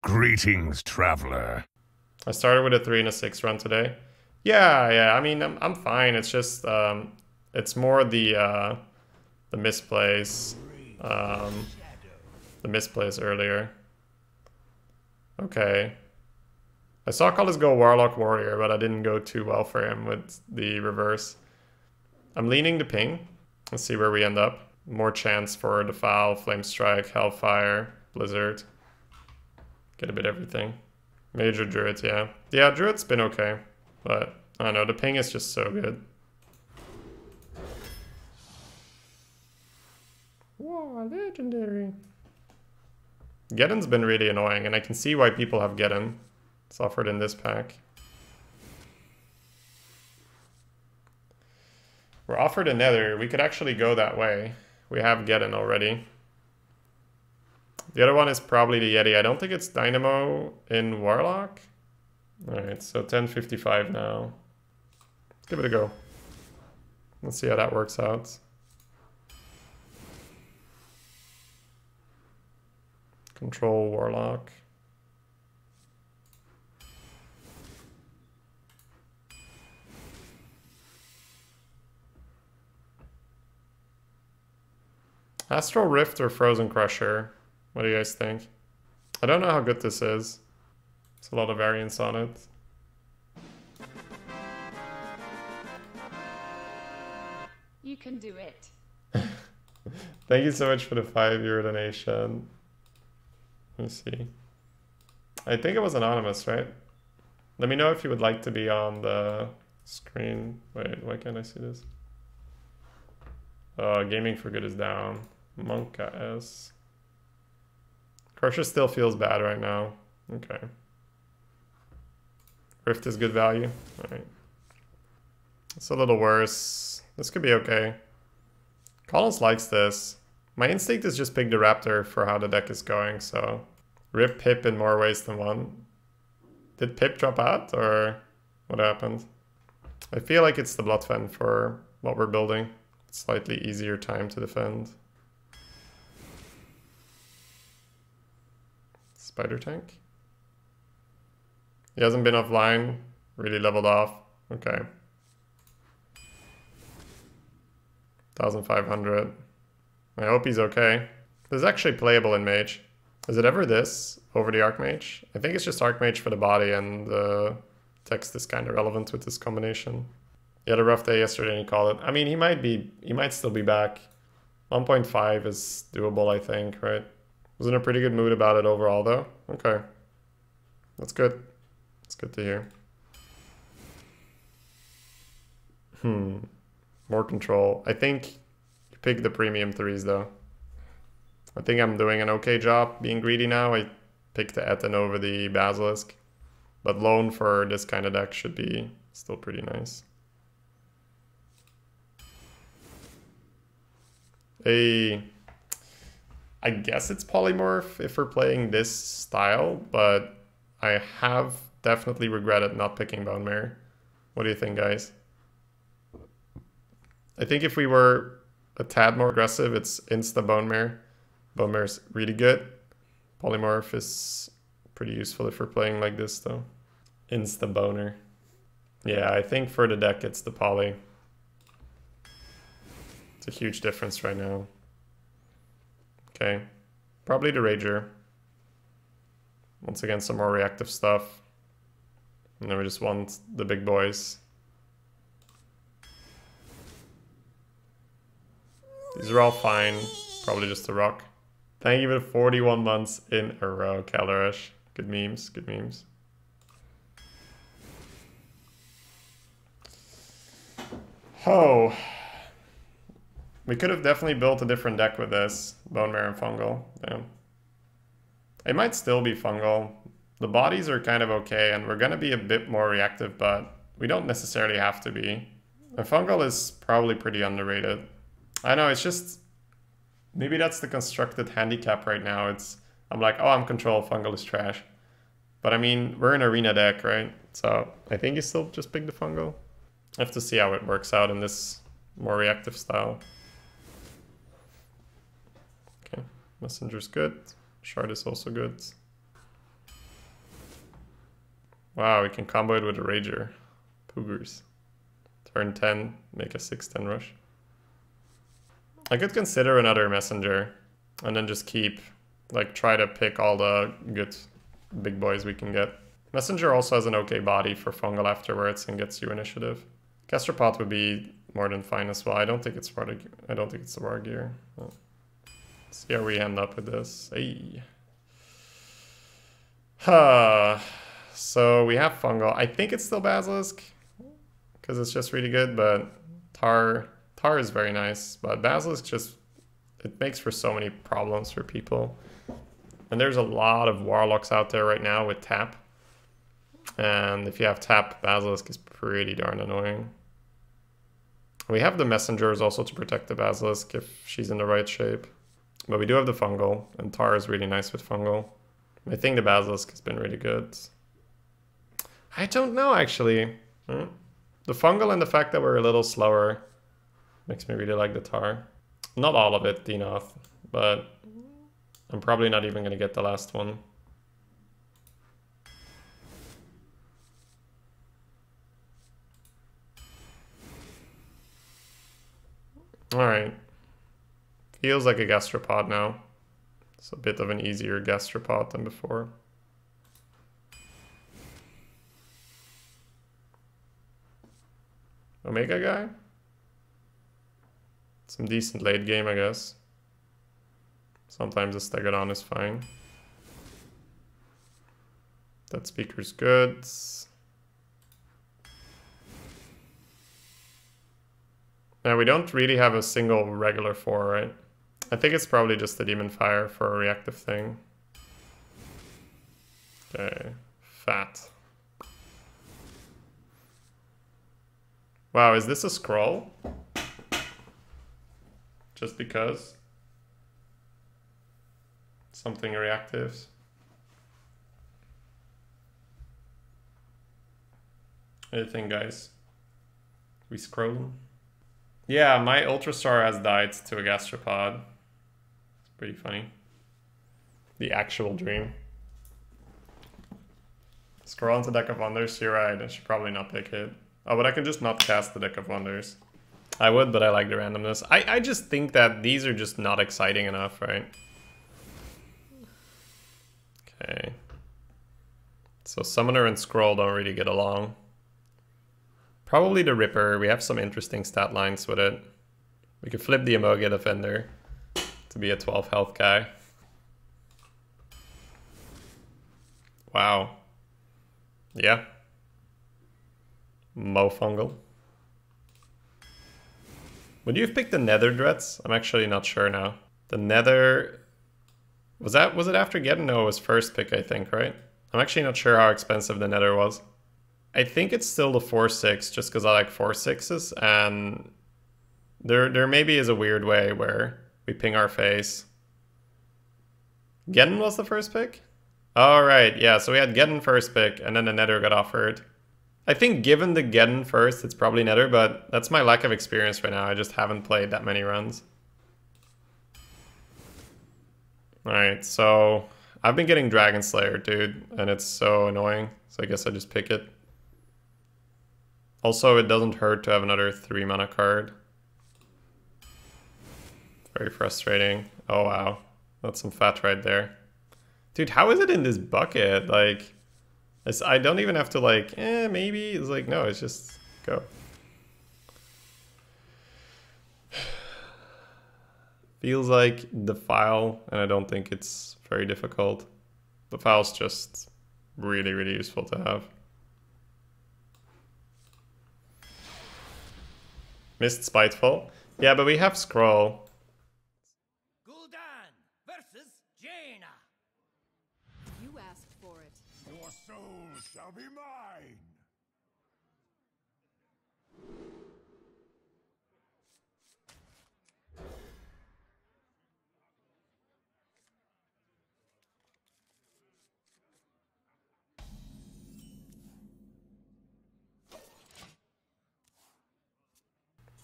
Greetings, traveler. I started with a 3 and a 6 run today. Yeah. I mean, I'm fine. It's just it's more the misplays, the misplays earlier. Okay. I saw Collis go Warlock Warrior, but I didn't go too well for him with the reverse. I'm leaning the ping. Let's see where we end up. More chance for Defile, Flame Strike, Hellfire, Blizzard. Get a bit of everything. Major Druid, yeah. Yeah, Druid's been okay. But, I don't know, the ping is just so good. Whoa, legendary. Geddon's been really annoying, and I can see why people have Geddon. It's offered in this pack. We're offered a Nether. We could actually go that way. We have Geddon already. The other one is probably the Yeti. I don't think it's Dynamo in Warlock. Alright, so 10:55 now. Let's give it a go. Let's see how that works out. Control Warlock. Astral Rift or Frozen Crusher? What do you guys think? I don't know how good this is. There's a lot of variance on it. You can do it. Thank you so much for the €5 donation. Let me see. I think it was anonymous, right? Let me know if you would like to be on the screen. Wait, why can't I see this? Gaming for Good is down. Monka S. Crusher still feels bad right now. Okay. Rift is good value. Alright. It's a little worse. This could be okay. Collins likes this. My instinct is just pick the Raptor for how the deck is going, so... Rip Pip in more ways than one. Did Pip drop out, or what happened? I feel like it's the Bloodfen for what we're building. Slightly easier time to defend. Spider Tank. He hasn't been offline, really leveled off. Okay. 1,500. I hope he's okay. This is actually playable in Mage. Is it ever this over the Archmage? I think it's just Archmage for the body, and the text is kind of relevant with this combination. He had a rough day yesterday and he called it. I mean, he might still be back. 1.5 is doable, I think, right? Was in a pretty good mood about it overall, though. Okay. That's good. It's good to hear. More control. I think you pick the premium 3s, though. I think I'm doing an okay job being greedy now. I picked the Etten over the Basilisk. But Lone for this kind of deck should be still pretty nice. I guess it's polymorph if we're playing this style, but I have definitely regretted not picking Bone Mare. What do you think, guys? I think if we were a tad more aggressive, it's insta Bone Mare. Bone Mare's really good. Polymorph is pretty useful if we're playing like this, though. Insta Boner. Yeah, I think for the deck it's the poly. It's a huge difference right now. Okay, probably the Rager. Once again, some more reactive stuff. And then we just want the big boys. These are all fine. Probably just a rock. Thank you for 41 months in a row, Calorish. Good memes, good memes. Oh. We could have definitely built a different deck with this. Bone Marrow and Fungal. Yeah. It might still be Fungal. The bodies are kind of okay, and we're going to be a bit more reactive, but we don't necessarily have to be. And Fungal is probably pretty underrated. I know, it's just... Maybe that's the constructed handicap right now. I'm like, oh, I'm control, Fungal is trash. But I mean, we're an arena deck, right? So I think you still just pick the Fungal. I have to see how it works out in this more reactive style. Okay, Messenger's good. Shard is also good. Wow, we can combo it with a Rager. Poogers. Turn 10, make a 6/10 rush. I could consider another messenger and then just keep, like, try to pick all the good big boys we can get. Messenger also has an okay body for fungal afterwards and gets you initiative. Gastropod would be more than fine as well. I don't think it's part of, I don't think it's the war gear. Let's see how we end up with this. Hey. So we have fungal. I think it's still Basilisk because it's just really good, but Tar is very nice, but Basilisk just, it makes for so many problems for people. And there's a lot of Warlocks out there right now with tap. And if you have tap, Basilisk is pretty darn annoying. We have the messengers also to protect the Basilisk if she's in the right shape. But we do have the fungal, and Tar is really nice with fungal. I think the Basilisk has been really good. I don't know, actually. The fungal and the fact that we're a little slower makes me really like the Tar. Not all of it, Denoth, but I'm probably not even going to get the last one. Alright. Feels like a gastropod now. It's a bit of an easier gastropod than before. Omega guy? Some decent late game, I guess. Sometimes a Stegodon is fine. That speaker's good. Now we don't really have a single regular 4, right? I think it's probably just the Demon Fire for a reactive thing. Okay, fat. Wow, is this a scroll? Just because? Something reactives. What do you think, guys? We scroll? Yeah, my Ultrastar has died to a gastropod. It's pretty funny. The actual dream. Scroll into Deck of Wonders, you're right, I should probably not pick it. Oh, but I can just not cast the Deck of Wonders. I would, but I like the randomness. I just think that these are just not exciting enough, right? Okay. So Summoner and Scroll don't really get along. Probably the Ripper. We have some interesting stat lines with it. We could flip the Amoga Defender to be a 12 health guy. Wow. Yeah. Mofungal. Would you have picked the Nether Dreads? I'm actually not sure now. The Nether... Was it after Geddon? No, it was first pick, I think, right? I'm actually not sure how expensive the Nether was. I think it's still the 4/6 just because I like 4/6s, and there maybe is a weird way where we ping our face. Geddon was the first pick? Alright, yeah, so we had Geddon first pick, and then the Nether got offered. I think given the Geddon first, it's probably Nether, but that's my lack of experience right now. I just haven't played that many runs. Alright, so I've been getting Dragon Slayer, dude, and it's so annoying, so I guess I just pick it. Also, it doesn't hurt to have another 3 mana card. Very frustrating. Oh wow, that's some fat right there. Dude, how is it in this bucket? Like, I don't even have to like, maybe. It's like, no, it's just go. Feels like the file, and I don't think it's very difficult. The file's just really, really useful to have. Missed Spiteful. Yeah, but we have Scroll. Gul'dan versus Jaina. You asked for it. Your soul shall be mine.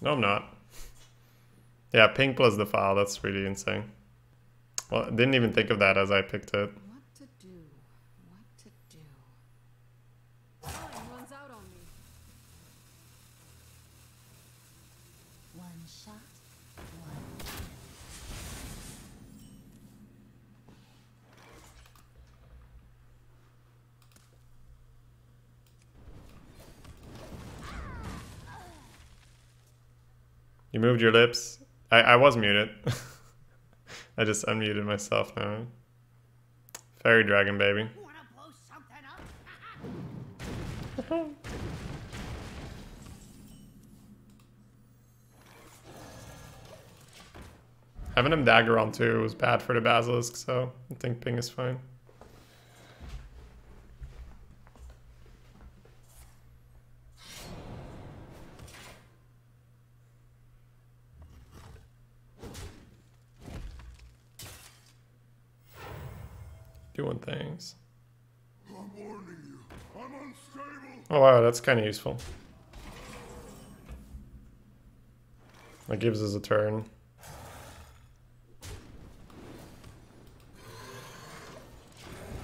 No, I'm not. Yeah, pink plus the file, that's really insane. Well, I didn't even think of that as I picked it. What to do? What to do? shot, one kill. You moved your lips. I was muted. I just unmuted myself now. Fairy dragon, baby. Wanna blow something up? Having him dagger on too was bad for the basilisk, so I think ping is fine. Doing things. I'm warning you. I'm unstable. Oh wow, that's kind of useful. That gives us a turn.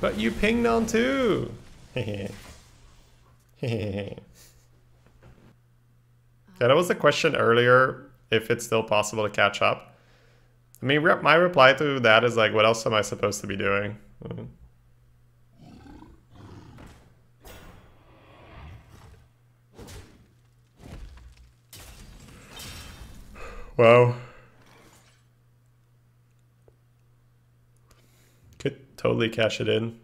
But you pinged on too! Yeah, that was the question earlier, if it's still possible to catch up. I mean, my reply to that is like, what else am I supposed to be doing? Wow. Could totally cash it in.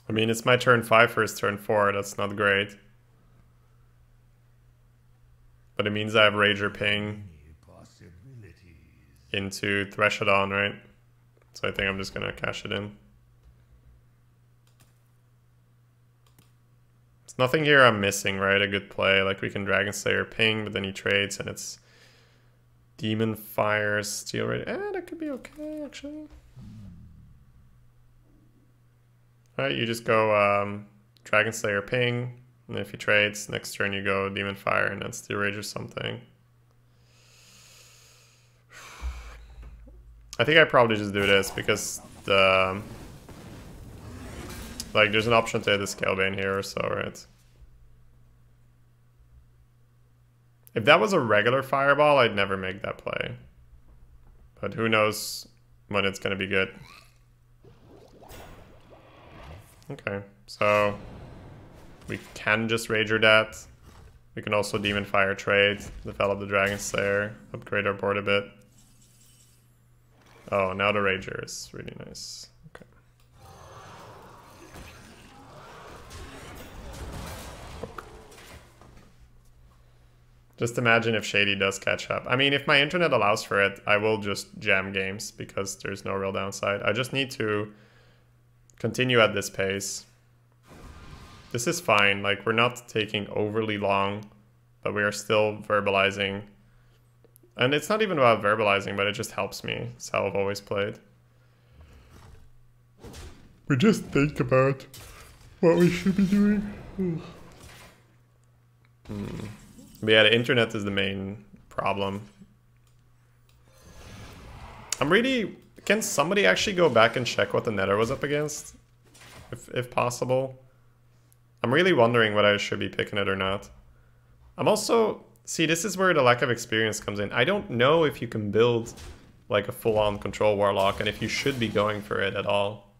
I mean, it's my turn 5 versus turn 4. That's not great. But it means I have Rager ping into Threshodon, right? So I think I'm just gonna cash it in. There's nothing here I'm missing, right? A good play. Like we can Dragon Slayer ping, but then he trades and it's Demon Fire, Steel Raid. That could be okay, actually. Alright, you just go Dragon Slayer ping, and if he trades, next turn you go Demon Fire and then Steel Rage or something. I think I probably just do this because the like there's an option to hit the Scalebane here or so, right? If that was a regular fireball, I'd never make that play. But who knows when it's gonna be good. Okay, so we can just Rager that. We can also Demon Fire trade, develop the Dragon Slayer, upgrade our board a bit. Oh, now the Rager is really nice. Okay. Just imagine if Shady does catch up. I mean, if my internet allows for it, I will just jam games because there's no real downside. I just need to continue at this pace. This is fine. Like, we're not taking overly long, but we are still verbalizing. And it's not even about verbalizing, but it just helps me. It's how I've always played. We just think about what we should be doing. But yeah, the internet is the main problem. I'm really... Can somebody actually go back and check what the Nether was up against? If possible. I'm really wondering whether I should be picking it or not. I'm also... See, this is where the lack of experience comes in. I don't know if you can build like a full-on control Warlock and if you should be going for it at all.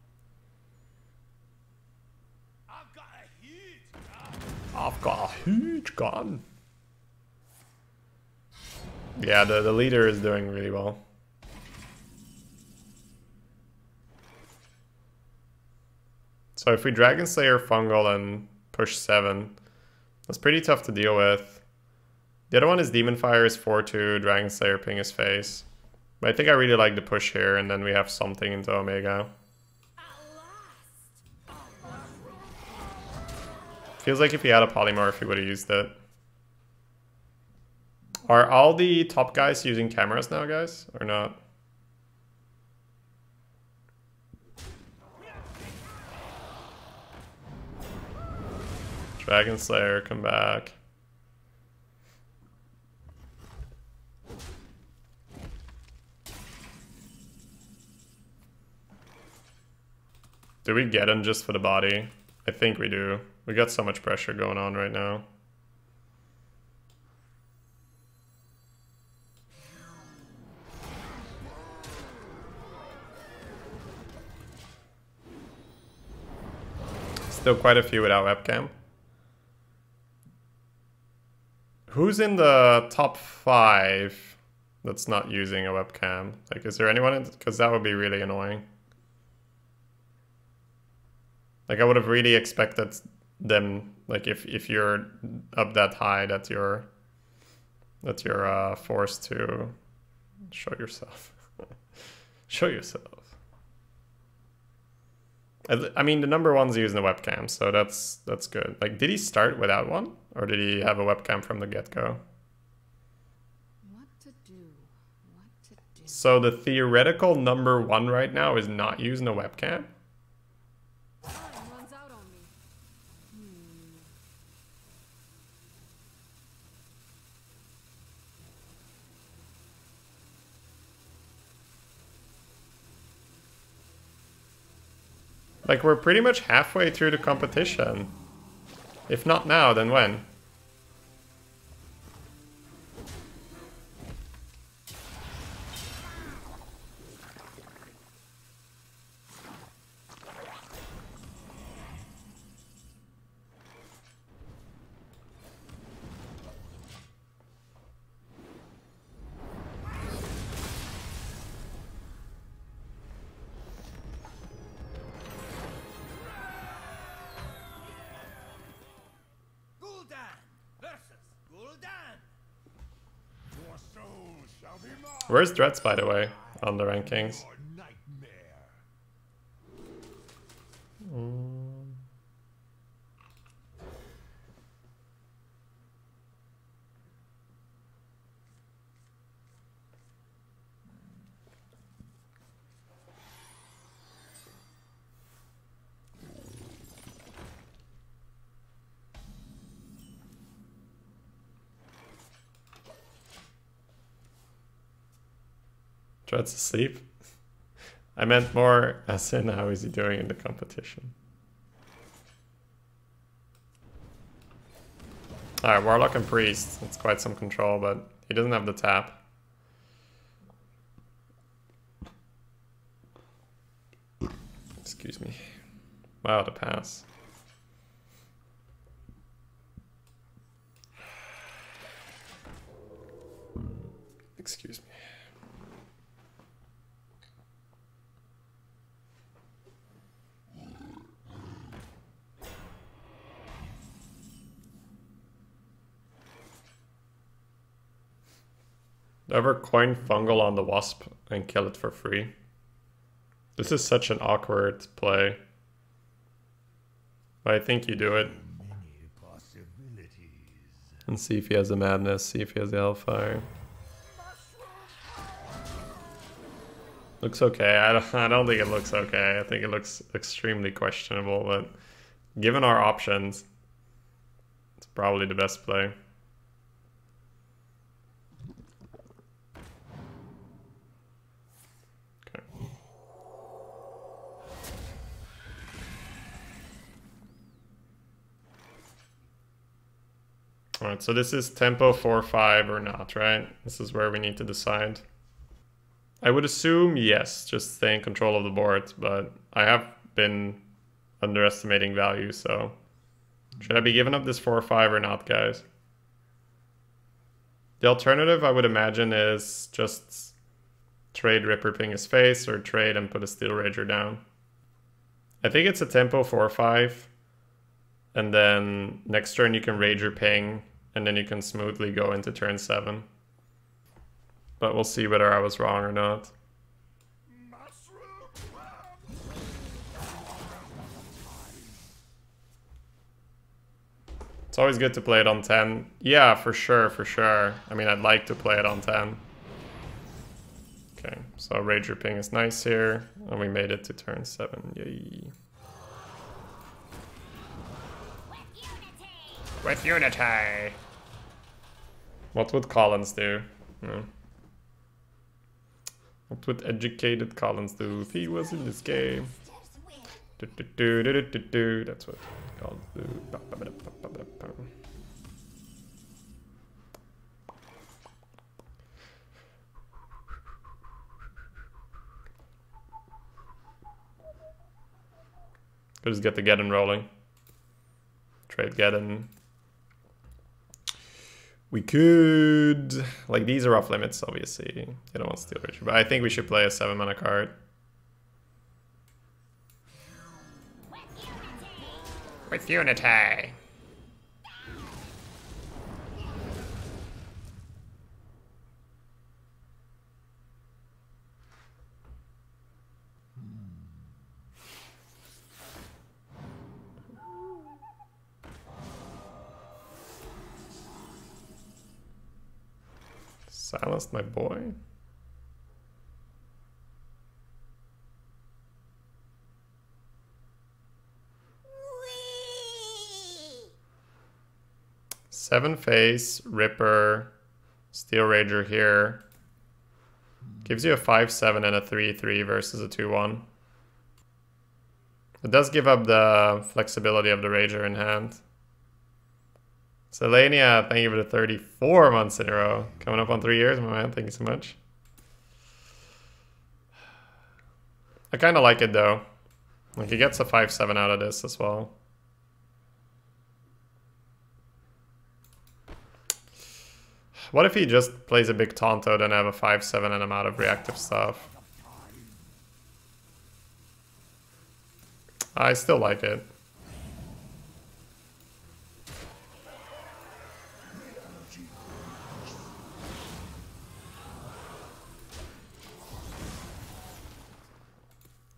I've got a huge gun. I've got a huge gun. Yeah, the leader is doing really well. So if we Dragon Slayer Fungal and push 7, that's pretty tough to deal with. The other one is Demon Fire is 4-2, Dragon Slayer ping his face. But I think I really like the push here, and then we have something into Omega. Feels like if he had a polymorph, he would have used it. Are all the top guys using cameras now, guys? Or not? Dragon Slayer, come back. Do we get him just for the body? I think we do. We got so much pressure going on right now. Still quite a few without webcam. Who's in the top 5 that's not using a webcam? Like, is there anyone in? Because that would be really annoying. Like, I would have really expected them, like, if you're up that high, that you're forced to show yourself. Show yourself. I mean, the number 1's using the webcam, so that's good. Like, did he start without one? Or did he have a webcam from the get-go? What to do? What to do? So the theoretical number 1 right now is not using a webcam? Time runs out on me. Like, we're pretty much halfway through the competition. If not now, then when? Where's Dreads, by the way, on the rankings? Dread's asleep. I meant more as in how is he doing in the competition. Alright, Warlock and Priest. It's quite some control, but he doesn't have the tap. Excuse me. Wow, the pass. Excuse me. Ever coin fungal on the wasp and kill it for free? This is such an awkward play. But I think you do it. And see if he has the madness, see if he has the hellfire. Looks okay. I don't think it looks okay. I think it looks extremely questionable, but given our options, it's probably the best play. Alright, so this is tempo 4-5 or not, right? This is where we need to decide. I would assume yes, just stay in control of the board, but I have been underestimating value, so... Should I be giving up this 4-5 or not, guys? The alternative, I would imagine, is just trade Ripper Ping his face or trade and put a Steel Rager down. I think it's a tempo 4-5. And then next turn you can Rager Ping, and then you can smoothly go into turn 7. But we'll see whether I was wrong or not. It's always good to play it on 10. Yeah, for sure, for sure. I mean, I'd like to play it on 10. Okay, so Rager Ping is nice here, and we made it to turn 7. Yay. With Unity! What would Collins do? What would educated Collins do if he was in this game? That's what it's called. Could just get the Geddon rolling. Trade Geddon. We could... Like, these are off limits, obviously. You don't want Steel Rager. But I think we should play a 7-mana card. With Unity! Silenced my boy. Seven face, Ripper, Steel Rager here. Gives you a 5/7 and a 3/3 versus a 2/1. It does give up the flexibility of the Rager in hand. Selenia, thank you for the 34 months in a row. Coming up on 3 years, my man. Thank you so much. I kind of like it though. Like, he gets a 5/7 out of this as well. What if he just plays a big Tonto, then have a 5/7 and I'm out of reactive stuff? I still like it.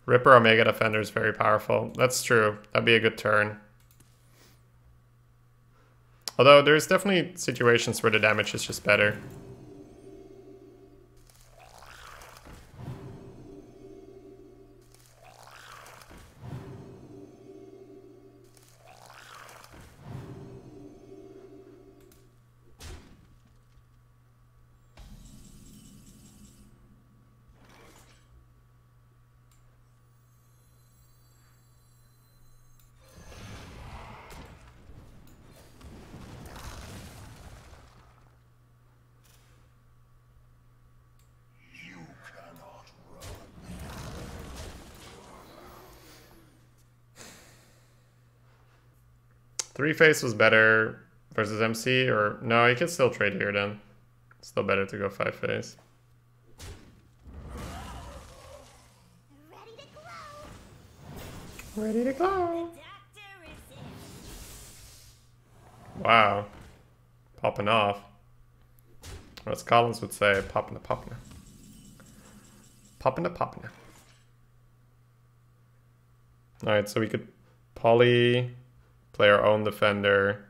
Ripper Omega Defender is very powerful. That's true. That'd be a good turn. Although there's definitely situations where the damage is just better. Three face was better versus MC, or no, you can still trade here then. Still better to go 5 face. Ready to glow. Wow. Popping off. Or as Collins would say, popping the popping. Popping the popping. Alright, so we could poly, play our own defender,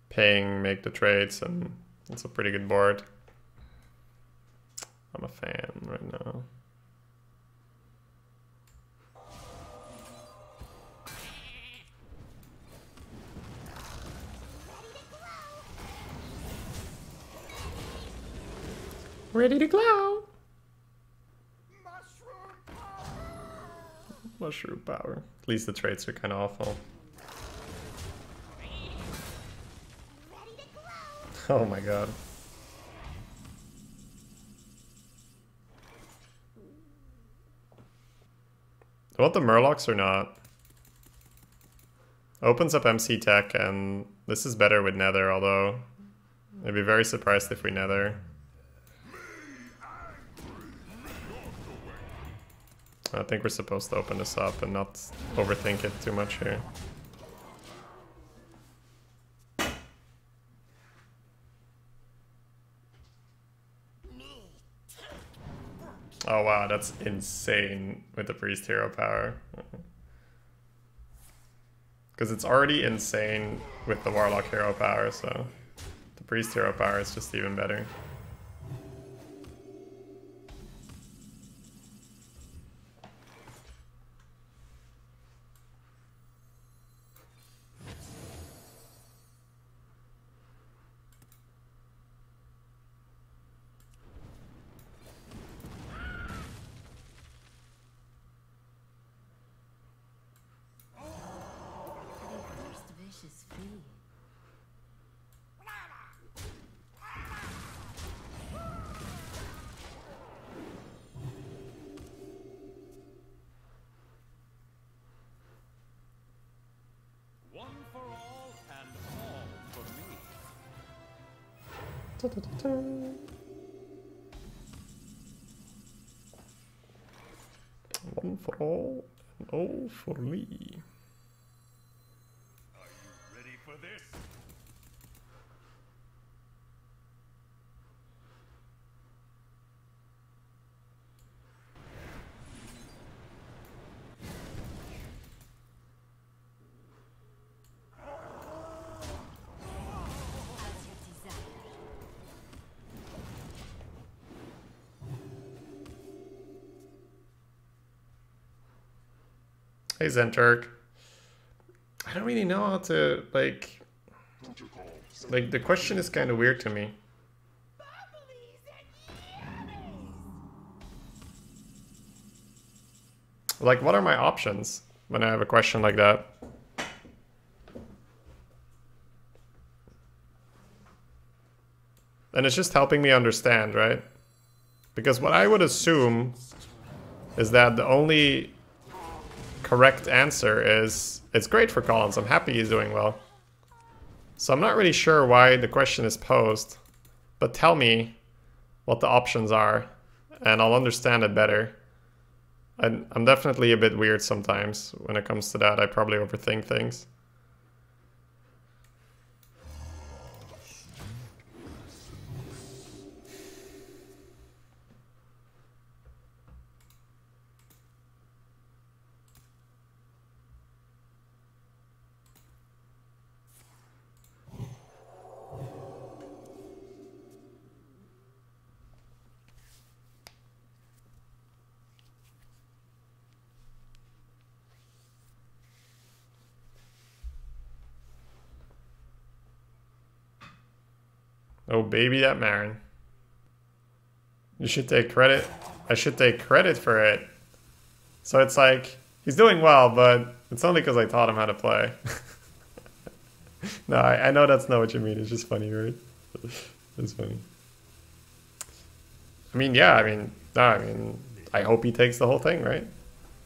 ping, make the trades, and it's a pretty good board. I'm a fan right now. Ready to glow. Mushroom power. At least the traits are kind of awful. Oh my god. I want the Murlocs or not. Opens up MC tech, and this is better with Nether, although I'd be very surprised if we Nether. I think we're supposed to open this up and not overthink it too much here. Oh wow, that's insane with the Priest Hero power. Because it's already insane with the Warlock Hero power, so the Priest Hero power is just even better. One for all, and all for me. Are you ready for this? Hey Zenturk. I don't really know how to, like the question is kind of weird to me. Like, what are my options when I have a question like that? And it's just helping me understand, right? Because what I would assume is that the only correct answer is, it's great for Collins, I'm happy he's doing well. So I'm not really sure why the question is posed, but tell me what the options are, and I'll understand it better. I'm definitely a bit weird sometimes when it comes to that. I probably overthink things. Oh baby, that Marin. You should take credit. I should take credit for it. So it's like, he's doing well, but it's only because I taught him how to play. No, I know that's not what you mean. It's just funny, right? It's funny. I mean, yeah, I hope he takes the whole thing, right?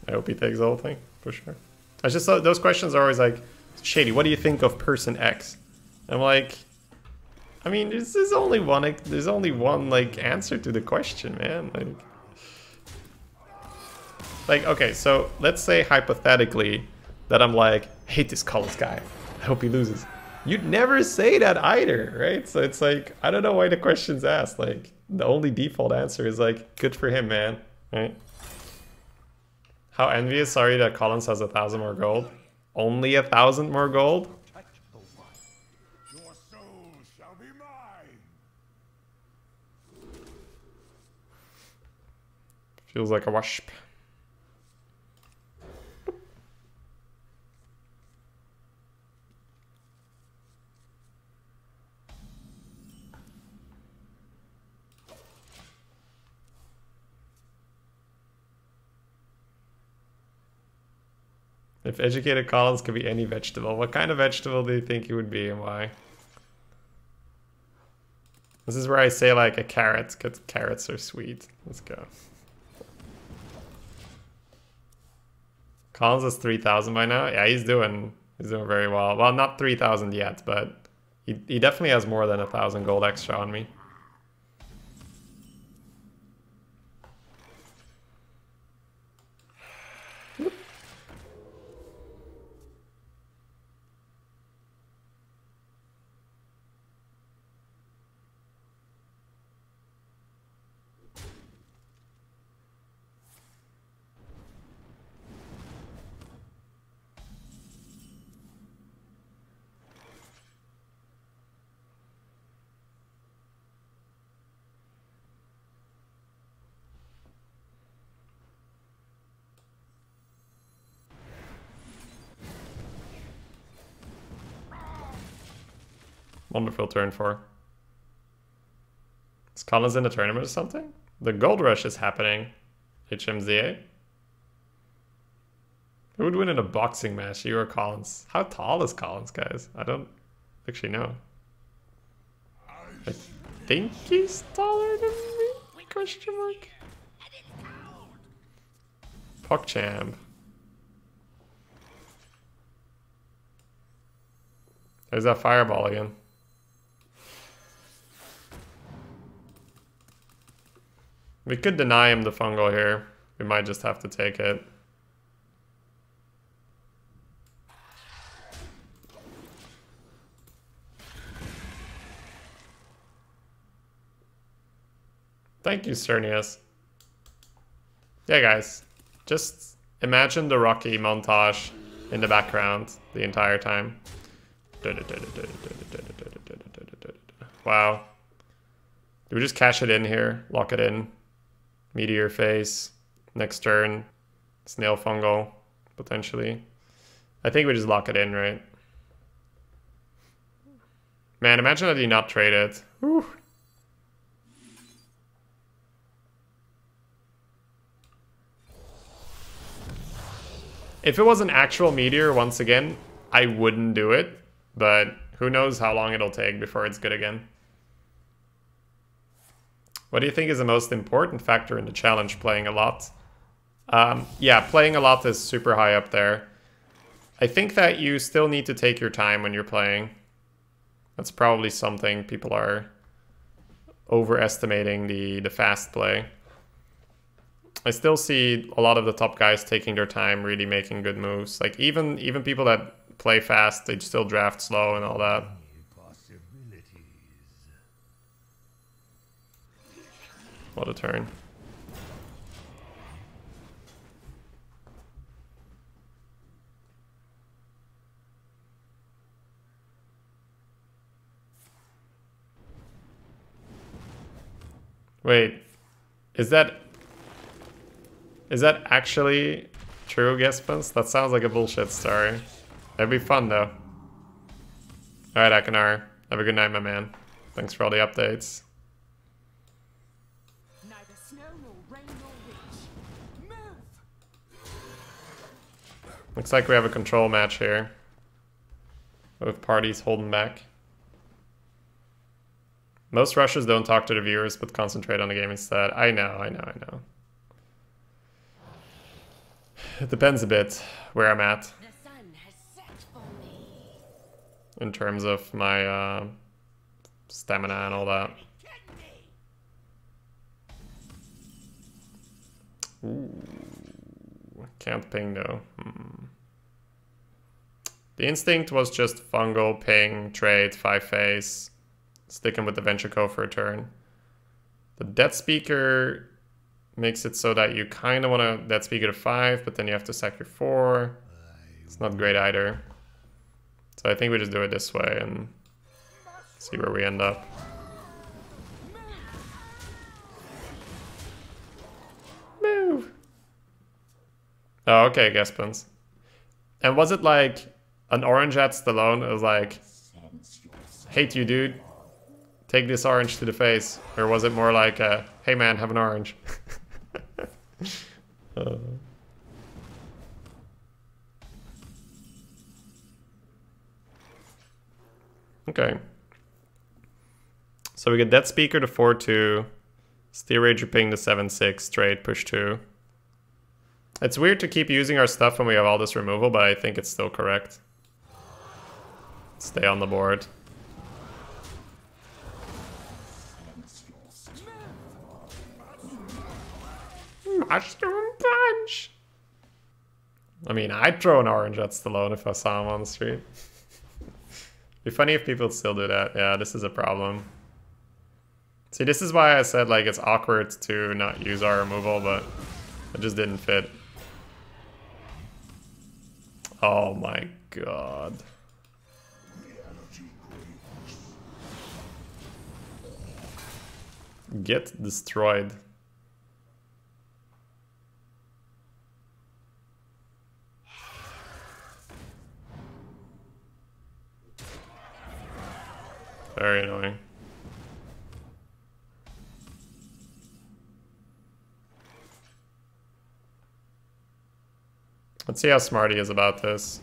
I hope he takes the whole thing, for sure. I just thought those questions are always like, Shady, what do you think of person X? I'm like, I mean, there's only one like answer to the question, man. Like, okay, so let's say hypothetically that I'm like, hate this Collins guy. I hope he loses. You'd never say that either, right? So it's like, I don't know why the question's asked. Like, the only default answer is like, good for him, man, right? How envious are you that Collins has 1,000 more gold? Only 1,000 more gold? Your soul shall be mine. Feels like a wasp. If educated Collins could be any vegetable, what kind of vegetable do you think he would be and why? This is where I say like a carrot, because carrots are sweet. Let's go. Collins is 3,000 by now. Yeah, he's doing very well. Well, not 3,000 yet, but he definitely has more than 1,000 gold extra on me. Wonderful turn 4. Is Collins in the tournament or something? The gold rush is happening. HMZA. Who would win in a boxing match? You or Collins? How tall is Collins, guys? I don't actually know. I think he's taller than me? Question mark. PogChamp. There's that fireball again. We could deny him the fungal here. We might just have to take it. Thank you, Cernius. Yeah, guys. Just imagine the Rocky montage in the background the entire time. Wow. Do we just cash it in here? Lock it in. Meteor Face. Next turn. Snail Fungal. Potentially. I think we just lock it in, right? Man, imagine that you not trade it. Whew. If it was an actual meteor, once again, I wouldn't do it. But who knows how long it'll take before it's good again. What do you think is the most important factor in the challenge? Playing a lot. Yeah, playing a lot is super high up there. I think that you still need to take your time when you're playing. That's probably something people are overestimating the fast play. I still see a lot of the top guys taking their time, really making good moves. Like even people that play fast, they still draft slow and all that. What a turn. Wait, is that actually true, Gespens? That sounds like a bullshit story. That'd be fun though. Alright, Akanar. Have a good night, my man. Thanks for all the updates. Neither snow nor rain nor wind. Move! Looks like we have a control match here. Both parties holding back. Most rushers don't talk to the viewers, but concentrate on the game instead. I know. It depends a bit where I'm at. The sun has set for me. In terms of my stamina and all that. Ooh, can't ping though. The instinct was just fungal, ping, trade, 5 phase, sticking with the Venture for a turn. The Death Speaker makes it so that you kind of want to Death Speaker to 5, but then you have to sack your 4. It's not great either. So I think we just do it this way and see where we end up. Move! Oh, okay, Gespens. And was it like an orange at Stallone? It was like, hate you, dude. Take this orange to the face. Or was it more like, hey man, have an orange? Okay. So we get Death Speaker to 4-2. Steel Rager ping to 7-6. Trade, push 2. It's weird to keep using our stuff when we have all this removal, but I think it's still correct. Stay on the board. Mushroom punch! I mean, I'd throw an orange at Stallone if I saw him on the street. Be funny if people still do that. Yeah, this is a problem. See, this is why I said, like, it's awkward to not use our removal, but it just didn't fit. Oh my god. Get destroyed. Very annoying. Let's see how smart he is about this.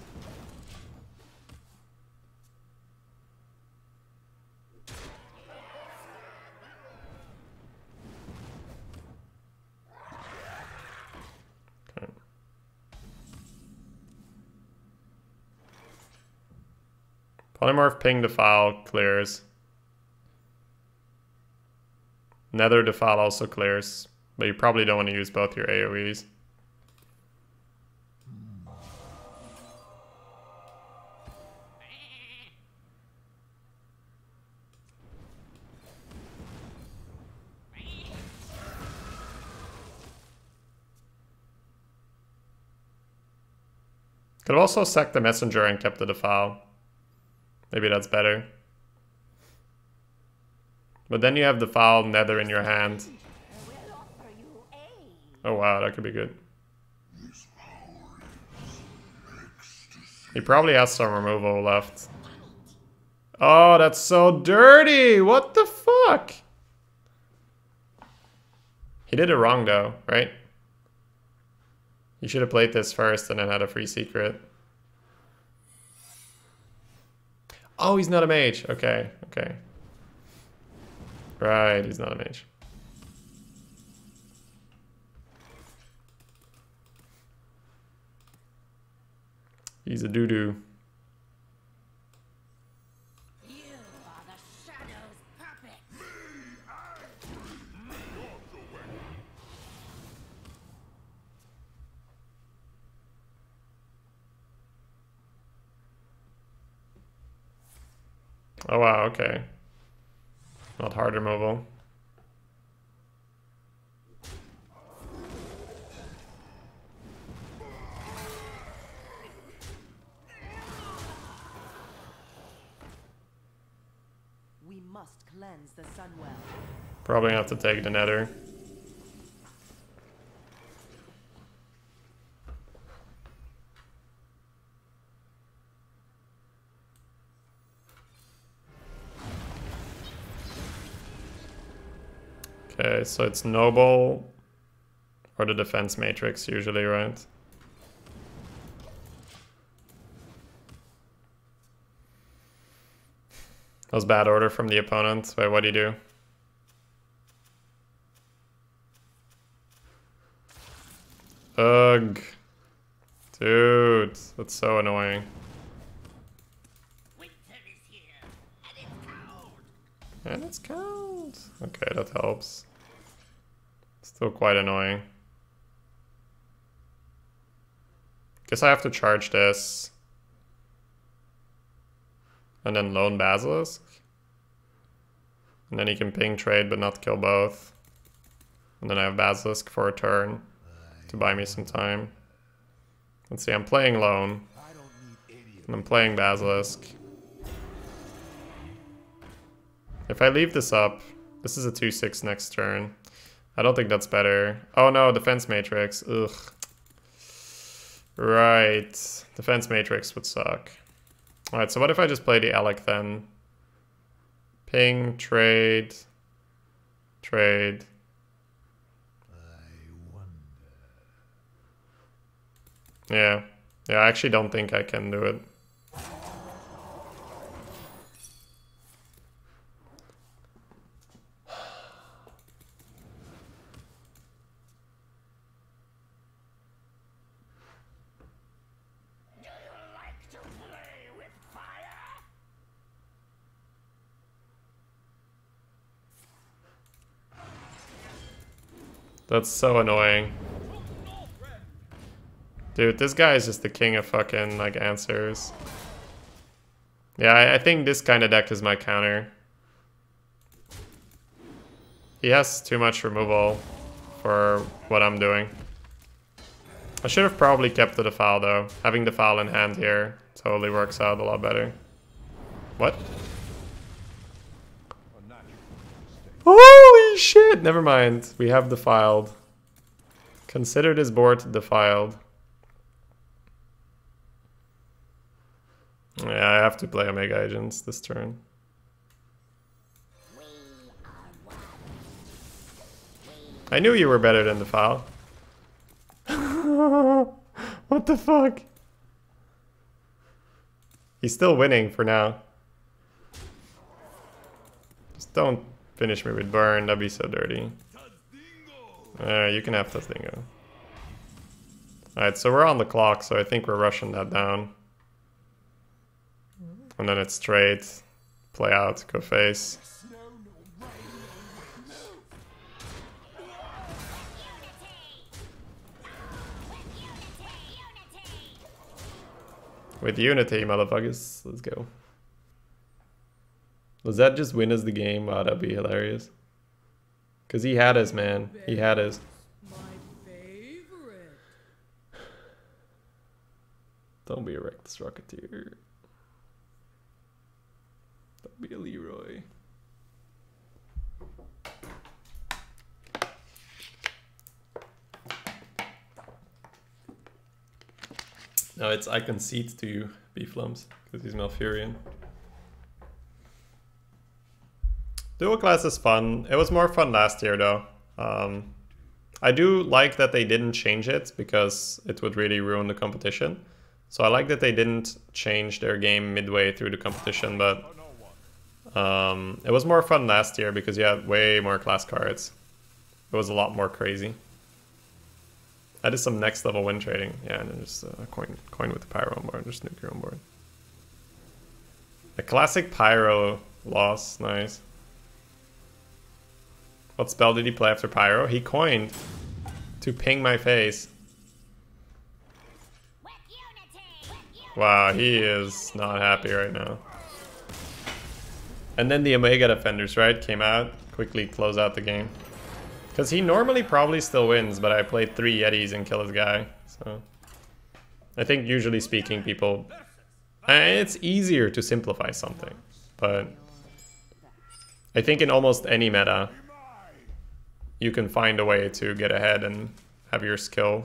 Okay. Polymorph ping defile clears. Nether defile also clears. But you probably don't want to use both your AoEs. Could have also sacked the messenger and kept the defile. Maybe that's better. But then you have defile nether in your hand. Oh wow, that could be good. He probably has some removal left. Oh, that's so dirty! What the fuck? He did it wrong though, right? You should have played this first and then had a free secret. Oh, he's not a mage. Okay, okay. Right, he's not a mage. He's a doo-doo. You are the Shadow's puppet. Oh wow, okay. Not hard removal. We must cleanse the Sunwell. Probably have to take the nether. Okay, so it's noble or the defense matrix usually, right? That was bad order from the opponent. Wait, what do you do? Ugh. Dude, that's so annoying. Winter is here, and it's cold. And it's cold. Okay, that helps. Still quite annoying. Guess I have to charge this. And then Lone Basilisk. And then he can ping trade but not kill both. And then I have Basilisk for a turn to buy me some time. Let's see, I'm playing Lone. And I'm playing Basilisk. If I leave this up, this is a 2-6 next turn. I don't think that's better. Oh no, Defense Matrix. Ugh. Right. Defense Matrix would suck. Alright, so what if I just play the Alec then? Ping, trade, trade. Yeah. Yeah, I actually don't think I can do it. That's so annoying. Dude, this guy is just the king of fucking, like, answers. Yeah, I think this kind of deck is my counter. He has too much removal for what I'm doing. I should have probably kept the defile, though. Having defile in hand here totally works out a lot better. What? Holy shit! Never mind. We have defiled. Consider this board defiled. Yeah, I have to play Omega Agents this turn. I knew you were better than defile. What the fuck? He's still winning for now. Just don't finish me with burn, that'd be so dirty. You can have Tasdingo. Alright, so we're on the clock, so I think we're rushing that down. And then it's straight. Play out, go face. With Unity, motherfuckers. Let's go. Does that just win us the game? Wow, that'd be hilarious. Because he had us, man. He had us. My favorite. Don't be a reckless rocketeer. Don't be a Leroy. No, it's I concede to you, Beeflums, because he's Malfurion. Dual class is fun. It was more fun last year though. I do like that they didn't change it because it would really ruin the competition. So I like that they didn't change their game midway through the competition, but it was more fun last year because you had way more class cards. It was a lot more crazy. I did some next level win trading. Yeah, and then just coin with the pyro on board, just nuclear on board. A classic pyro loss, nice. What spell did he play after pyro? He coined to ping my face. Wow, he is not happy right now. And then the Omega Defenders, right, came out, quickly close out the game. Because he normally probably still wins, but I played 3 Yetis and kill his guy. So I think usually speaking, people... it's easier to simplify something. But I think in almost any meta, you can find a way to get ahead and have your skill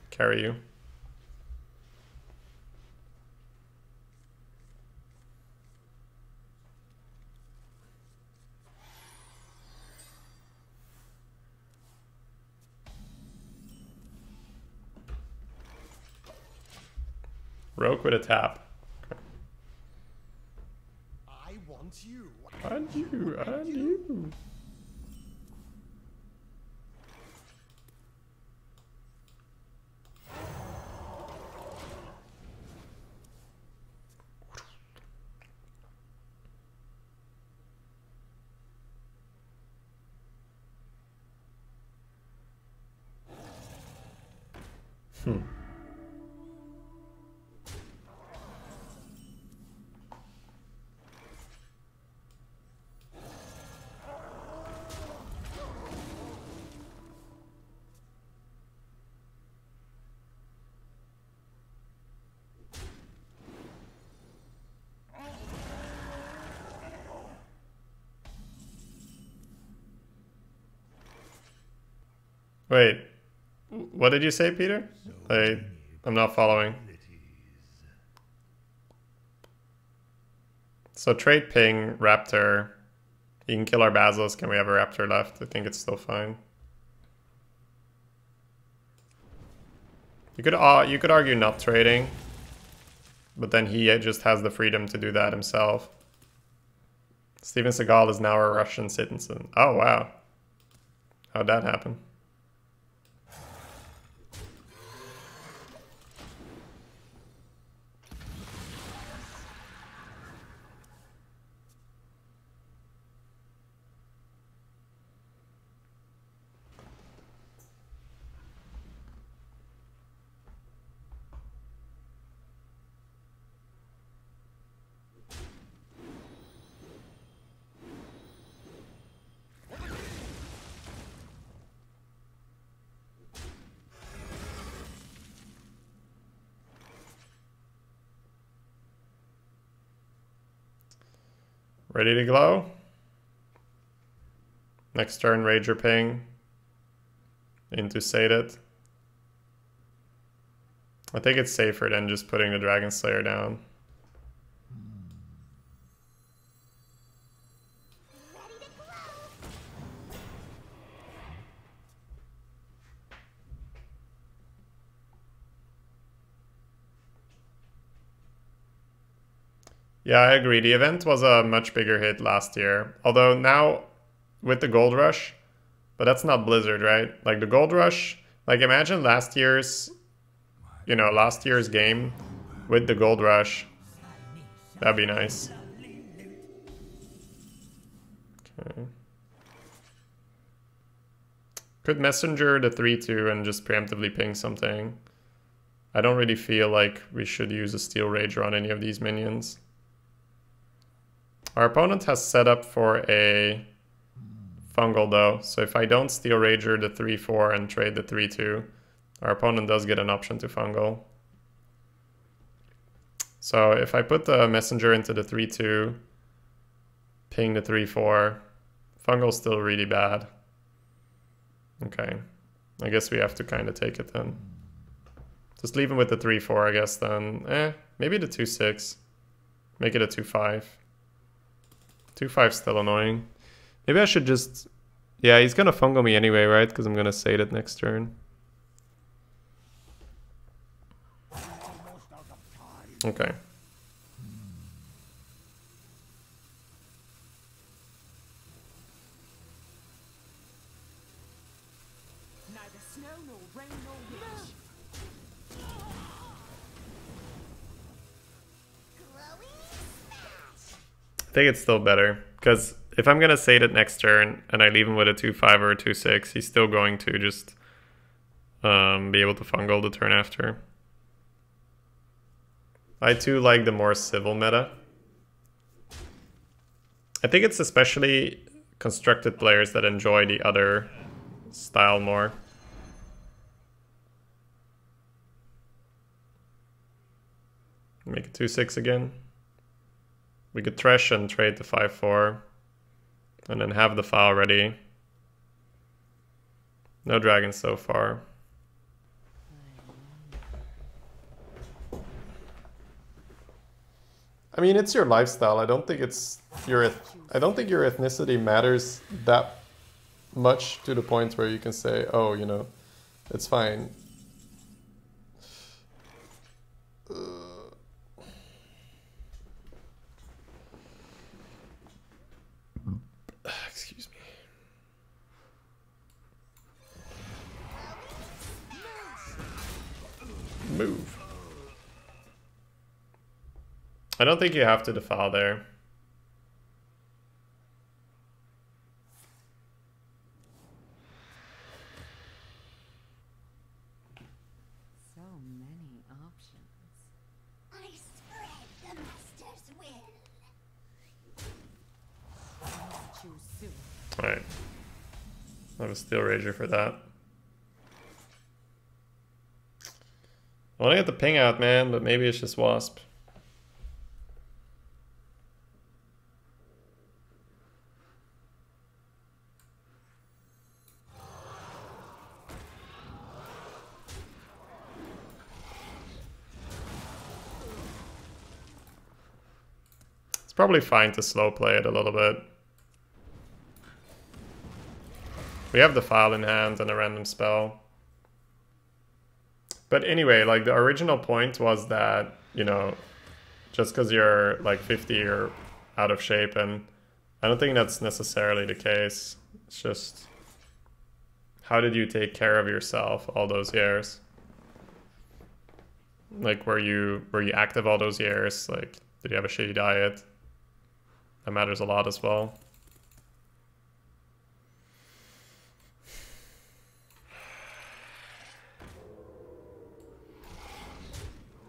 carry you. Rogue with a tap. I want you. And you. Wait, what did you say, Peter? I'm not following. So trade ping, Raptor. You can kill our Basilisk. Can we have a Raptor left? I think it's still fine. You could argue not trading, but then he just has the freedom to do that himself. Steven Seagal is now a Russian citizen. Oh wow, how'd that happen? Ready to glow? Next turn, Rager ping. Into Sated. I think it's safer than just putting the Dragon Slayer down. Yeah, I agree. The event was a much bigger hit last year. Although now, with the Gold Rush, but that's not Blizzard, right? Like the Gold Rush, like imagine last year's, last year's game with the Gold Rush. That'd be nice. Okay. Could Messenger the 3-2 and just preemptively ping something. I don't really feel like we should use a Steel Rager on any of these minions. Our opponent has set up for a fungal though, so if I don't Steel Rager the 3-4 and trade the 3-2, our opponent does get an option to fungal. So if I put the messenger into the 3-2, ping the 3-4, fungal's still really bad. Okay, I guess we have to kind of take it then. Just leave him with the 3-4, I guess then. Maybe the 2-6. Make it a 2-5. 2-5's still annoying. Maybe I should just... Yeah, he's gonna fungal me anyway, right? Because I'm gonna save it next turn. Okay. Neither snow nor rain nor wind. I think it's still better, because if I'm gonna save it next turn and I leave him with a 2-5 or a 2-6, he's still going to just be able to fungal the turn after. I too like the more civil meta. I think it's especially constructed players that enjoy the other style more. Make it 2-6 again. We could thresh and trade the 5-4. And then have the file ready. No dragons so far. I mean, it's your lifestyle. I don't think it's your I don't think your ethnicity matters that much to the point where you can say, oh, you know, it's fine. Excuse me. Move. I don't think you have to defile there. So many options. I spread the master's will. Choose soon. Alright. I have a Steel Rager for that. I want to get the ping out, man, but maybe it's just Wasp. It's probably fine to slow play it a little bit. We have the file in hand and a random spell. But anyway, like the original point was that, you know, just because you're like 50 you're out of shape, and I don't think that's necessarily the case. It's just, how did you take care of yourself all those years? Like, were you active all those years? Like, did you have a shitty diet? That matters a lot as well.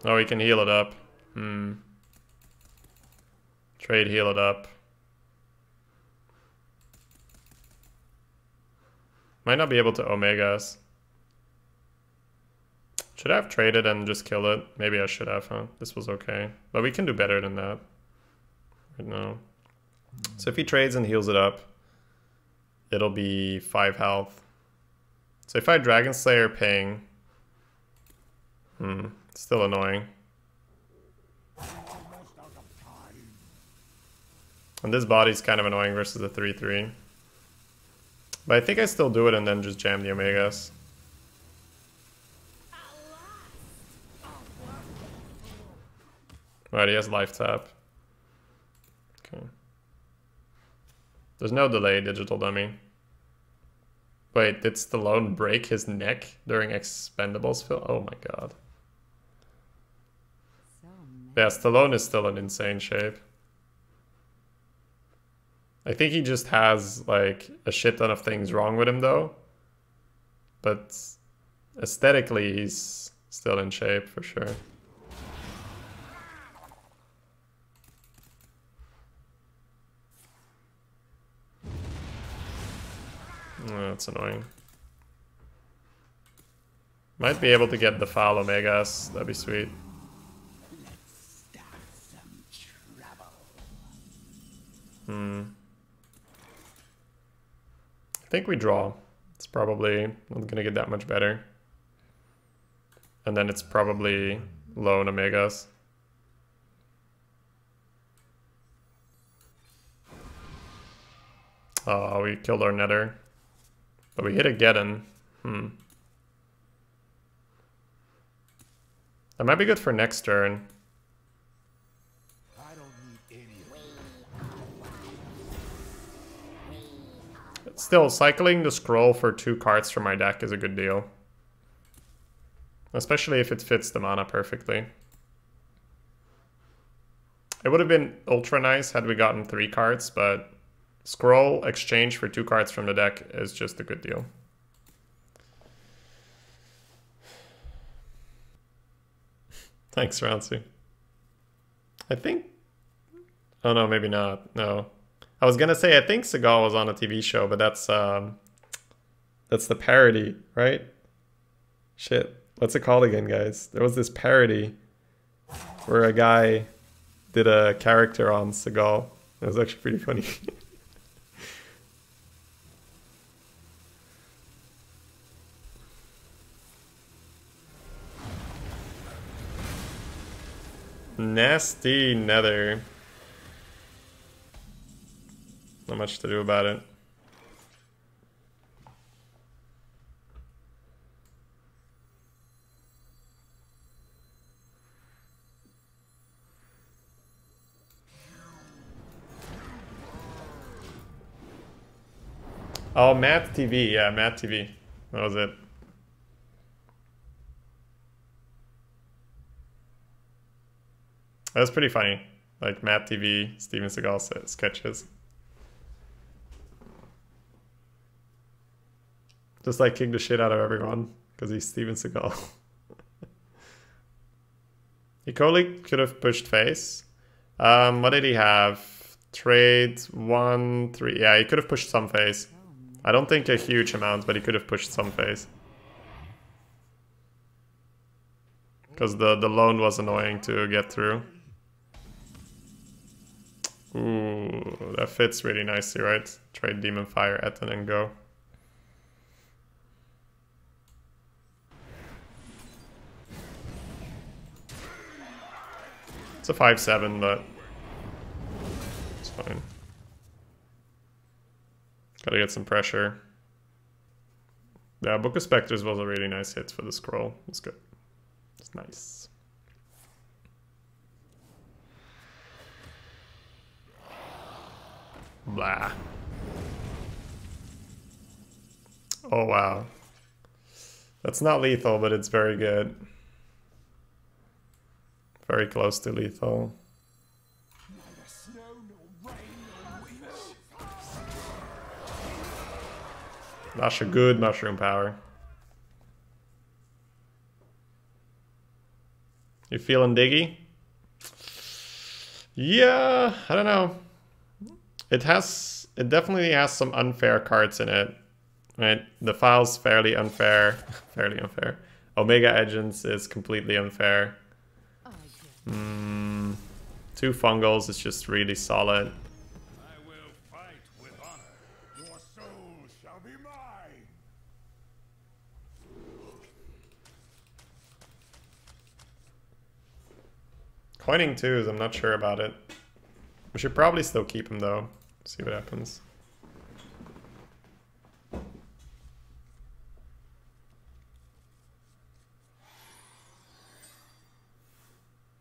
Oh, we can heal it up. Trade heal it up. Might not be able to Omega us. Should I have traded and just kill it? Maybe I should have, huh? This was okay. But we can do better than that right now. So if he trades and heals it up, it'll be 5 health. So if I Dragon Slayer ping... it's still annoying. And this body's kind of annoying versus the 3-3. But I think I still do it and then just jam the Omegas. Right, he has life tap. Okay. There's no delay, Digital Dummy. Wait, did Stallone break his neck during Expendables film? Oh my god. Yeah, Stallone is still in insane shape. I think he just has, like, a shit ton of things wrong with him, though. But aesthetically, he's Still in shape for sure. Oh, that's annoying. Might be able to get the foul Omegas. That'd be sweet. I think we draw. It's probably not gonna get that much better. And then it's probably low on Omegas. Oh, we killed our Nether. But we hit a Geddon. That might be good for next turn. I don't need any of Still, cycling the scroll for 2 cards from my deck is a good deal. Especially if it fits the mana perfectly. It would have been ultra nice had we gotten 3 cards, but scroll exchange for 2 cards from the deck is just a good deal. Thanks, Rancy. I think... Oh no, maybe not. No. I was gonna say, I think Seagal was on a TV show, but that's the parody, right? Shit. What's it called again, guys? There was this parody where a guy did a character on Seagal. It was actually pretty funny. Nasty Nether. Not much to do about it. Oh, Matt TV. Yeah, Matt TV. That was it. That was pretty funny. Like Matt TV, Steven Seagal sketches. Just like kick the shit out of everyone because he's Steven Seagal. He totally could have pushed face. What did he have? Trade 1, 3. Yeah, he could have pushed some face. I don't think a huge amount, but he could have pushed some face. Because the loan was annoying to get through. Ooh, that fits really nicely, right? Trade Demon Fire, Eton, and go. It's a 5/7, but it's fine. Gotta get some pressure. Yeah, Book of Spectres was a really nice hit for the scroll. It's good. It's nice. Blah. Oh, wow. That's not lethal, but it's very good. Very close to lethal. That's a good mushroom power. You feeling diggy? Yeah, I don't know. It definitely has some unfair cards in it. Right? The file's fairly unfair. Fairly unfair. Omega Agents is completely unfair. 2 fungals is just really solid. I will fight with honor. Your soul shall be mine. Coining 2s, I'm not sure about it. We should probably still keep him though. See what happens.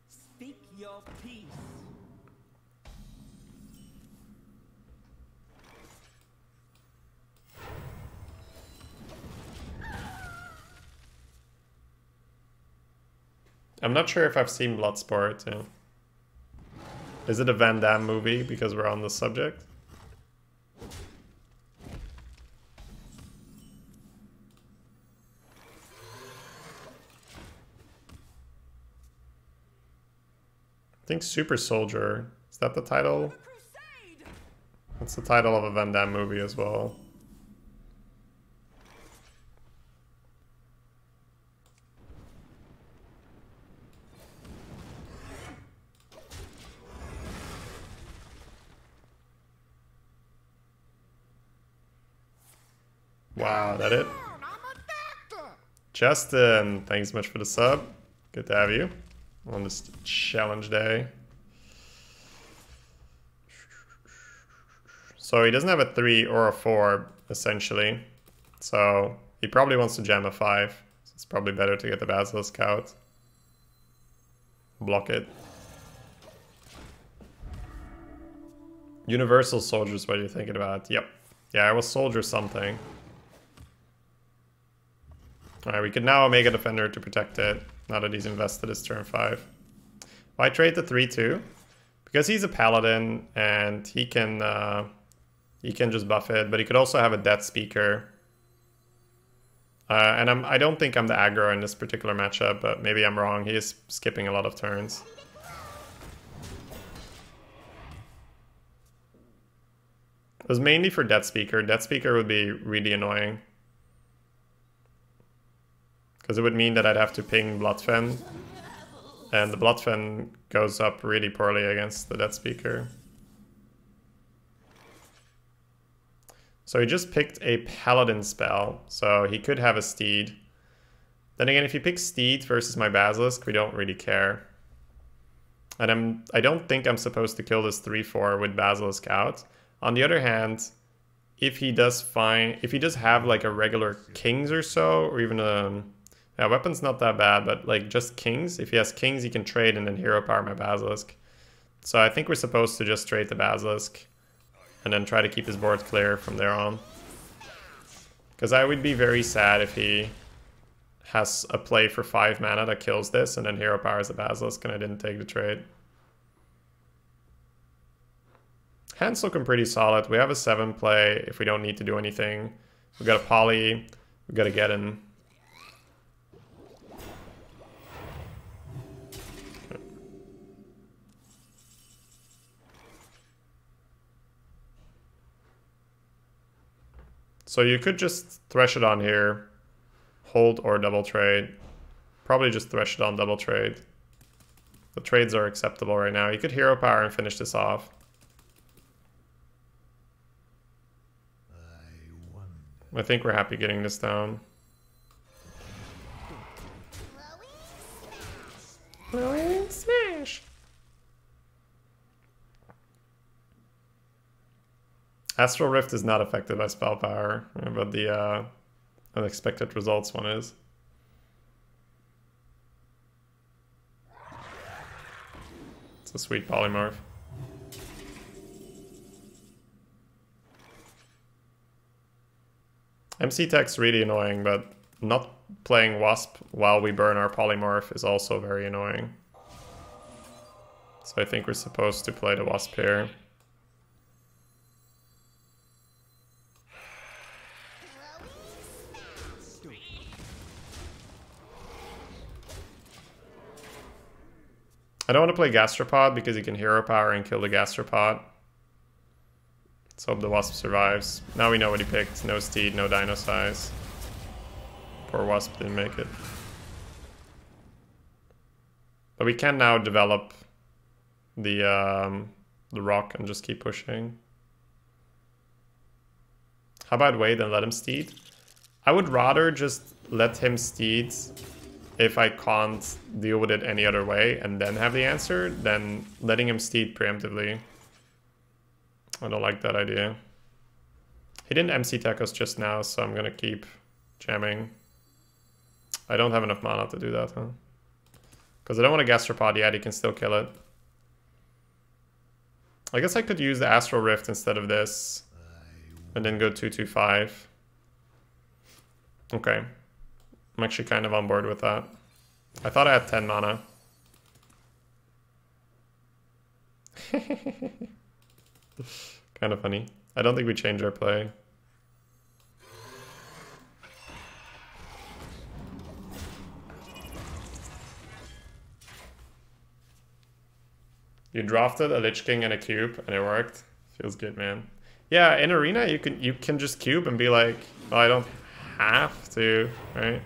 Speak your peace. I'm not sure if I've seen Bloodsport. Yeah. Is it a Van Damme movie because we're on the subject? think Super Soldier. Is that the title? Crusade! That's the title of a Van Damme movie as well. Wow, that it? Justin, thanks so much for the sub. Good to have you on this challenge day. So he doesn't have a 3 or a 4, essentially. So he probably wants to jam a 5. So it's probably better to get the Basilisk out. Block it. Universal Soldiers, what are you thinking about? Yep. Yeah, I will soldier something. Alright, we could now make a defender to protect it, now that he's invested his turn 5. Why trade the 3-2? Because he's a paladin, and he can just buff it, but he could also have a Death Speaker. And I don't think I'm the aggro in this particular matchup, but maybe I'm wrong. He is skipping a lot of turns. It was mainly for Death Speaker. Death Speaker would be really annoying. Because it would mean that I'd have to ping Bloodfen. And the Bloodfen goes up really poorly against the Death Speaker. So he just picked a Paladin spell. So he could have a Steed. Then again, if he picks Steed versus my Basilisk, we don't really care. And I don't think I'm supposed to kill this 3-4 with Basilisk out. On the other hand, if he does have like a regular Kings or so, or even a... Yeah, weapon's not that bad, but like just Kings. If he has Kings, he can trade and then hero power my Basilisk. So I think we're supposed to just trade the Basilisk and then try to keep his board clear from there on. Because I would be very sad if he has a play for 5 mana that kills this and then hero powers the Basilisk and I didn't take the trade. Hand's looking pretty solid. We have a 7 play if we don't need to do anything. We've got a Poly. We've got a Geddon. So you could just thresh it on here, hold or double trade. Probably just thresh it on double trade. The trades are acceptable right now. You could hero power and finish this off. I think we're happy getting this down. Blowing smash! Astral Rift is not affected by spell power, but the unexpected results one is. It's a sweet polymorph. MC Tech's really annoying, but not playing Wasp while we burn our polymorph is also very annoying. So I think we're supposed to play the Wasp here. I don't want to play Gastropod because he can hero power and kill the Gastropod. Let's hope the Wasp survives. Now we know what he picked. No Steed, no Dino Size. Poor Wasp didn't make it. But we can now develop the rock and just keep pushing. How about wait and let him Steed? I would rather just let him Steed if I can't deal with it any other way and then have the answer, than letting him Steed preemptively. I don't like that idea. He didn't MC Tech us just now, so I'm gonna keep jamming. I don't have enough mana to do that, huh? Because I don't want a Gastropod yet, he can still kill it. I guess I could use the Astral Rift instead of this. And then go 2-2-5. Okay. I'm actually kind of on board with that. I thought I had 10 mana. Kind of funny. I don't think we change our play. You drafted a Lich King and a cube, and it worked. Feels good, man. Yeah, in Arena, you can just cube and be like, well, I don't have to, right?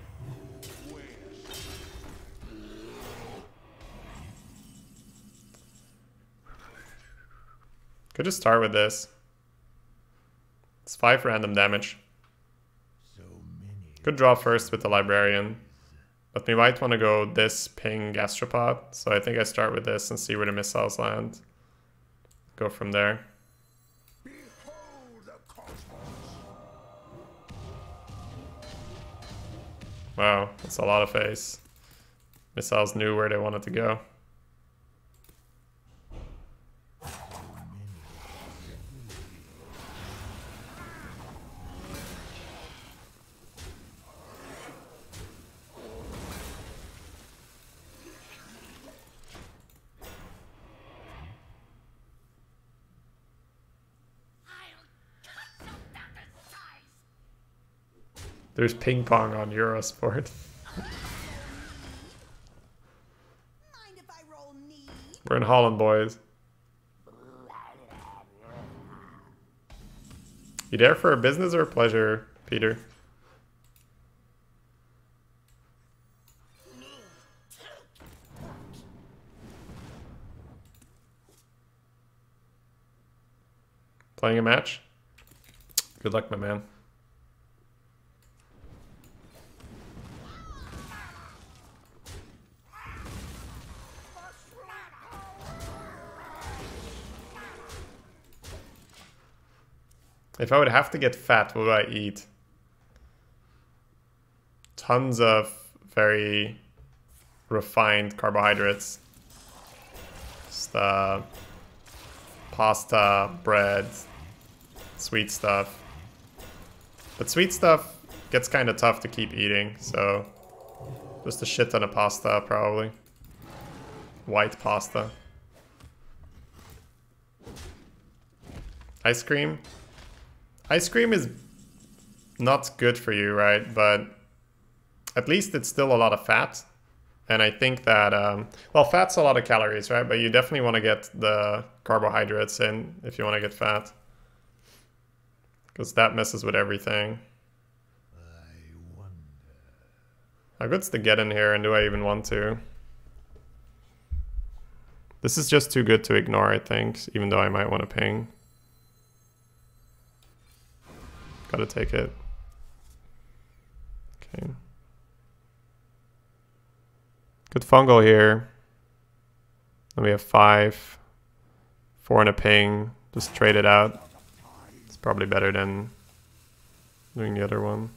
Could just start with this. It's 5 random damage. Could draw first with the Librarian. But we might want to go this ping Gastropod. So I think I start with this and see where the missiles land. Go from there. Wow, that's a lot of face. Missiles knew where they wanted to go. There's ping pong on Eurosport. We're in Holland, boys. You there for a business or a pleasure, Peter? Playing a match? Good luck, my man. If I would have to get fat, what would I eat? Tons of very refined carbohydrates. Just pasta, bread, sweet stuff. But sweet stuff gets kind of tough to keep eating, so just a shit ton of pasta, probably. White pasta. Ice cream? Ice cream is not good for you, right? But at least it's still a lot of fat. And I think that, well, fat's a lot of calories, right? But you definitely want to get the carbohydrates in if you want to get fat. Because that messes with everything. I wonder. How good's to get in here, and do I even want to? This is just too good to ignore, I think, even though I might want to ping. Gotta take it. Okay. Good fungal here. Then we have 5. 4 and a ping. Just trade it out. It's probably better than doing the other one.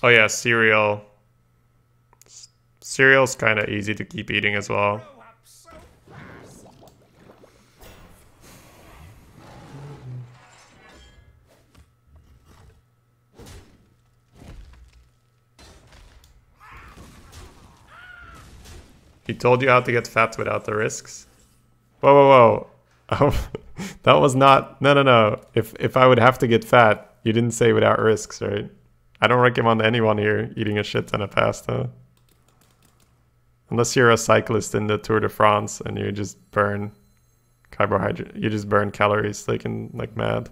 Oh yeah, cereal. Cereal's kind of easy to keep eating as well. He told you how to get fat without the risks? Whoa, whoa, whoa. Oh, that was not... No. If I would have to get fat, you didn't say without risks, right? I don't recommend anyone here eating a shit ton of pasta. Unless you're a cyclist in the Tour de France and you just burn carbohydrate, you just burn calories like mad.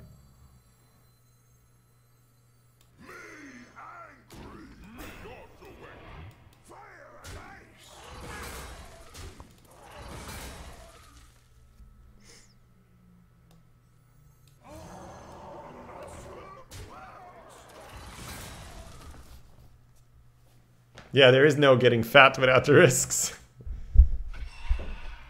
Yeah, there is no getting fat without the risks.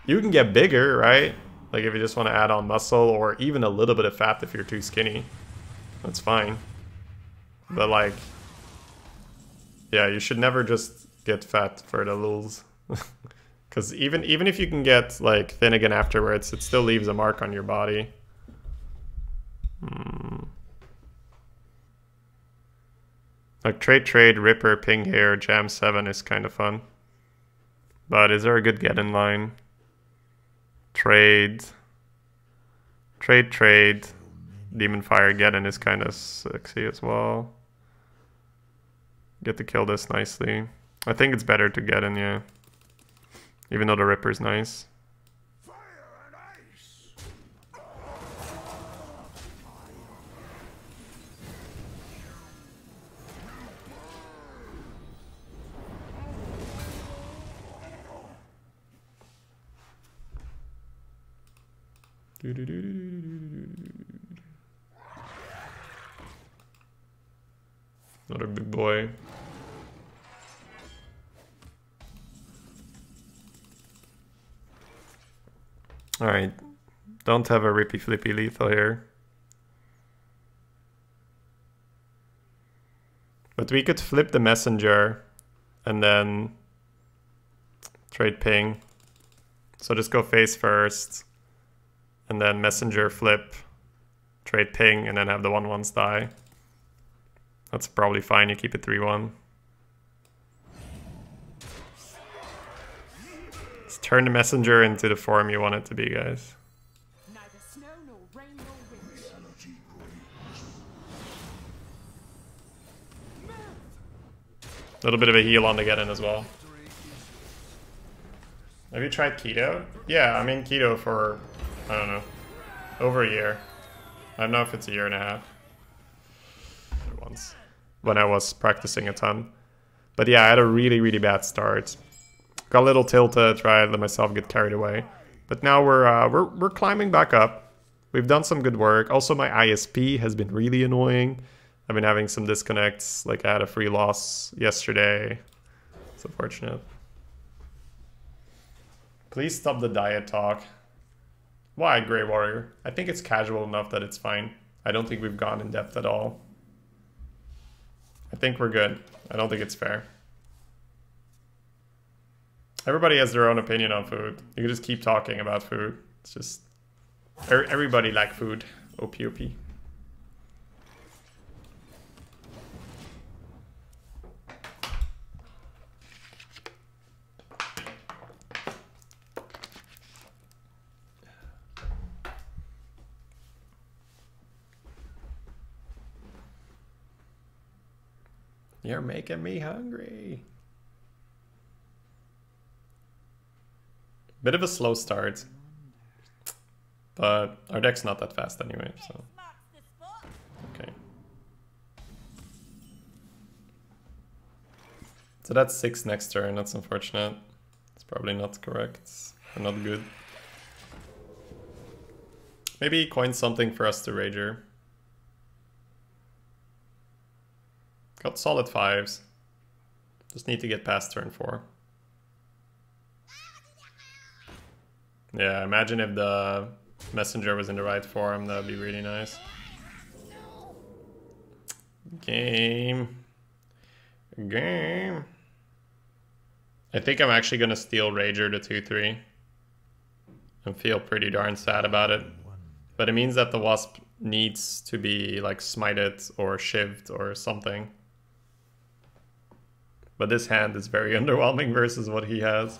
You can get bigger, right? Like if you just want to add on muscle or even a little bit of fat if you're too skinny. That's fine. But like, yeah, you should never just get fat for the lulz. Because even if you can get like thin again afterwards, it still leaves a mark on your body. Like trade, Ripper, ping here, jam 7 is kind of fun. But is there a good get in line? Trade. Demon Fire get in is kind of sexy as well. Get to kill this nicely. I think it's better to get in, yeah. Even though the Ripper's nice. Fire and ice. Another big boy. Alright. Don't have a rippy flippy lethal here. But we could flip the messenger and then trade ping. So just go face first. And then messenger flip, trade ping, and then have the 1/1s die. That's probably fine, you keep it 3-1. Let's turn the messenger into the form you want it to be, guys. Neither snow nor rain nor wind. A little bit of a heal on the get in as well. Have you tried keto? Yeah, I'm in keto for, I don't know, over a year. I don't know if it's a year and a half. Once, when I was practicing a ton. But yeah, I had a really bad start. Got a little tilted, tried to let myself get carried away. But now we're climbing back up. We've done some good work. Also, my ISP has been really annoying. I've been having some disconnects. Like I had a free loss yesterday. It's unfortunate. Please stop the diet talk. Why, Grey Warrior? I think it's casual enough that it's fine. I don't think we've gone in depth at all. I think we're good. I don't think it's fair. Everybody has their own opinion on food. You can just keep talking about food. It's just... everybody like food. OP. You're making me hungry. Bit of a slow start. But our deck's not that fast anyway, so... Okay. So that's 6 next turn, that's unfortunate. It's probably not correct, or not good. Maybe he coins something for us to Rager. Got solid 5s. Just need to get past turn 4. Yeah, imagine if the messenger was in the right form, that would be really nice. Game. I think I'm actually going to steal Rager to 2-3. And feel pretty darn sad about it. But it means that the Wasp needs to be like smited or shivved or something. But this hand is very underwhelming versus what he has.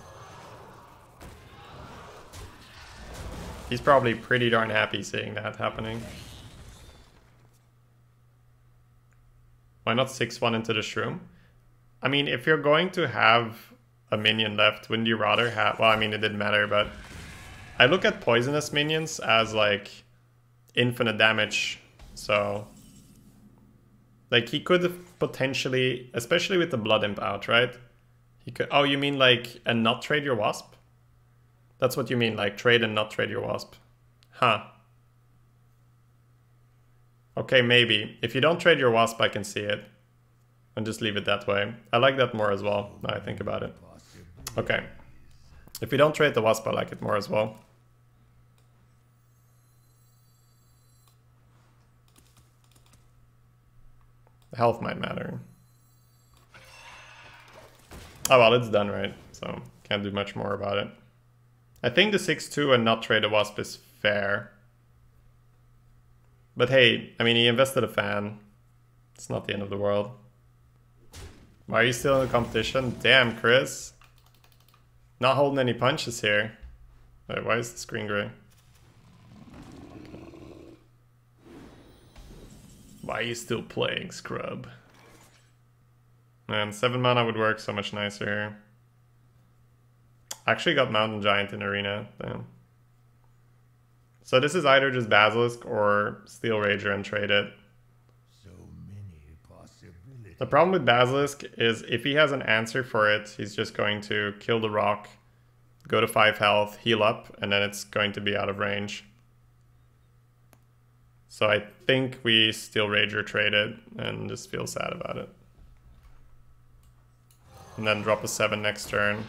He's probably pretty darn happy seeing that happening. Why not 6-1 into the Shroom? I mean, if you're going to have a minion left, wouldn't you rather have... Well, I mean, it didn't matter, but... I look at poisonous minions as, like, infinite damage, so... Like, he could have potentially... Especially with the Blood Imp out, right? He could... Oh, you mean, like, and not trade your Wasp? That's what you mean, like, trade and not trade your Wasp. Huh. Okay, maybe. If you don't trade your Wasp, I can see it. And just leave it that way. I like that more as well, now I think about it. Okay. If you don't trade the Wasp, I like it more as well. The health might matter. Oh well, it's done, right? So, can't do much more about it. I think the 6-2 and not trade a Wasp is fair. But hey, I mean, he invested a fan. It's not the end of the world. Why are you still in the competition? Damn, Chris. Not holding any punches here. Wait, why is the screen gray? Why are you still playing, scrub? Man, 7 mana would work so much nicer here. Actually got Mountain Giant in Arena. Damn. So this is either just Basilisk or Steel Rager and trade it. So many possibilities. The problem with Basilisk is if he has an answer for it, he's just going to kill the rock, go to 5 health, heal up, and then it's going to be out of range. So I think we Steel Rager trade it and just feel sad about it. And then drop a 7 next turn.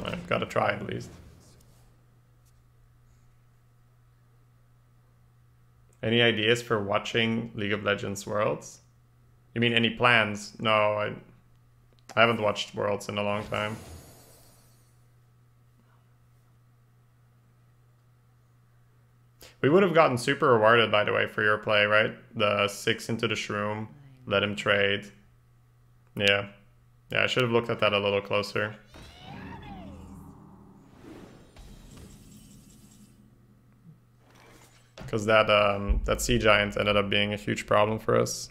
I've got to try at least. Any ideas for watching League of Legends Worlds? You mean any plans? No, I haven't watched Worlds in a long time. We would have gotten super rewarded, by the way, for your play, right? The 6 into the Shroom, let him trade. Yeah. Yeah, I should have looked at that a little closer. Because that Sea Giant ended up being a huge problem for us.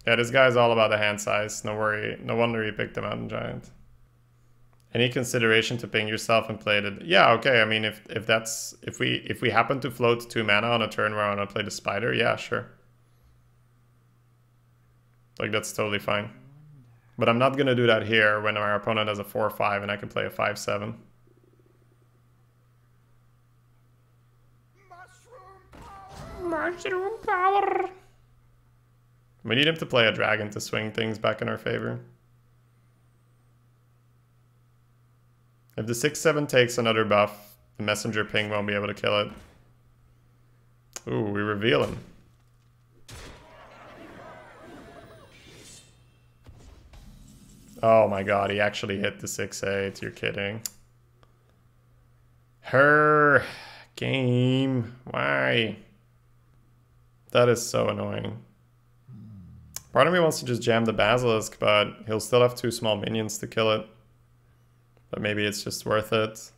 Yeah, this guy's all about the hand size. No worry. No wonder he picked the Mountain Giant. Any consideration to ping yourself and play it? Yeah, okay. I mean, if we happen to float 2 mana on a turn where I want to play the Spider, yeah, sure. Like, that's totally fine. But I'm not gonna do that here when our opponent has a 4/5 and I can play a 5/7. Mushroom power. We need him to play a dragon to swing things back in our favor. If the 6/7 takes another buff, the messenger ping won't be able to kill it. Ooh, we reveal him. Oh my god, he actually hit the 6/8. You're kidding. Her game. Why? That is so annoying. Part of me wants to just jam the Basilisk, but he'll still have 2 small minions to kill it. But maybe it's just worth it.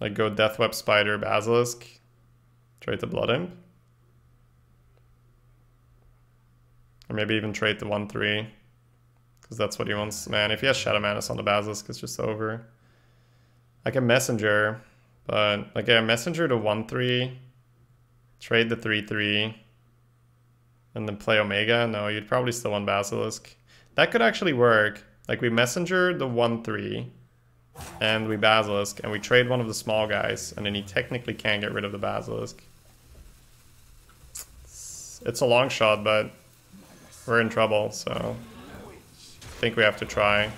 Like go Deathweb Spider Basilisk. Trade the Blood Imp. Or maybe even trade the 1/3. Because that's what he wants. Man, if he has Shadow Manus on the Basilisk, it's just over. I can Messenger, but like a Messenger to 1/3, trade the 3/3, and then play Omega. No, you'd probably still want Basilisk. That could actually work. Like we Messenger the 1/3, and we Basilisk, and we trade one of the small guys, and then he technically can't get rid of the Basilisk. It's a long shot, but we're in trouble, so I think we have to try.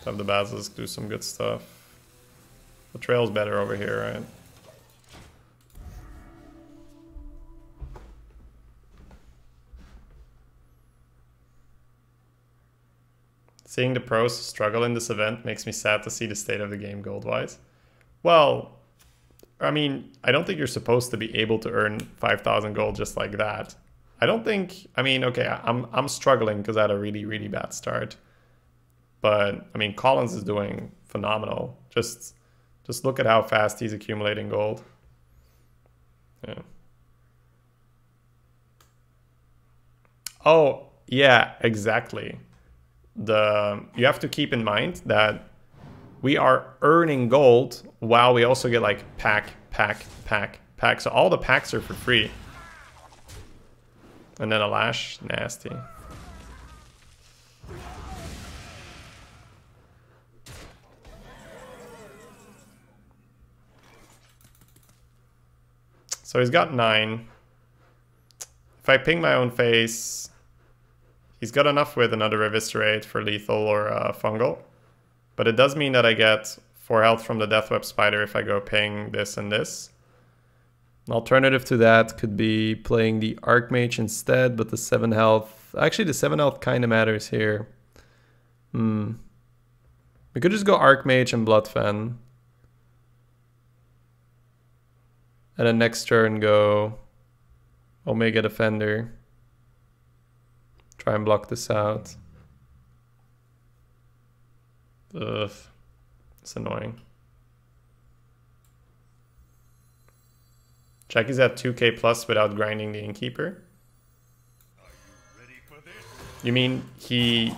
Have the Basilisk do some good stuff. The trail's better over here, right? Seeing the pros struggle in this event makes me sad to see the state of the game gold-wise. Well, I mean, I don't think you're supposed to be able to earn 5,000 gold just like that. I don't think, I mean, okay, I'm struggling because I had a really, really bad start. But, I mean, Collins is doing phenomenal. Just look at how fast he's accumulating gold. Yeah. Oh, yeah, exactly. You have to keep in mind that we are earning gold while we also get like pack. So all the packs are for free. And then a lash, nasty. So he's got 9. If I ping my own face, he's got enough with another Eviscerate for lethal or fungal. But it does mean that I get 4 health from the Deathweb Spider if I go ping this and this. An alternative to that could be playing the Archmage instead, but the 7 health... Actually, the 7 health kind of matters here. We could just go Archmage and Bloodfen. And then next turn go Omega Defender. Try and block this out. Ugh. It's annoying. Jackie's at 2k plus without grinding the Innkeeper. You mean he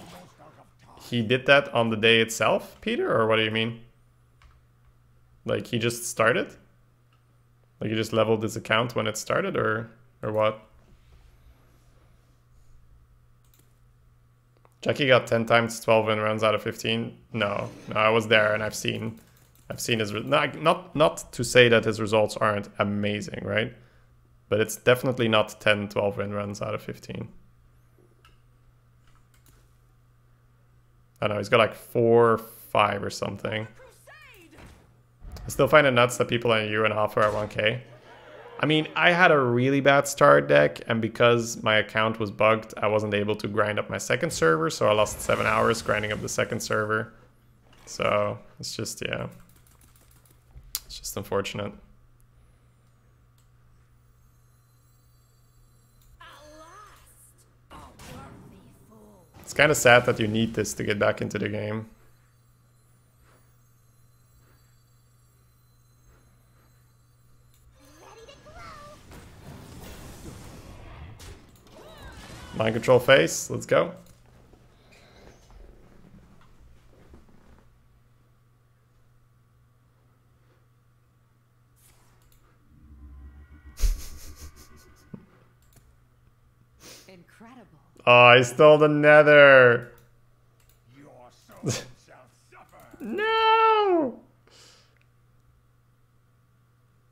did that on the day itself, Peter? Or what do you mean? Like he just started? Like he just leveled his account when it started, or what? Jackie got 10 times 12 win runs out of 15. No, I was there and I've seen his not to say that his results aren't amazing, right? But it's definitely not 10, 12 win runs out of 15. I don't know, he's got like 4, 5 or something. I still find it nuts that people in a year and a half are at 1k. I mean, I had a really bad start deck, and because my account was bugged, I wasn't able to grind up my second server, so I lost 7 hours grinding up the second server. So, it's just, yeah. It's just unfortunate. It's kind of sad that you need this to get back into the game. Mind control face, let's go. Incredible. Oh, I stole the nether. Your soul shall suffer. No!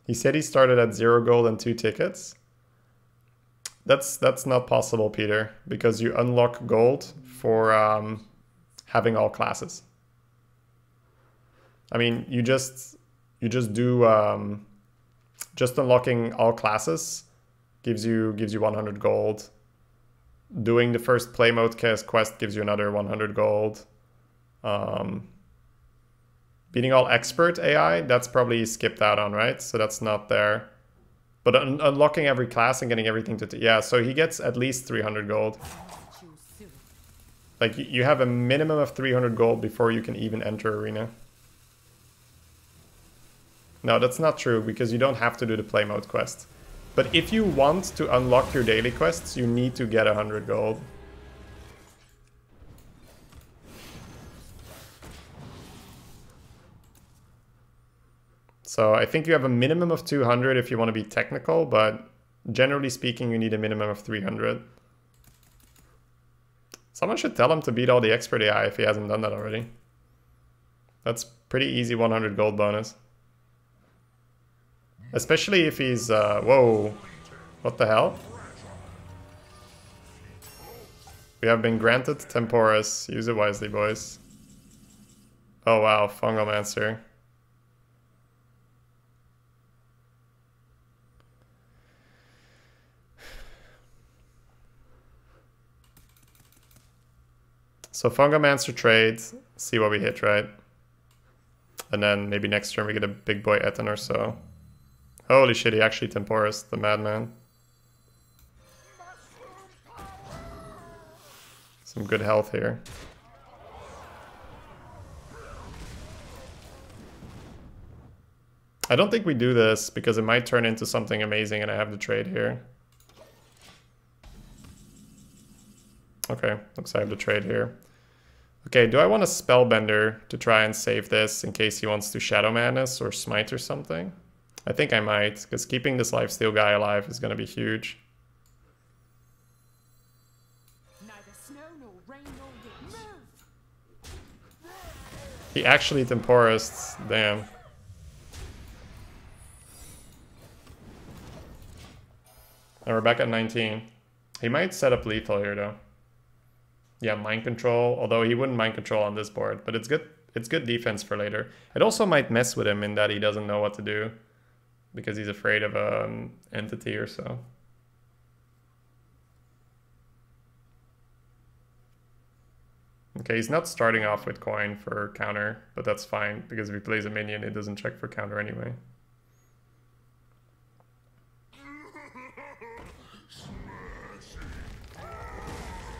He said he started at 0 gold and 2 tickets. That's not possible, Peter, because you unlock gold for having all classes. I mean, you just do just unlocking all classes gives you 100 gold. Doing the first play mode quest gives you another 100 gold. Beating all expert AI, that's probably skipped out on, right? So that's not there. But unlocking every class and getting everything to... yeah, so he gets at least 300 gold. Like, you have a minimum of 300 gold before you can even enter Arena. No, that's not true, because you don't have to do the play mode quest. But if you want to unlock your daily quests, you need to get 100 gold. So I think you have a minimum of 200 if you want to be technical, but generally speaking, you need a minimum of 300. Someone should tell him to beat all the expert AI if he hasn't done that already. That's pretty easy 100 gold bonus. Especially if he's, whoa, what the hell? We have been granted Temporis. Use it wisely, boys. Oh wow, Fungomancer. So Fungomancer trade, see what we hit, right? And then maybe next turn we get a big boy Eton or so. Holy shit, he actually Temporis, the madman. Some good health here. I don't think we do this because it might turn into something amazing and I have the trade here. Okay, looks like I have the trade here. Okay, do I want a Spellbender to try and save this in case he wants to Shadow Madness or Smite or something? I think I might, because keeping this Lifesteal guy alive is going to be huge. Neither snow nor rain nor wind. Move! He actually Temporis, damn. And we're back at 19. He might set up lethal here though. Yeah, mind control, although he wouldn't mind control on this board, but it's good defense for later. It also might mess with him in that he doesn't know what to do. because he's afraid of an entity or so. Okay, he's not starting off with coin for counter, but that's fine, because if he plays a minion, it doesn't check for counter anyway.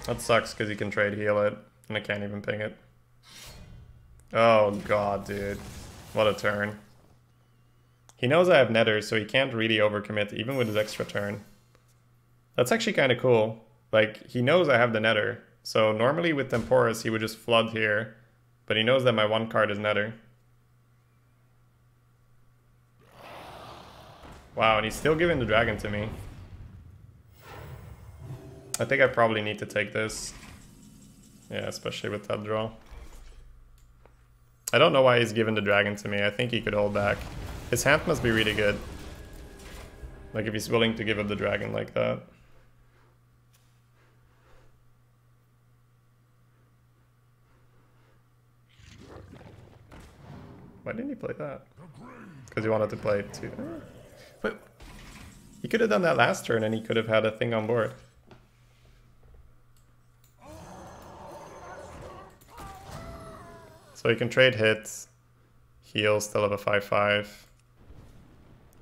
That sucks, because he can trade heal it, and I can't even ping it. Oh god, dude. What a turn. He knows I have Nether, so he can't really overcommit, even with his extra turn. That's actually kind of cool. Like, he knows I have the Nether. So normally with Temporis, he would just flood here. But he knows that my one card is Nether. Wow, and he's still giving the dragon to me. I think I probably need to take this. Yeah, especially with that draw. I don't know why he's giving the dragon to me. I think he could hold back. His hand must be really good. Like if he's willing to give up the dragon like that. Why didn't he play that? Because he wanted to play it too. But he could have done that last turn and he could have had a thing on board. So he can trade hits, heal, still have a 5/5.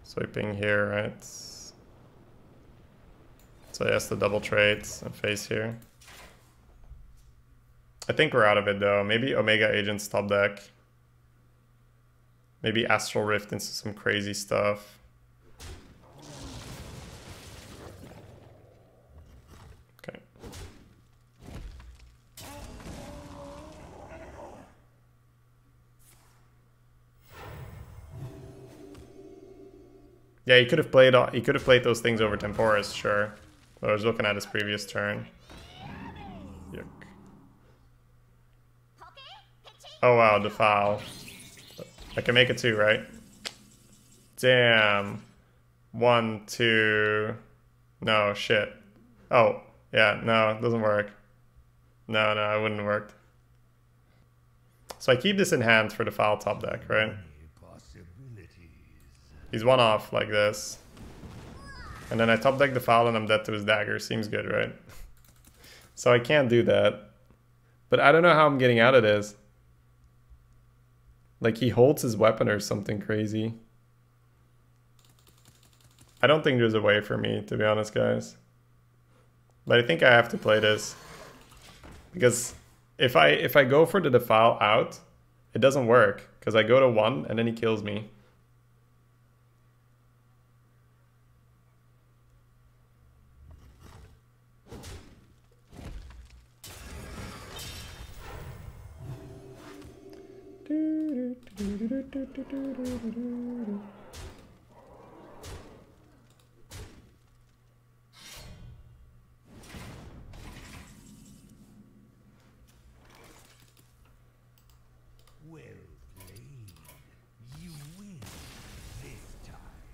Sweeping here, right? So he has to double trade and face here. I think we're out of it though. Maybe Omega Agent's top deck. Maybe Astral Rift into some crazy stuff. Okay. Yeah, he could have played those things over Temporis, sure. But I was looking at his previous turn. Yuck. Oh wow, the foul. I can make it 2, right? Damn. 1, 2. No, shit. Oh, yeah, no, it doesn't work. No, it wouldn't have worked. So I keep this in hand for the foul top deck, right? He's one off like this. And then I top deck the foul and I'm dead to his dagger. Seems good, right? So I can't do that. But I don't know how I'm getting out of this. Like he holds his weapon or something crazy. I don't think there's a way for me, to be honest, guys. But I think I have to play this. Because if I go for the defile out, it doesn't work. Because I go to 1 and then he kills me.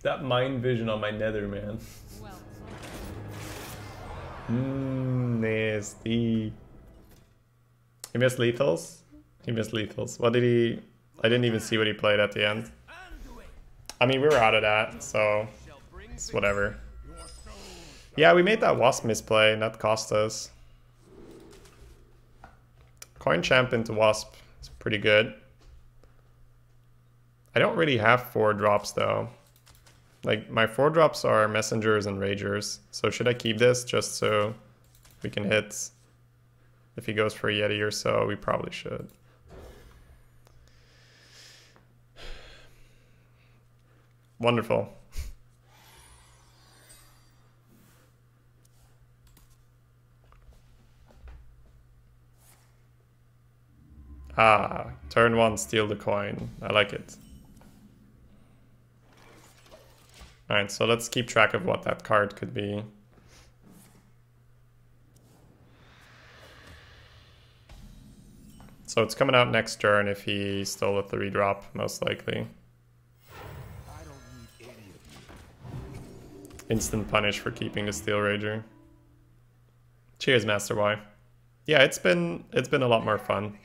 That mind vision on my nether, man. Nasty. He missed lethals? He missed lethals. What did he... I didn't even see what he played at the end. I mean, we were out of that, so it's whatever. Yeah, we made that wasp misplay, and that cost us. Coin champ into wasp is pretty good. I don't really have 4 drops, though. Like, my 4 drops are messengers and ragers. So should I keep this just so we can hit? If he goes for a Yeti or so, we probably should. Wonderful. Ah, turn 1, steal the coin. I like it. Alright, so let's keep track of what that card could be. So it's coming out next turn if he stole a 3-drop, most likely. Instant punish for keeping the Steel Rager. Cheers, Master Y. Yeah, it's been a lot more fun.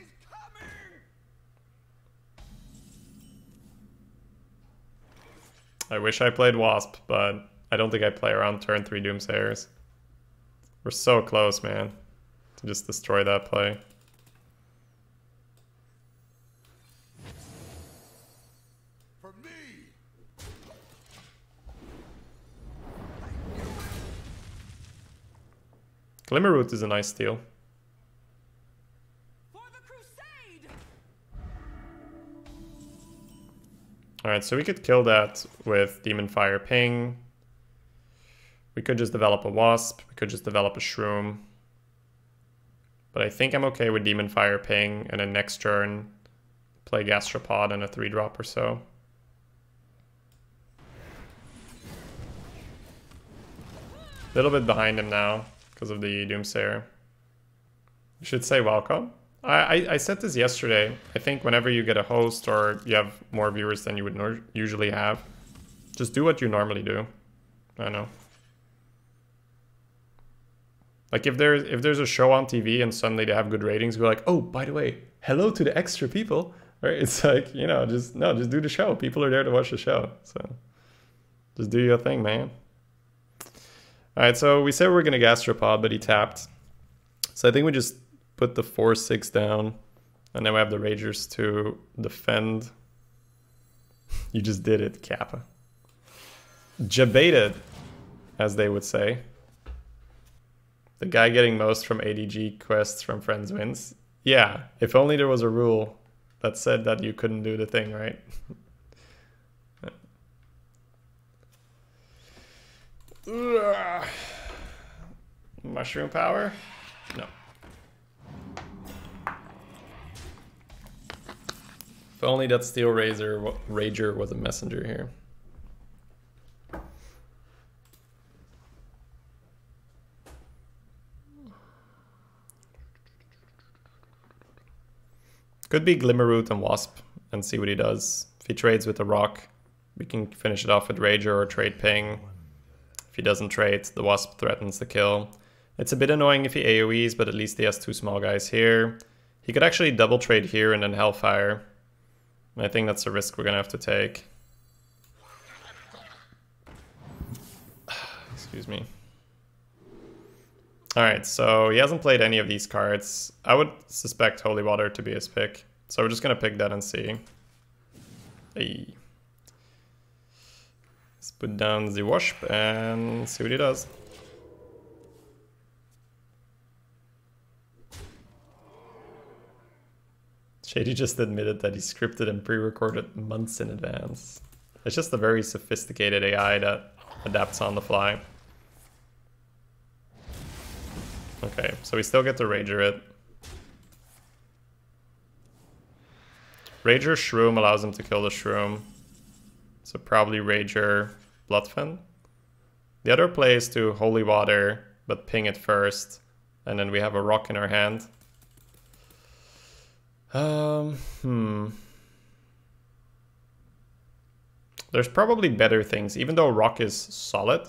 I wish I played Wasp, but I don't think I play around turn 3 Doomsayers. We're so close, man, to just destroy that play. For me! Glimmerroot is a nice steal. For the crusade! Alright, so we could kill that with Demon Fire Ping. We could just develop a Wasp. We could just develop a Shroom. But I think I'm okay with Demon Fire Ping, and then next turn play Gastropod and a 3-drop or so. A little bit behind him now because of the Doomsayer. You should say welcome. I said this yesterday. I think whenever you get a host or you have more viewers than you would usually have, just do what you normally do. I know. Like if there's a show on TV and suddenly they have good ratings, we're like, oh, by the way, hello to the extra people. Right? It's like, you know, just do the show. People are there to watch the show. So just do your thing, man. All right, so we said we were gonna Gastropod, but he tapped. So I think we just put the 4/6 down, and then we have the Ragers to defend. You just did it, Kappa. Jebaited, as they would say. The guy getting most from ADG quests from friends wins. Yeah, if only there was a rule that said that you couldn't do the thing, right? Mushroom power? No. If only that Steel Rager was a messenger here. Could be Glimmerroot and Wasp and see what he does. If he trades with a rock, we can finish it off with Rager or trade Ping. If he doesn't trade, the Wasp threatens the kill. It's a bit annoying if he AoEs, but at least he has 2 small guys here. He could actually double trade here and then Hellfire. I think that's a risk we're gonna have to take. Excuse me. Alright, so he hasn't played any of these cards. I would suspect Holy Water to be his pick. So we're just gonna pick that and see. Hey. Let's put down the Wasp and see what he does. Shady just admitted that he scripted and pre-recorded months in advance. It's just a very sophisticated AI that adapts on the fly. Okay, so we still get to Rager it. Rager Shroom allows him to kill the Shroom. So probably Rager Bloodfen. The other play is to Holy Water, but ping it first. And then we have a rock in our hand. There's probably better things. Even though rock is solid,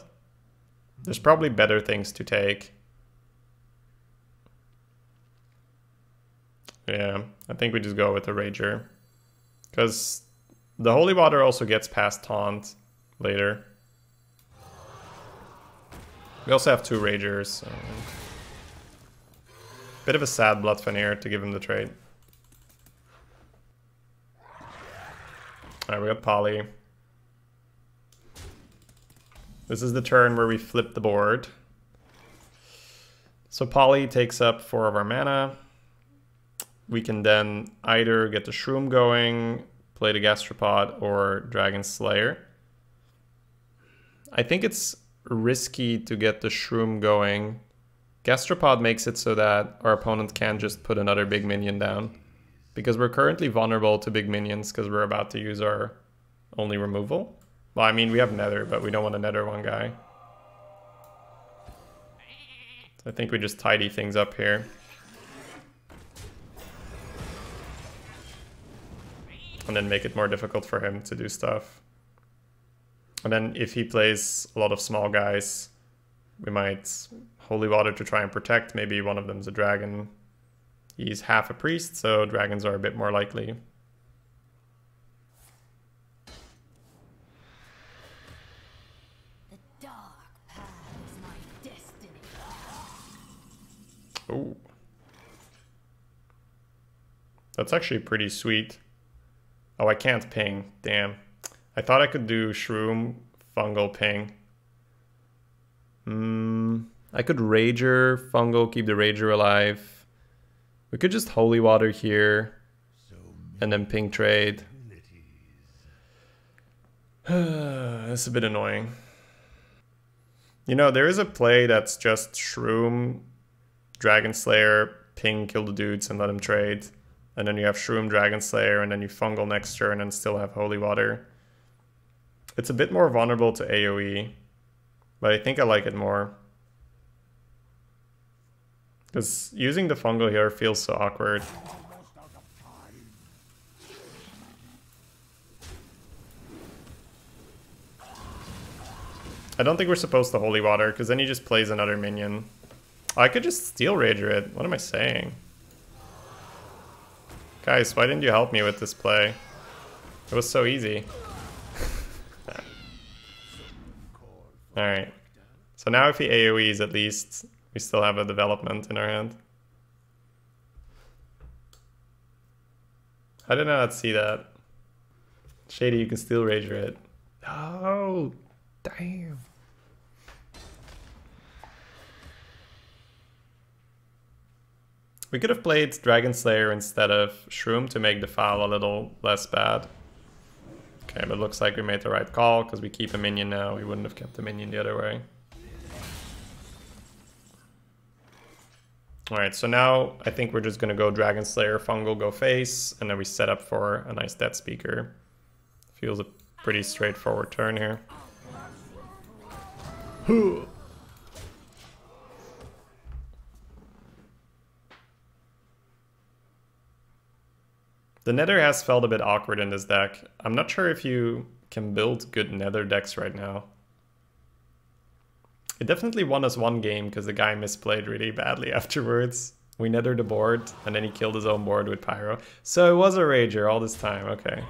there's probably better things to take. Yeah, I think we just go with the Rager. Because the Holy Water also gets past Taunt later. We also have 2 Ragers. So. Bit of a sad Bloodfen here to give him the trade. Alright, we got Poly. This is the turn where we flip the board. So Poly takes up 4 of our mana. We can then either get the Shroom going, play the Gastropod, or Dragon Slayer. I think it's risky to get the Shroom going. Gastropod makes it so that our opponent can just put another big minion down. Because we're currently vulnerable to big minions because we're about to use our only removal. Well, I mean, we have Nether, but we don't want to Nether one guy. So I think we just tidy things up here. And then make it more difficult for him to do stuff. And then if he plays a lot of small guys, we might Holy Water to try and protect. Maybe one of them's a dragon. He's half a priest, so dragons are a bit more likely. Ooh. That's actually pretty sweet. Oh, I can't ping. Damn. I thought I could do Shroom, Fungal, Ping. I could Rager, Fungal, keep the Rager alive. We could just Holy Water here. And then Ping trade. That's a bit annoying. You know, there is a play that's just Shroom, Dragon Slayer, Ping, kill the dudes and let him trade. And then you have Shroom, Dragon Slayer, and then you Fungal next turn and still have Holy Water. It's a bit more vulnerable to AoE, but I think I like it more. Because using the Fungal here feels so awkward. I don't think we're supposed to Holy Water, because then he just plays another minion. Oh, I could just Steel Rager it. What am I saying? Guys, why didn't you help me with this play? It was so easy. Alright. So now if he AoEs, at least we still have a development in our hand. How did I not see that? Shady, you can Steel Rager it. Oh, damn. We could have played Dragon Slayer instead of Shroom to make the foul a little less bad. Okay, but it looks like we made the right call because we keep a minion now. We wouldn't have kept the minion the other way. Alright, so now I think we're just going to go Dragon Slayer, Fungal, go face, and then we set up for a nice Death Speaker. Feels a pretty straightforward turn here. The Nether has felt a bit awkward in this deck. I'm not sure if you can build good Nether decks right now. It definitely won us one game because the guy misplayed really badly afterwards. We nethered the board and then he killed his own board with Pyro. So it was a Rager all this time, okay.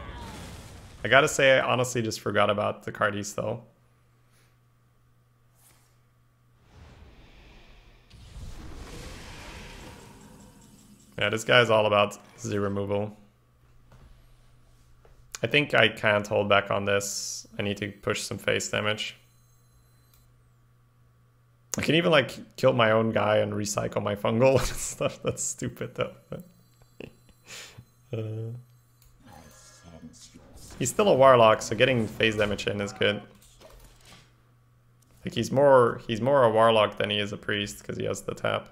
I gotta say, I honestly just forgot about the card he stole. Yeah, this guy's all about Z removal. I think I can't hold back on this. I need to push some face damage. I can even like kill my own guy and recycle my Fungal and stuff. That's stupid though. He's still a Warlock, so getting phase damage in is good. Like he's more a Warlock than he is a Priest because he has the tap.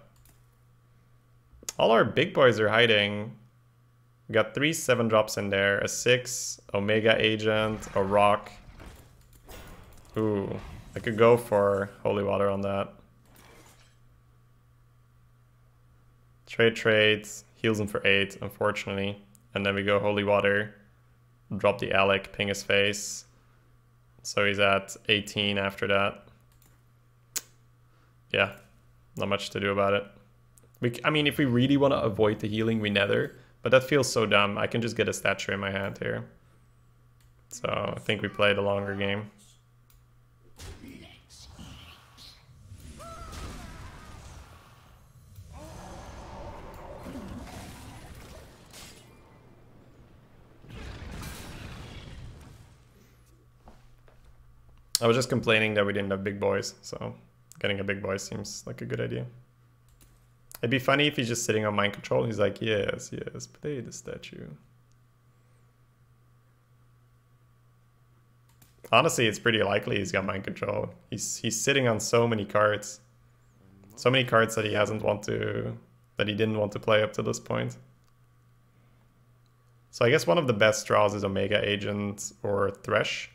All our big boys are hiding. We got 3 7-drops in there, a 6, Omega Agent, a Rock. Ooh, I could go for Holy Water on that. Trades, heals him for 8, unfortunately. And then we go Holy Water, drop the Alec, ping his face. So he's at 18 after that. Yeah, not much to do about it. I mean, if we really want to avoid the healing, we nether. But that feels so dumb. I can just get a statue in my hand here. So I think we played a longer game. I was just complaining that we didn't have big boys, so getting a big boy seems like a good idea. It'd be funny if he's just sitting on mind control. He's like, yes, yes, play the statue. Honestly, it's pretty likely he's got mind control. He's sitting on so many cards. So many cards that he didn't want to play up to this point. So I guess one of the best draws is Omega Agent or Thresh.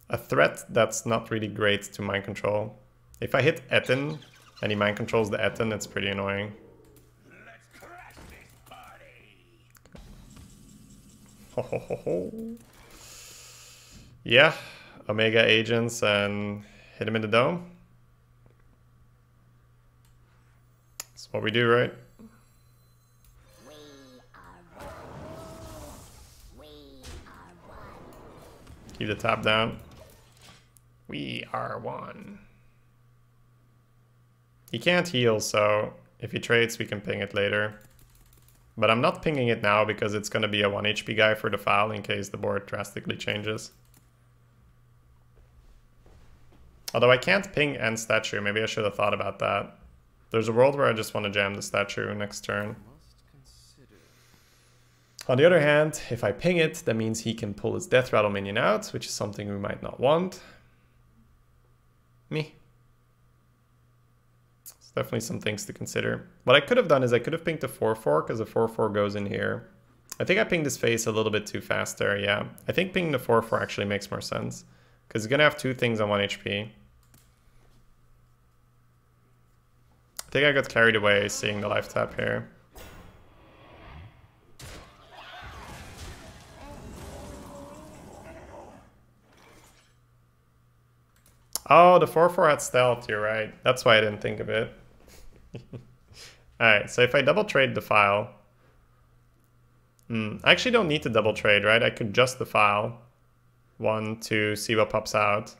A threat that's not really great to mind control. If I hit Etten and he mind controls the Etten, it's pretty annoying. Let's crash this party. Ho ho ho ho. Yeah, Omega Agents and hit him in the dome. That's what we do, right? Keep the tap down. We are one. He can't heal, so if he trades, we can ping it later. But I'm not pinging it now because it's going to be a 1 HP guy for the file in case the board drastically changes. Although I can't ping and statue. Maybe I should have thought about that. There's a world where I just want to jam the statue next turn. On the other hand, if I ping it, that means he can pull his Death Rattle minion out, which is something we might not want. Me. It's definitely some things to consider. What I could have done is I could have pinged a 4-4 because the 4-4 goes in here. I think I pinged his face a little bit too fast there, yeah. I think pinging the 4-4 actually makes more sense. Because he's going to have 2 things on 1 HP. I think I got carried away seeing the life tap here. Oh, the 4-4 had stealth, you're right. That's why I didn't think of it. Alright, so if I double trade the file... I actually don't need to double trade, right? I could just the file. 1, 2, see what pops out.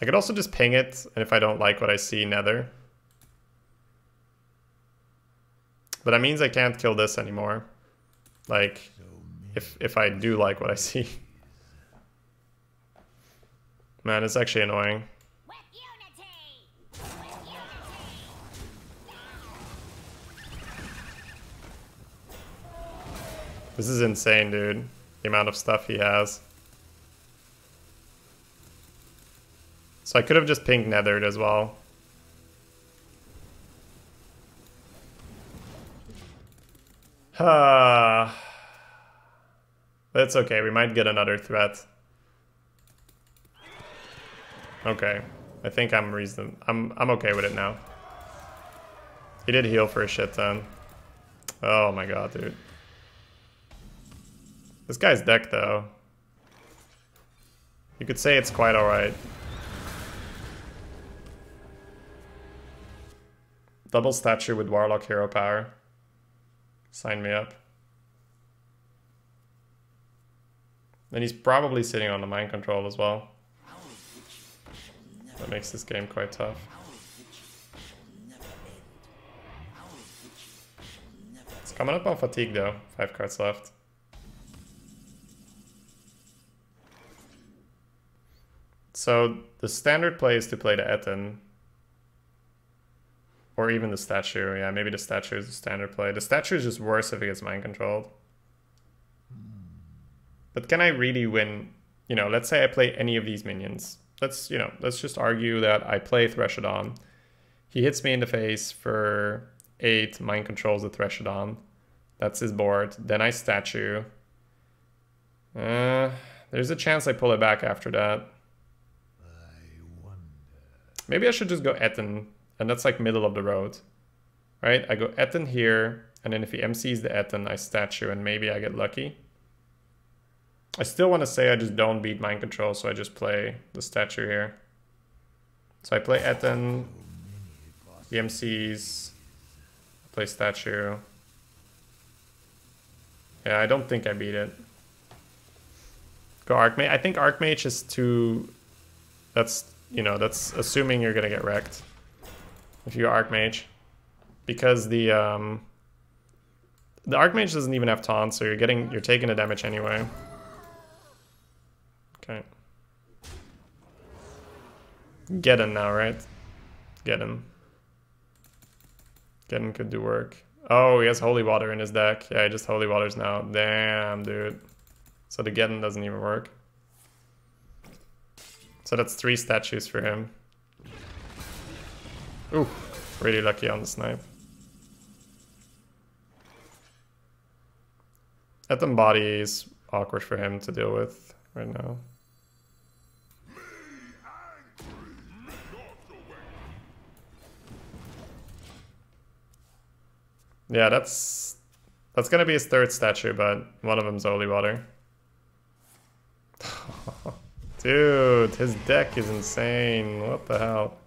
I could also just ping it, and if I don't like what I see, nether. But that means I can't kill this anymore. Like, if I do like what I see. Man, it's actually annoying. This is insane, dude. The amount of stuff he has. So I could have just pinged nethered as well. But it's okay, we might get another threat. Okay, I think I'm okay with it now. He did heal for a shit ton. Oh my god, dude. This guy's deck though. You could say it's quite alright. Double statue with Warlock hero power. Sign me up. And he's probably sitting on the mind control as well. That makes this game quite tough. It's coming up on fatigue though. 5 cards left. So the standard play is to play the Etten. Or even the statue. Yeah, maybe the statue is the standard play. The statue is just worse if it gets mind controlled. But can I really win? You know, let's say I play any of these minions. Let's just argue that I play Threshodon. He hits me in the face for 8, mind controls the Threshodon. That's his board. Then I statue. There's a chance I pull it back after that. Maybe I should just go Etten, and that's like middle of the road. Right? I go Etten here, and then if he MCs the Etten, I statue, and maybe I get lucky. I still want to say I just don't beat mind control, so I just play the statue here. So I play Etten, the MCs, play statue. Yeah, I don't think I beat it. Go Archmage. I think Archmage is too... That's, you know, that's assuming you're gonna get wrecked if you go Archmage. Because the Archmage doesn't even have taunt, so you're taking the damage anyway. Okay. Get him now, right? Get him. Get him could do work. Oh, he has Holy Water in his deck. Yeah, he just Holy Waters now. Damn, dude. So the Geddon doesn't even work. So that's 3 statues for him. Ooh, really lucky on the snipe. Etten body is awkward for him to deal with right now. Yeah, that's gonna be his 3rd statue, but one of them's Holy Water. Dude, his deck is insane. What the hell?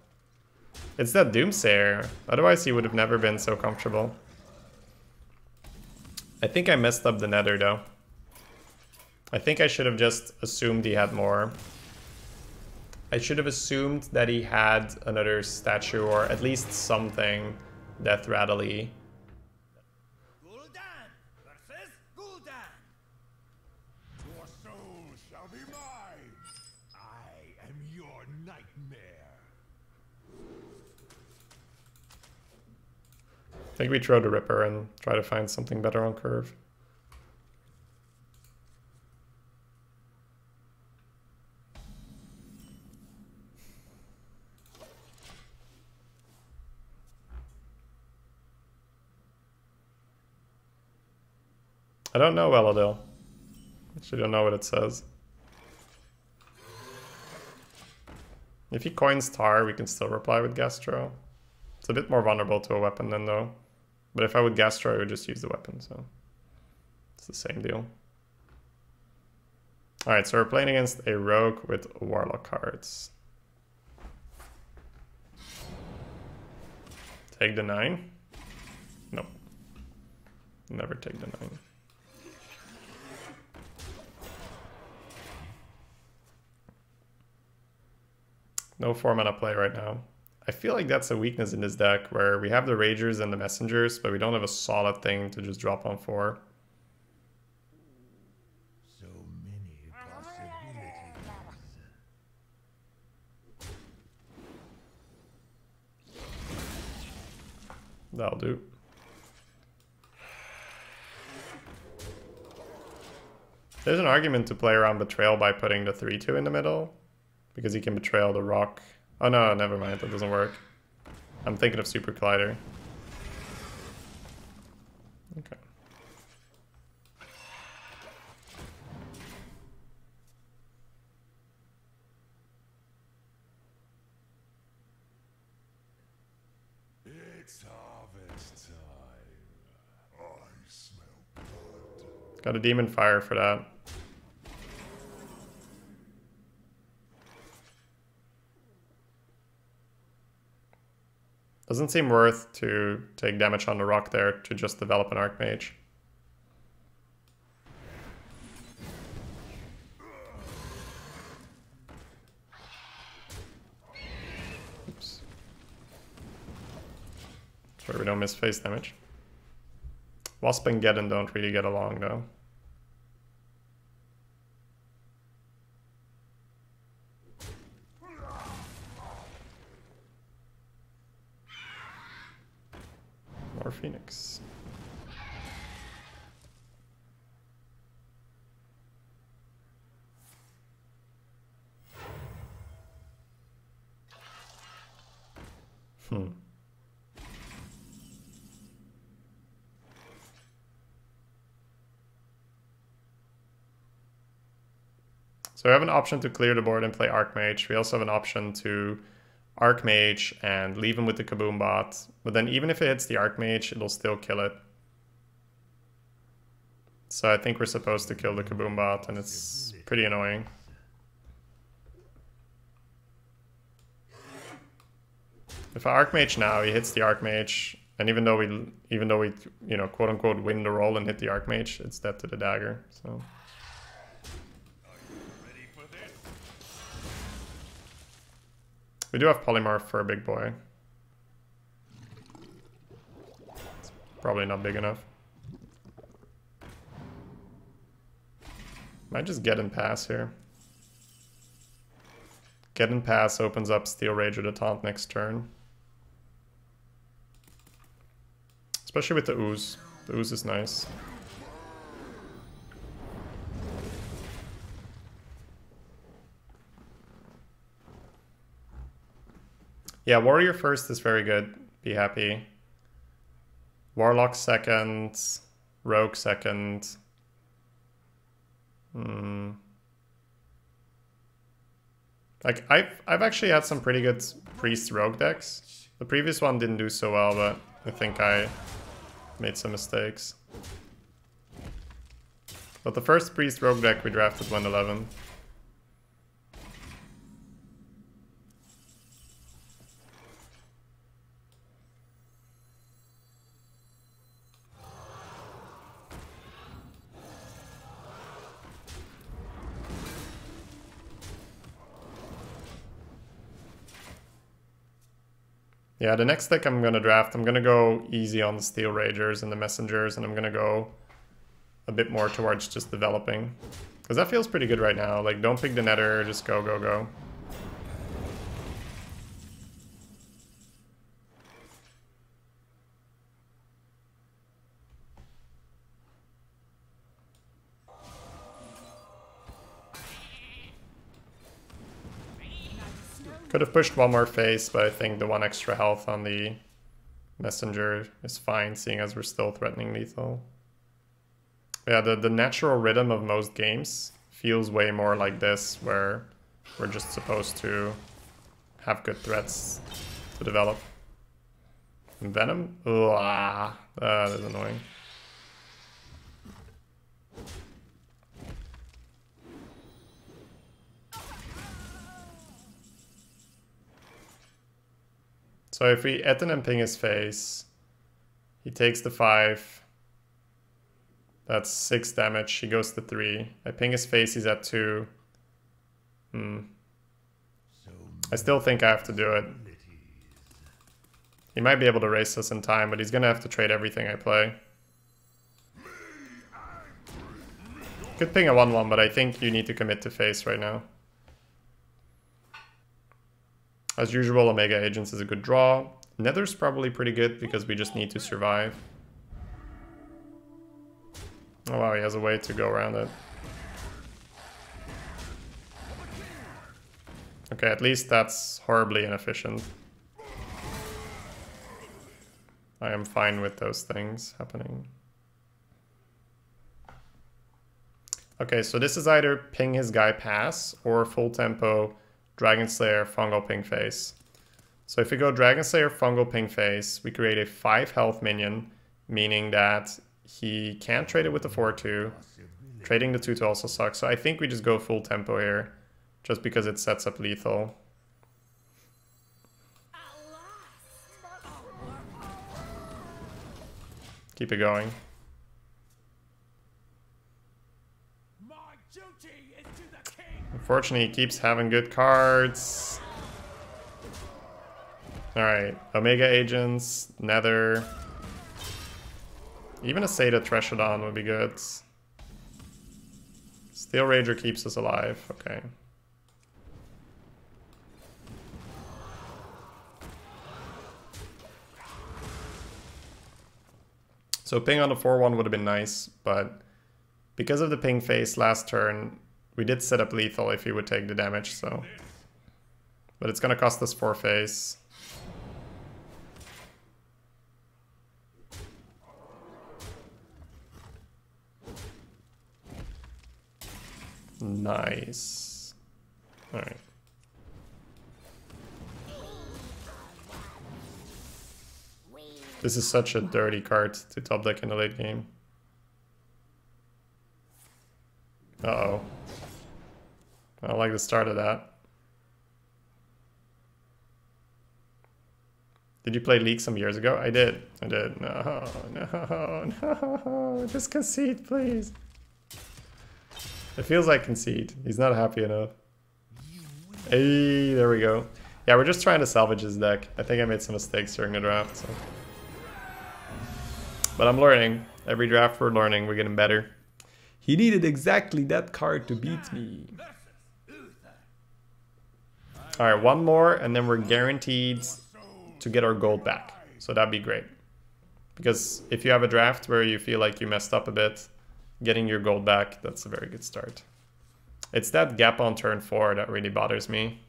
It's that Doomsayer. Otherwise, he would have never been so comfortable. I think I messed up the nether, though. I think I should have just assumed he had more. I should have assumed that he had another statue or at least something death rattly. Gul'dan versus Gul'dan. Your soul shall be mine. I am your nightmare. I think we throw the Ripper and try to find something better on curve. I don't know Eladil. Actually don't know what it says. If he coins Tar, we can still reply with Gastro. It's a bit more vulnerable to a weapon then though. But if I would Gastro, I would just use the weapon, so it's the same deal. Alright, so we're playing against a Rogue with Warlock cards. Take the 9? Nope. Never take the 9. No 4-mana play right now. I feel like that's a weakness in this deck, where we have the Ragers and the Messengers, but we don't have a solid thing to just drop on 4. So many possibilities. That'll do. There's an argument to play around Betrayal by putting the 3-2 in the middle, because he can Betrayal the Rock. Oh no, never mind, that doesn't work. I'm thinking of Super Collider. Okay. It's harvest time. I smell blood. Got a Demon Fire for that. Doesn't seem worth to take damage on the rock there to just develop an Archmage. Oops. Sure we don't miss face damage. Wasp and Geddon don't really get along though. More Phoenix. So we have an option to clear the board and play Archmage. We also have an option to Archmage and leave him with the Kaboom bot. But then even if it hits the Archmage, it'll still kill it. So I think we're supposed to kill the Kaboom bot, and it's pretty annoying. If I Archmage now, he hits the Archmage, and even though we you know, quote unquote win the roll and hit the Archmage, it's dead to the dagger. So we do have Polymorph for a big boy. It's probably not big enough. Might just get and pass here. Get and pass opens up Steel Rage or the Taunt next turn. Especially with the Ooze. The Ooze is nice. Yeah, Warrior first is very good. Be happy. Warlock second. Rogue second. Like I've actually had some pretty good Priest Rogue decks. The previous one didn't do so well, but I think I made some mistakes. But the first Priest Rogue deck we drafted went 11. Yeah, the next deck I'm gonna draft, I'm gonna go easy on the Steel Ragers and the Messengers, and I'm gonna go a bit more towards just developing. Because that feels pretty good right now. Like, don't pick the Nether, just go, go, go. Could have pushed one more face, but I think the one extra health on the Messenger is fine, seeing as we're still threatening lethal. Yeah, the natural rhythm of most games feels way more like this, where we're just supposed to have good threats to develop. Venom? Ugh, that is annoying. So if we Etten and ping his face, he takes the 5. That's 6 damage. He goes to 3. I ping his face, he's at 2. I still think I have to do it. He might be able to race us in time, but he's gonna have to trade everything I play. Could ping a 1-1, but I think you need to commit to face right now. As usual, Omega Agents is a good draw. Nether's probably pretty good because we just need to survive. Oh wow, he has a way to go around it. Okay, at least that's horribly inefficient. I am fine with those things happening. Okay, so this is either ping his guy pass or full tempo Dragon Slayer fungal ping face. So if we go Dragon Slayer fungal ping face, we create a 5 health minion, meaning that he can't trade it with the 4-2. Trading the 2-2 also sucks. So I think we just go full tempo here, just because it sets up lethal. Keep it going. Unfortunately, he keeps having good cards. Alright, Omega Agents, Nether. Even a Seda Treshadon would be good. Steel Rager keeps us alive, okay. So ping on the 4-1 would have been nice, but because of the ping face last turn, we did set up lethal if he would take the damage, so. But it's gonna cost us 4 face. Nice. Alright. This is such a dirty card to top deck in the late game. Uh-oh. I don't like the start of that. Did you play League some years ago? I did. I did. No, no, no. Just concede, please. It feels like concede. He's not happy enough. Hey, there we go. Yeah, we're just trying to salvage his deck. I think I made some mistakes during the draft. So. But I'm learning. Every draft we're learning. We're getting better. He needed exactly that card to beat me. Alright, one more and then we're guaranteed to get our gold back. So that'd be great. Because if you have a draft where you feel like you messed up a bit, getting your gold back, that's a very good start. It's that gap on turn 4 that really bothers me.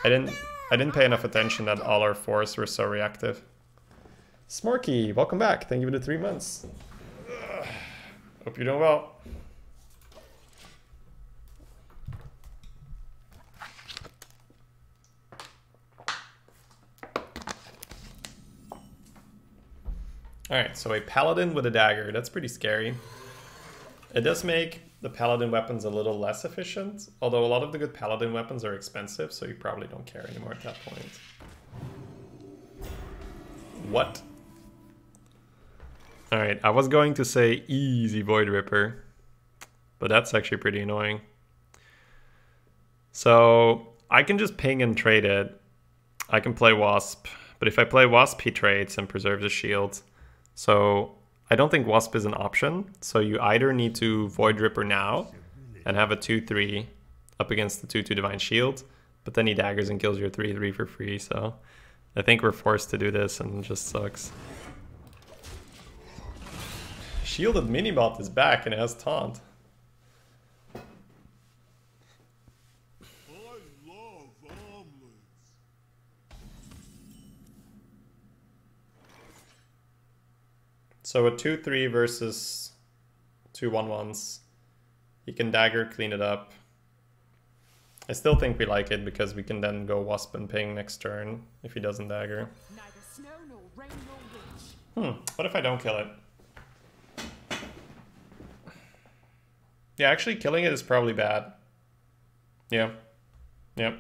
I didn't pay enough attention that all our 4s were so reactive. Smorky, welcome back. Thank you for the 3 months. Hope you're doing well. Alright, so a paladin with a dagger. That's pretty scary. It does make the paladin weapons a little less efficient, although a lot of the good paladin weapons are expensive, so you probably don't care anymore at that point. What? Alright, I was going to say easy Void Ripper, but that's actually pretty annoying. So I can just ping and trade it, I can play Wasp, but if I play Wasp, he trades and preserves his shield. So I don't think Wasp is an option. So you either need to Void Ripper now and have a 2/3 up against the 2/2 Divine Shield, but then he daggers and kills your 3/3 for free. So I think we're forced to do this and it just sucks. Shielded Minibot is back and it has Taunt. I love omelets. So a 2/3 versus 2 1/1s. He can dagger, clean it up. I still think we like it because we can then go Wasp and Ping next turn if he doesn't dagger. Neither snow nor rain nor witch. What if I don't kill it? Yeah, actually killing it is probably bad. Yeah. Yep.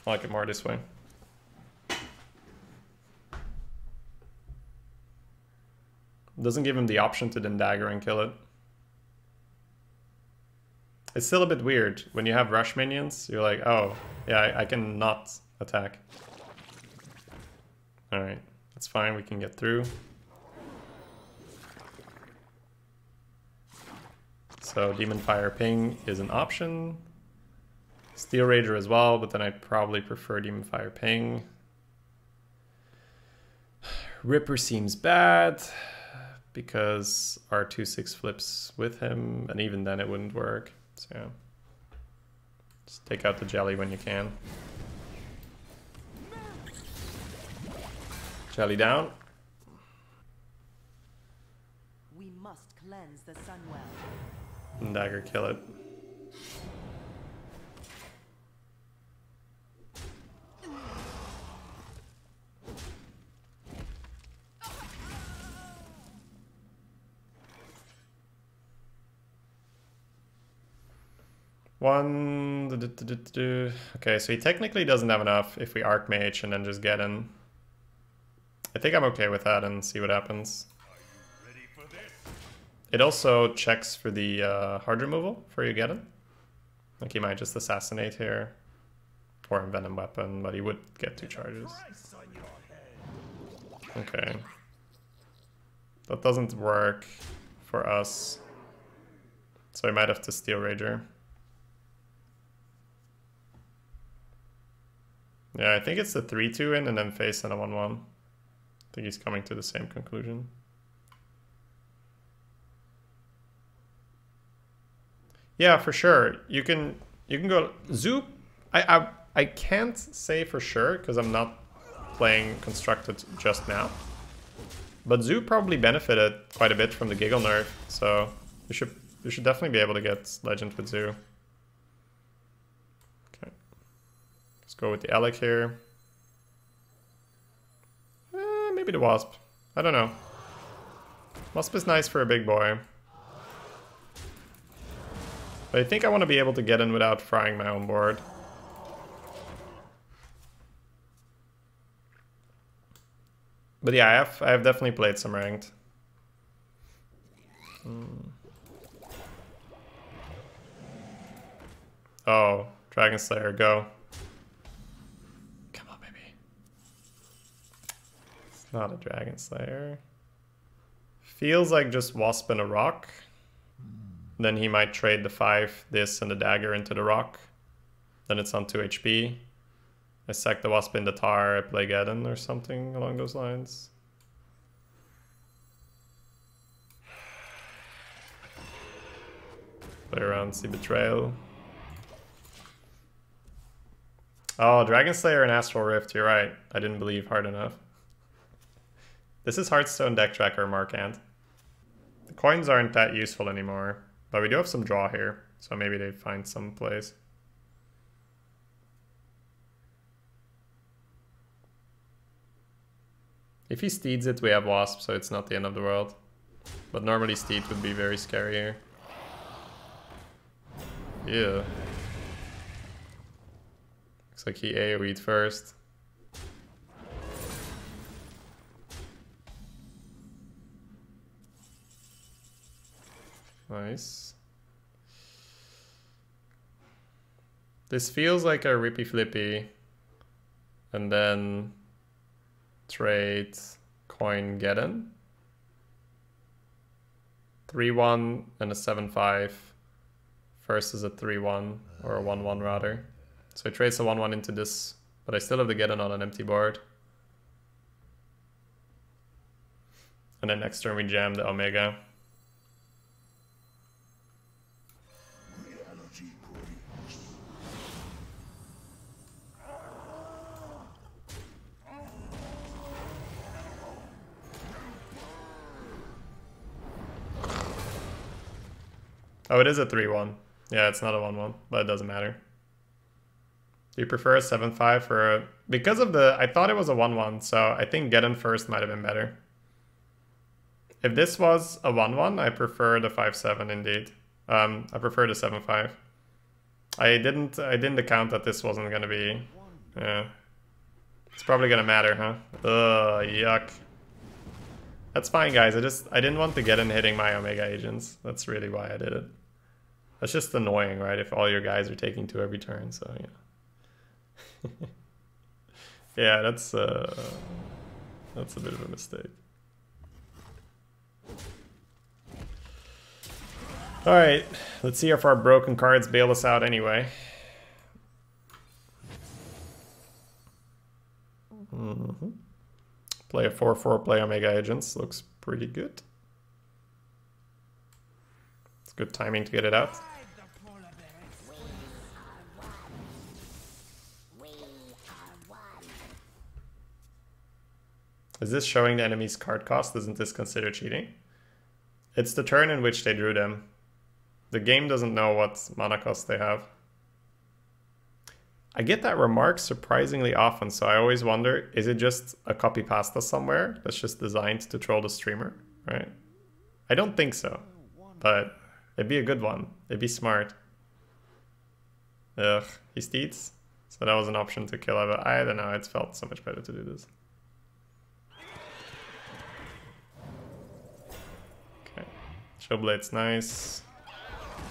I like it more this way. Doesn't give him the option to then dagger and kill it. It's still a bit weird. When you have rush minions, you're like, oh, yeah, I can not attack. Alright, that's fine, we can get through. So Demon Fire Ping is an option. Steel Rager as well, but then I'd probably prefer Demon Fire Ping. Ripper seems bad because our 2/6 flips with him, and even then it wouldn't work. So yeah, just take out the jelly when you can. Jelly down. We must cleanse the Sunwell. And dagger kill it. Okay, so he technically doesn't have enough if we Arc-Mage and then just get in. I think I'm okay with that and see what happens. It also checks for the hard removal for you get in. Like he might just assassinate here. Or Envenom Weapon, but he would get 2 charges. Okay. That doesn't work for us. So I might have to Steel Rager. Yeah, I think it's the 3/2 in and then face and a 1/1. I think he's coming to the same conclusion. Yeah, for sure. You can go Zoo. I can't say for sure because I'm not playing Constructed just now. But Zoo probably benefited quite a bit from the Giggle nerf, so we should definitely be able to get Legend with Zoo. Okay. Let's go with the Alec here. Maybe the Wasp. I don't know. Wasp is nice for a big boy. But I think I want to be able to get in without frying my own board. But yeah, I have definitely played some ranked. Oh, Dragon Slayer, go. Come on, baby. It's not a Dragon Slayer. Feels like just Wasp and a Rock. Then he might trade the 5, this, and the dagger into the Rock. Then it's on 2 HP. I sack the Wasp in the Tar, I play Geddon or something along those lines. Play around, see Betrayal. Oh, Dragon Slayer and Astral Rift, you're right. I didn't believe hard enough. This is Hearthstone deck tracker, Markant. The coins aren't that useful anymore, but we do have some draw here, so maybe they find some plays. If he steeds it, we have Wasp, so it's not the end of the world. But normally steed would be very scary here. Yeah. Looks like he AoE'd first. Nice. This feels like a Rippy Flippy. and then trade coin Geddon. 3-1 and a 7-5 versus a 3-1 or a 1-1 rather. So I trade a 1-1 into this, but I still have the Geddon on an empty board. And then next turn we jam the Omega. Oh, it is a 3-1. Yeah, it's not a 1-1, but it doesn't matter. Do you prefer a 7-5 for a... Because of the... I thought it was a 1-1, so I think Geddon first might have been better. If this was a 1-1, I prefer the 5-7 indeed. I prefer the 7-5. I didn't account that this wasn't gonna be... Yeah. It's probably gonna matter, huh? Ugh, yuck. That's fine, guys. I didn't want to get in hitting my Omega agents. That's really why I did it. That's just annoying, right? If all your guys are taking 2 every turn, so yeah. Yeah, that's a bit of a mistake. All right, let's see if our broken cards bail us out anyway. Play a 4-4, play Omega Agents. Looks pretty good. It's good timing to get it out. Is this showing the enemy's card cost? Isn't this considered cheating? It's the turn in which they drew them. The game doesn't know what mana cost they have. I get that remark surprisingly often, so I always wonder, is it just a copy pasta somewhere that's just designed to troll the streamer, right? I don't think so, but it'd be a good one. It'd be smart. Ugh, he steeds. So that was an option to kill, but I don't know, it felt so much better to do this. Okay, Showblade's nice.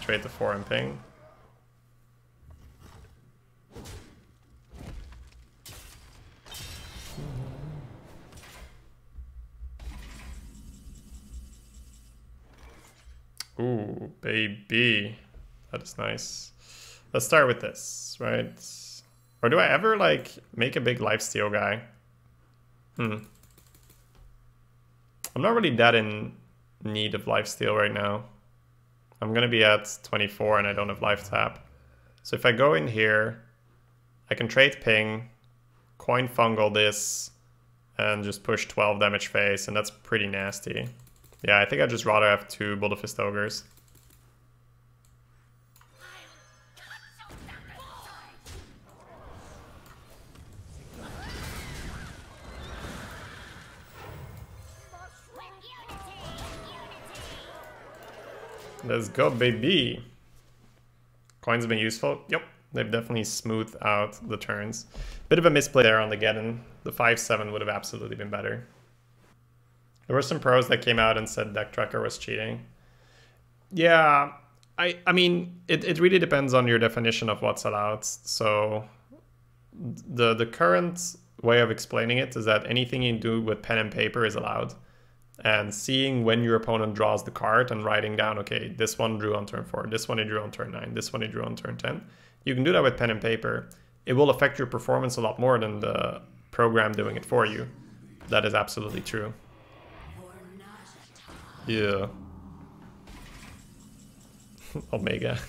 Trade the 4 and ping. Ooh, baby. That is nice. Let's start with this, right? Or do I ever, like, make a big lifesteal guy? I'm not really that in need of lifesteal right now. I'm gonna be at 24 and I don't have life tap. So if I go in here, I can trade ping, coin fungal this, and just push 12 damage face, and that's pretty nasty. Yeah, I think I'd just rather have 2 Bullfist Ogres. Let's go, baby. Coins have been useful. Yep, they've definitely smoothed out the turns. Bit of a misplay there on the Geddon. The 5-7 would have absolutely been better. There were some pros that came out and said Deck Tracker was cheating. Yeah, I mean, it really depends on your definition of what's allowed. So the current way of explaining it is that anything you do with pen and paper is allowed. And seeing when your opponent draws the card and writing down, okay, this one drew on turn 4, this one he drew on turn 9, this one he drew on turn 10. You can do that with pen and paper. It will affect your performance a lot more than the program doing it for you. That is absolutely true. Yeah. Omega.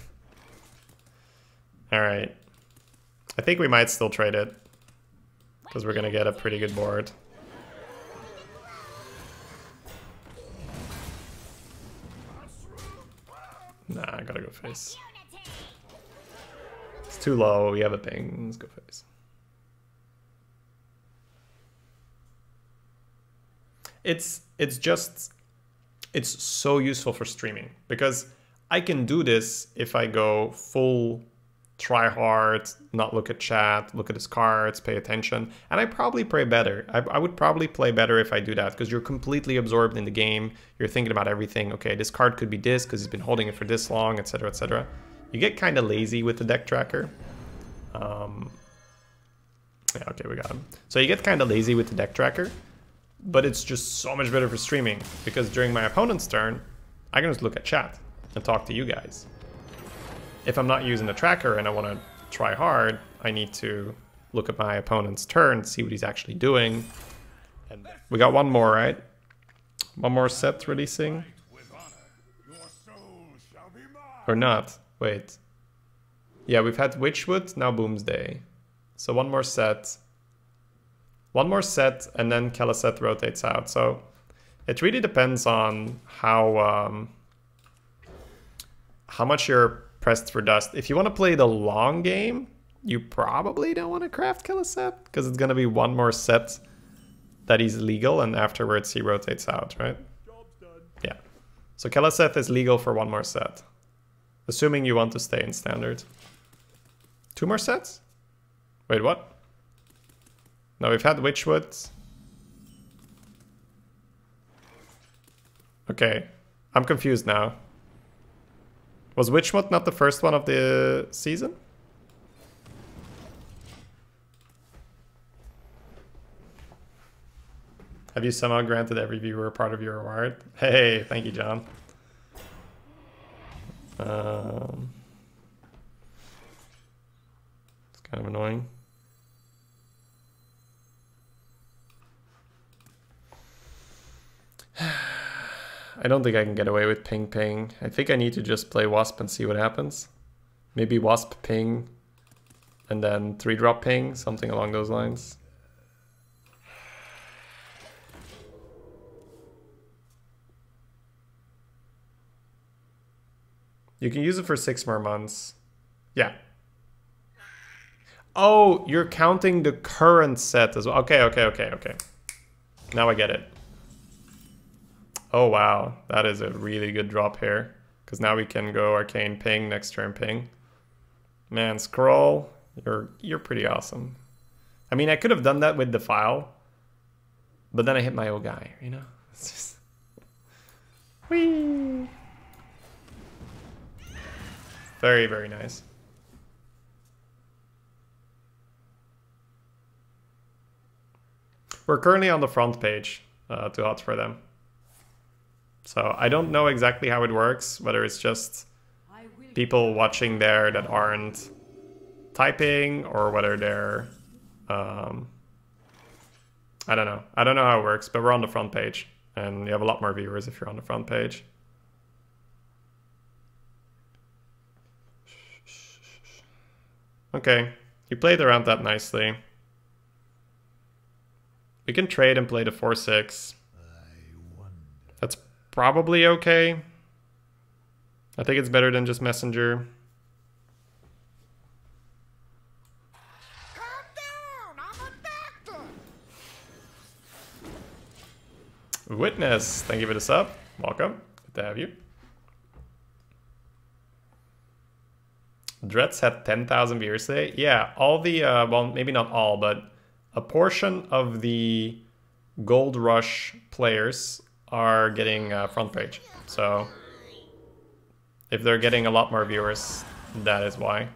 Alright. I think we might still trade it, because we're going to get a pretty good board. Nah, I gotta go face. It's too low, we have a ping, let's go face. It's so useful for streaming, because I can do this if I go full try hard, not look at chat, look at his cards, pay attention, and I probably play better. I would probably play better if I do that, because you're completely absorbed in the game. You're thinking about everything. Okay, this card could be this because he's been holding it for this long, etc., etc. You get kind of lazy with the deck tracker. Yeah, okay, we got him. So you get kind of lazy with the deck tracker, but it's just so much better for streaming because during my opponent's turn, I can just look at chat and talk to you guys. If I'm not using the tracker and I want to try hard, I need to look at my opponent's turn, see what he's actually doing. And we got one more, right? One more set releasing. Or not? Wait. Yeah, we've had Witchwood, now Boomsday. So one more set. One more set, and then Keleseth rotates out. So it really depends on how much you're pressed for dust. If you want to play the long game, you probably don't want to craft Keleseth, because it's going to be one more set that he's legal, and afterwards he rotates out, right? Job's done. Yeah. So Keleseth is legal for one more set. Assuming you want to stay in standard. 2 more sets? Wait, what? No, we've had Witchwood. Okay, I'm confused now. Was Witchwood not the first one of the season? Have you somehow granted every viewer part of your reward? Hey, thank you, John. It's kind of annoying. I don't think I can get away with ping ping. I think I need to just play Wasp and see what happens. Maybe Wasp ping and then 3-drop ping, something along those lines. You can use it for 6 more months. Yeah. Oh, you're counting the current set as well. Okay. Now I get it. Oh wow, that is a really good drop here. Because now we can go Arcane Ping, next turn Ping. Man, Scroll, you're pretty awesome. I mean, I could have done that with the file, but then I hit my old guy, you know? It's just... Whee! Very, very nice. We're currently on the front page, too hot for them. So I don't know exactly how it works, whether it's just people watching there that aren't typing or whether they're, I don't know. I don't know how it works, but we're on the front page and you have a lot more viewers if you're on the front page. Okay, you played around that nicely. We can trade and play the 4-6. That's probably okay. I think it's better than just Messenger. Calm down, I'm a doctor. Witness, thank you for the sub. Welcome. Good to have you. Dreads had 10,000 viewers today. Yeah, all the, well, maybe not all, but a portion of the Gold Rush players are getting front page. So if they're getting a lot more viewers, that is why.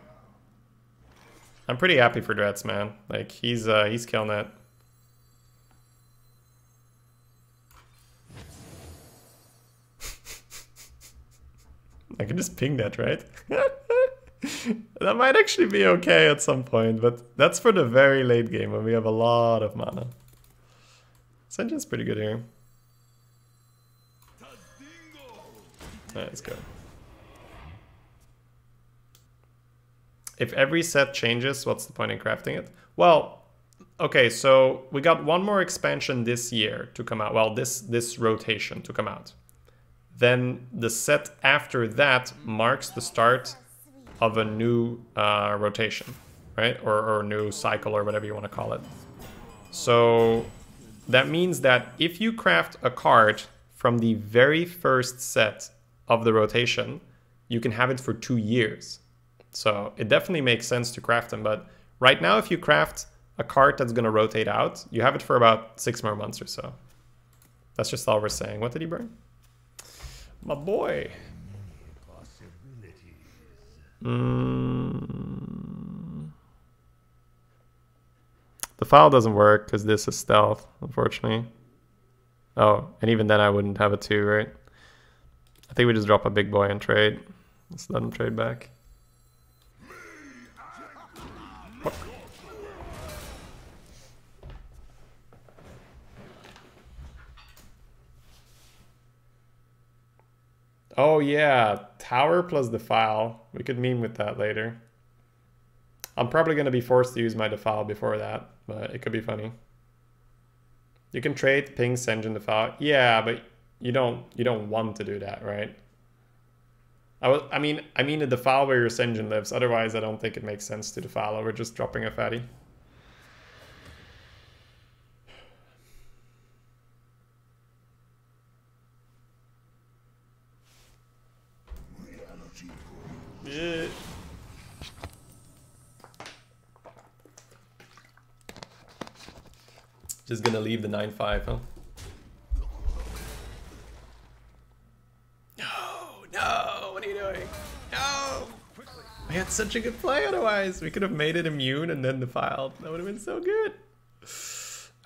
I'm pretty happy for Dreads, man. Like he's killing it. I can just ping that, right? That might actually be okay at some point, but that's for the very late game when we have a lot of mana. Senjin's pretty good here. Let's go. If every set changes, what's the point in crafting it? Well, okay, so we got one more expansion this year to come out. Well, this rotation to come out. Then the set after that marks the start of a new rotation, right? Or new cycle or whatever you want to call it. So that means that if you craft a card from the very first set of the rotation, you can have it for 2 years. So it definitely makes sense to craft them. But right now, if you craft a card that's going to rotate out, you have it for about 6 more months or so. That's just all we're saying. What did he burn? My boy. The file doesn't work because this is stealth, unfortunately. Oh, and even then I wouldn't have a 2, right? I think we just drop a big boy and trade. Let's let him trade back. What? Oh yeah, tower plus defile. We could meme with that later. I'm probably going to be forced to use my defile before that, but it could be funny. You can trade ping, Sen'jin, defile. Yeah, but you don't want to do that, right? I mean a defile where your Sen'jin lives. Otherwise, I don't think it makes sense to defile over just dropping a fatty. Yeah. Just gonna leave the 9-5, huh? No, what are you doing? No! I had such a good play otherwise. We could have made it immune and then defiled. That would have been so good.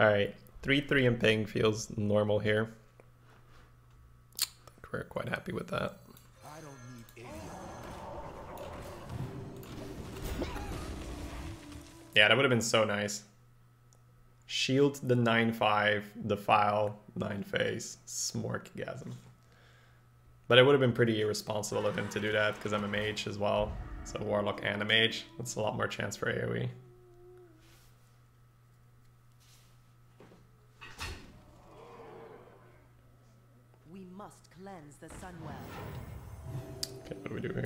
Alright, 3-3 and ping feels normal here. I think we're quite happy with that. Yeah, that would have been so nice. Shield the 9-5, defile 9-face, smorkgasm. But it would have been pretty irresponsible of him to do that because I'm a mage as well. So Warlock and a mage. That's a lot more chance for AoE. We must cleanse the Sunwell. Okay, what do we do here?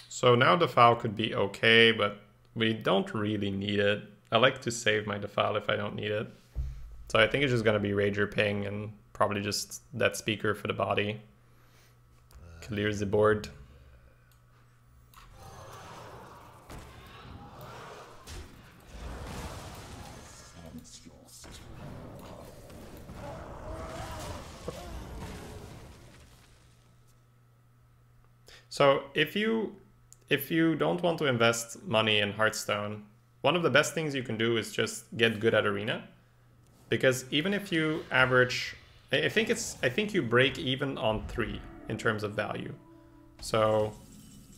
So now defile could be okay, but we don't really need it. I like to save my defile if I don't need it. So I think it's just going to be Rager ping and probably just that speaker for the body. Clears the board. So if you don't want to invest money in Hearthstone, one of the best things you can do is just get good at Arena. Because even if you average, I think you break even on 3 in terms of value. So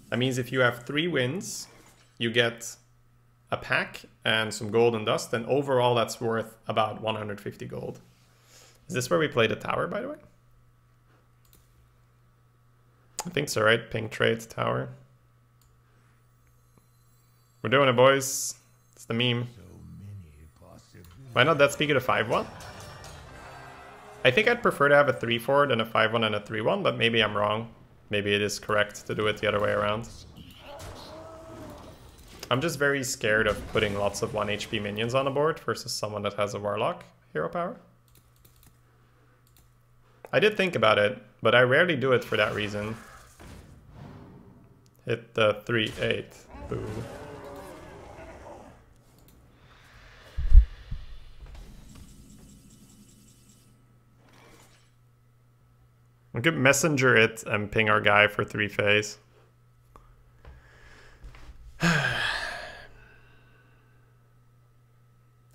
that means if you have 3 wins, you get a pack and some gold and dust, and overall that's worth about 150 gold. Is this where we play the tower, by the way? I think so, right? Pink trade tower. We're doing it, boys. It's the meme. Why not that speaker to 5-1? I think I'd prefer to have a 3-4 than a 5-1 and a 3-1, but maybe I'm wrong. Maybe it is correct to do it the other way around. I'm just very scared of putting lots of 1 HP minions on the board versus someone that has a Warlock hero power. I did think about it, but I rarely do it for that reason. Hit the 3-8. Boo. We could messenger it and ping our guy for 3 phase. I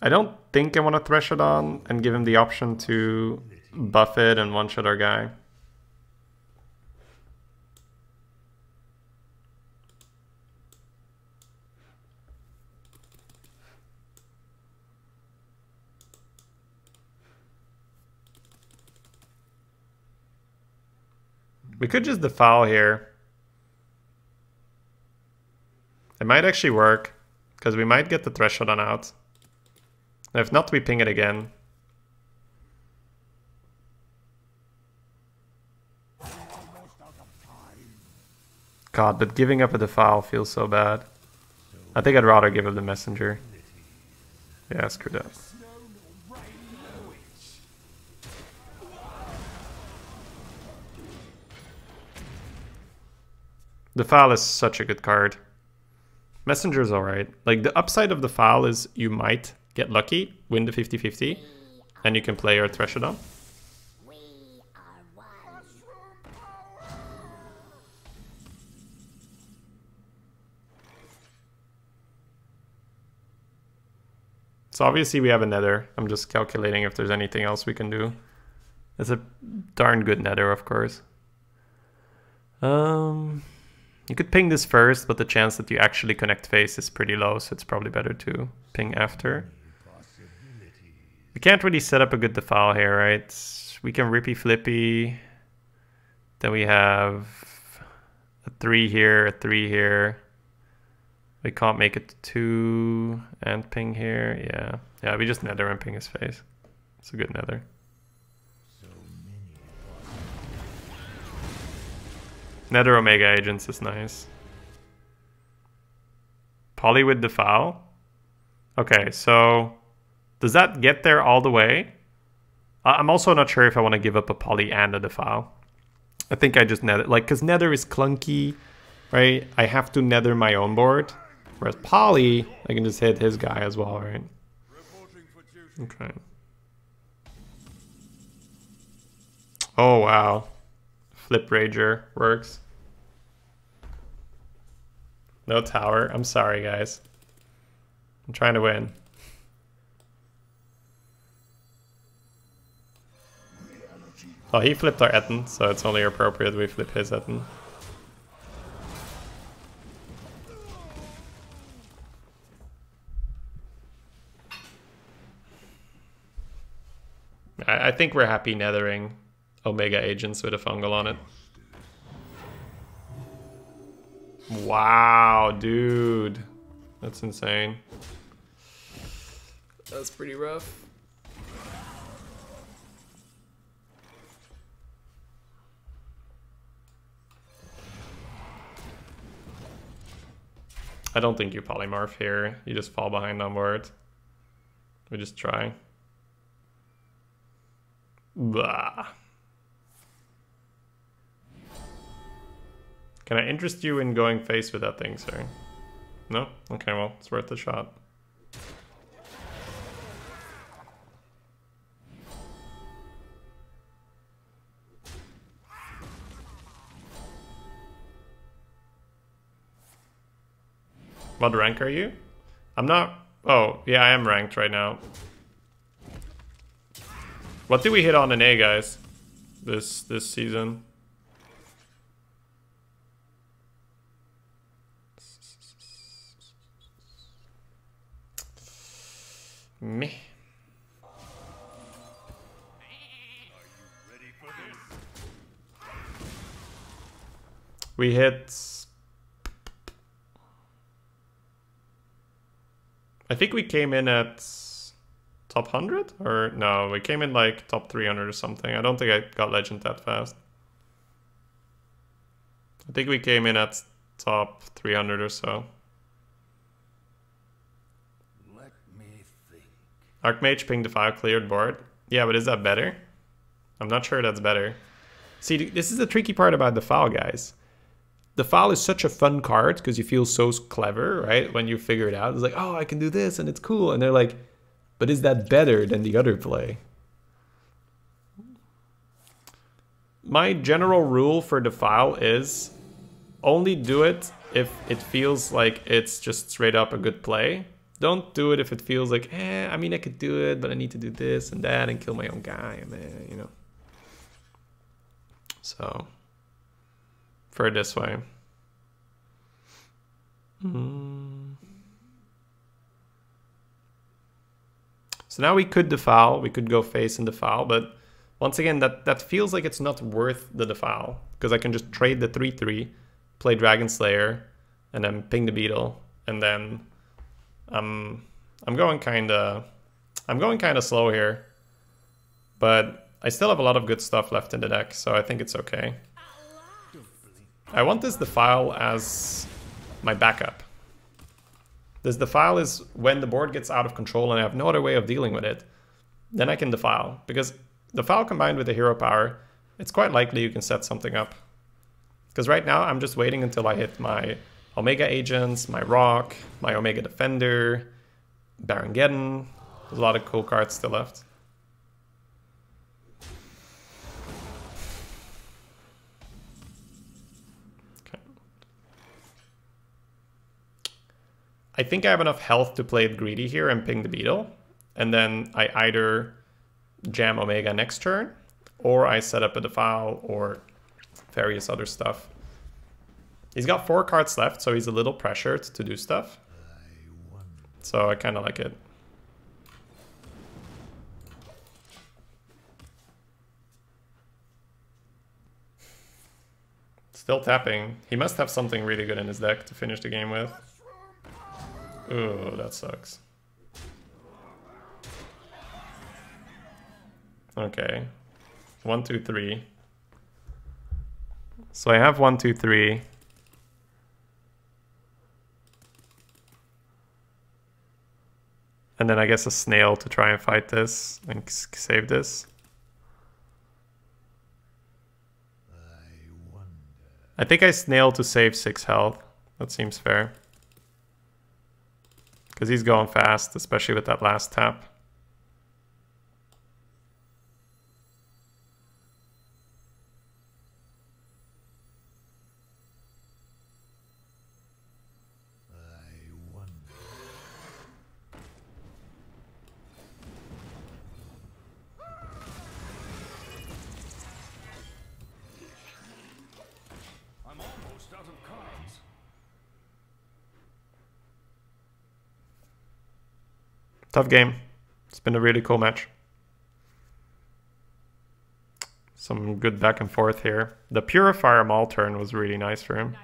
don't think I want to thresh it on and give him the option to buff it and one-shot our guy. We could just defile here. It might actually work, because we might get the threshold on out. And if not, we ping it again. God, but giving up a defile feels so bad. I think I'd rather give up the messenger. Yeah, screw that. Defile is such a good card. Messenger is alright. Like, the upside of Defile is you might get lucky, win the 50-50, and you can play your Threshodon. So obviously we have a nether. I'm just calculating if there's anything else we can do. It's a darn good nether, of course. You could ping this first, but the chance that you actually connect face is pretty low, so it's probably better to ping after. We can't really set up a good defile here, right? We can rippy flippy. Then we have a 3 here, a 3 here. We can't make it to 2 and ping here. Yeah. Yeah, we just nether and ping his face. It's a good nether. Nether Omega Agents is nice. Poly with defile. Okay, so does that get there all the way? I'm also not sure if I want to give up a poly and a defile. I think I just nether, like, because nether is clunky, right? I have to nether my own board. Whereas poly, I can just hit his guy as well, right? Okay. Oh, wow. Flip Rager works. No tower. I'm sorry, guys. I'm trying to win. Oh, he flipped our Etten, so it's only appropriate we flip his Etten. I think we're happy nethering Omega Agents with a fungal on it. Wow, dude. That's insane. That's pretty rough. I don't think you polymorph here. You just fall behind on board. We just try. Blah. Can I interest you in going face with that thing, sir? No? Okay, well, it's worth a shot. What rank are you? I'm not... Oh, yeah, I am ranked right now. What did we hit on in A, guys? This season? Meh. We hit... I think we came in at top 100? Or no, we came in like top 300 or something. I don't think I got legend that fast. I think we came in at top 300 or so. Let me think. Archmage ping defile cleared board. Yeah, but is that better? I'm not sure that's better. See, this is the tricky part about defile, guys. Defile is such a fun card because you feel so clever, right? When you figure it out, it's like, oh, I can do this and it's cool. And they're like, but is that better than the other play? My general rule for defile is only do it if it feels like it's just straight up a good play. Don't do it if it feels like, I mean, I could do it, but I need to do this and that and kill my own guy, and you know. So, for this way. So now we could defile, we could go face and defile, but once again, that feels like it's not worth the defile, because I can just trade the 3/3, play Dragon Slayer, and then ping the beetle, and then I'm going kind of slow here, but I still have a lot of good stuff left in the deck, so I think it's okay. I want this defile as my backup. This defile is when the board gets out of control and I have no other way of dealing with it, then I can defile, because defile combined with the hero power, it's quite likely you can set something up. Because right now I'm just waiting until I hit my Omega Agents, my Rock, my Omega Defender, Barongeddon. There's a lot of cool cards still left. Okay. I think I have enough health to play it greedy here and ping the beetle. and then I either jam Omega next turn, or I set up a defile or various other stuff. He's got 4 cards left, so he's a little pressured to do stuff. So I kind of like it. Still tapping. He must have something really good in his deck to finish the game with. Ooh, that sucks. Okay. 1, 2, 3. So I have 1, 2, 3. And then I guess a snail to try and fight this and save this. I think I snail to save 6 health. That seems fair. Because he's going fast, especially with that last tap. Tough game. It's been a really cool match. Some good back and forth here. The Purifier Maul turn was really nice for him.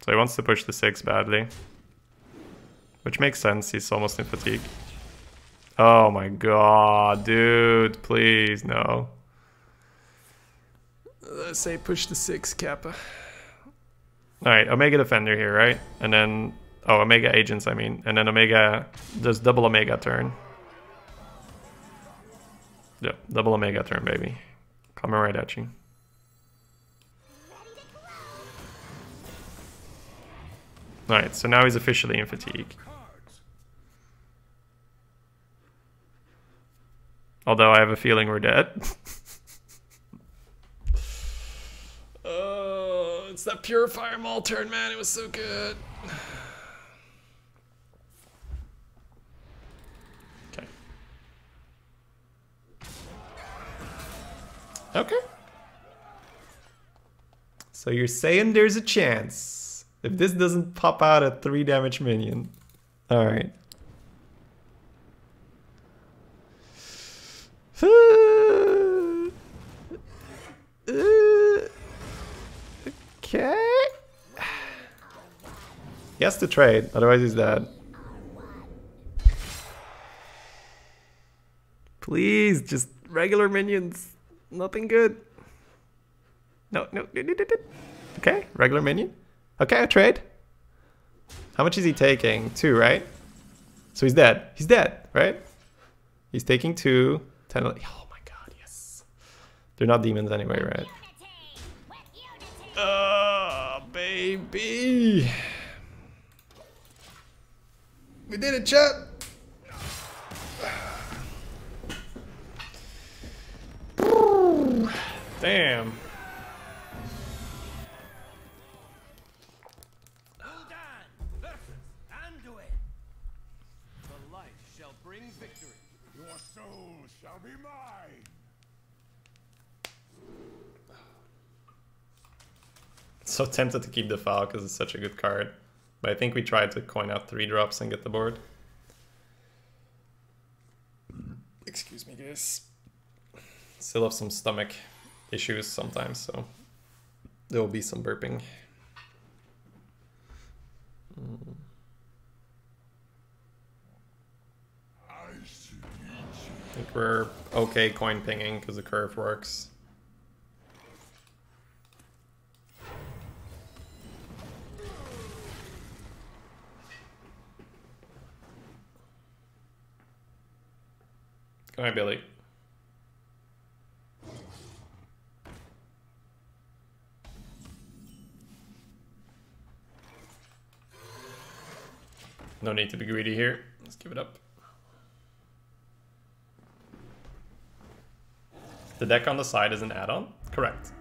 So he wants to push the 6 badly. Which makes sense, he's almost in fatigue. Oh my god, dude, please, no. Let's say push the 6, Kappa. Alright, Omega Defender here, right? And then... Oh, Omega Agents, I mean. And then Omega... There's double Omega turn. Yeah, double Omega turn, baby. Coming right at you. Alright, so now he's officially in fatigue. Although I have a feeling we're dead. Oh, it's that Purifier Maul turn, man. It was so good. Okay. So you're saying there's a chance if this doesn't pop out a 3 damage minion. Alright. Okay. He has to trade, otherwise he's dead. Please, just regular minions. Nothing good. No. Okay, regular minion. Okay, I trade. How much is he taking? 2, right? So he's dead. He's dead, right? He's taking 2. 10. Oh my god, yes. They're not demons anyway, right? Oh, baby. We did it, chat. Damn. The light shall bring victory. Your soul shall be mine. So tempted to keep the Defile because it's such a good card. But I think we tried to coin out 3 drops and get the board. Excuse me, guys. Still have some stomach issues sometimes, so there will be some burping. I think we're okay coin pinging because the curve works. Go ahead, Billy. No need to be greedy here. Let's give it up. The deck on the side is an add-on? Correct.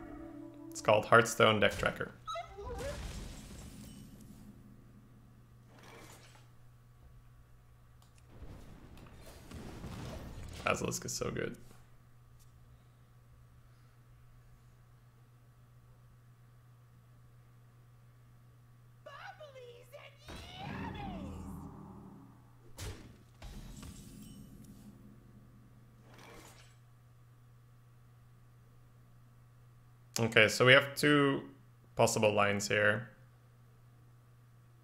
It's called Hearthstone Deck Tracker. Basilisk is so good. Okay, so we have two possible lines here.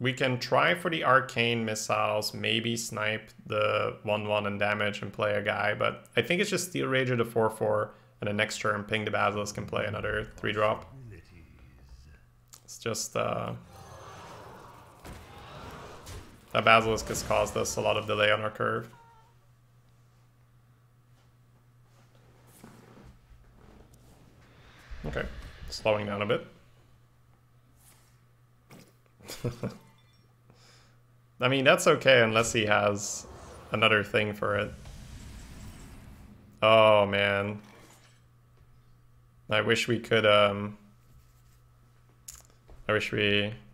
We can try for the arcane missiles, maybe snipe the 1/1 and damage and play a guy, but I think it's just Steel Rager the 4/4 and the next turn ping the Basilisk and play another 3-drop. It's just that Basilisk has caused us a lot of delay on our curve. Okay, slowing down a bit. I mean, that's okay unless he has another thing for it. Oh, man. I wish we could,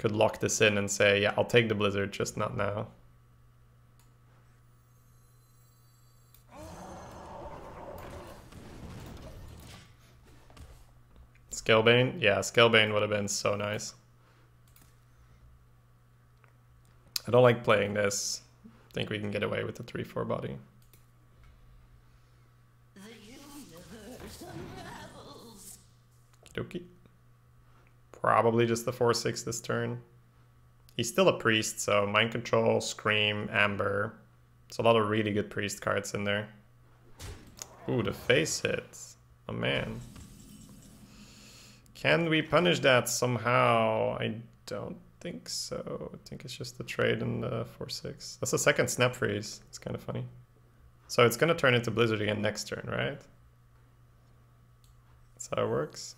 lock this in and say, yeah, I'll take the Blizzard, just not now. Scalebane? Yeah, Scalebane would have been so nice. I don't like playing this. I think we can get away with the 3/4 body. Okie dokie. Probably just the 4/6 this turn. He's still a priest, so Mind Control, Scream, Amber. There's a lot of really good priest cards in there. Ooh, the face hit. Oh man. Can we punish that somehow? I don't think so. I think it's just the trade in the 4/6. That's a second snap freeze. It's kind of funny. So it's going to turn into Blizzard again next turn, right? That's how it works.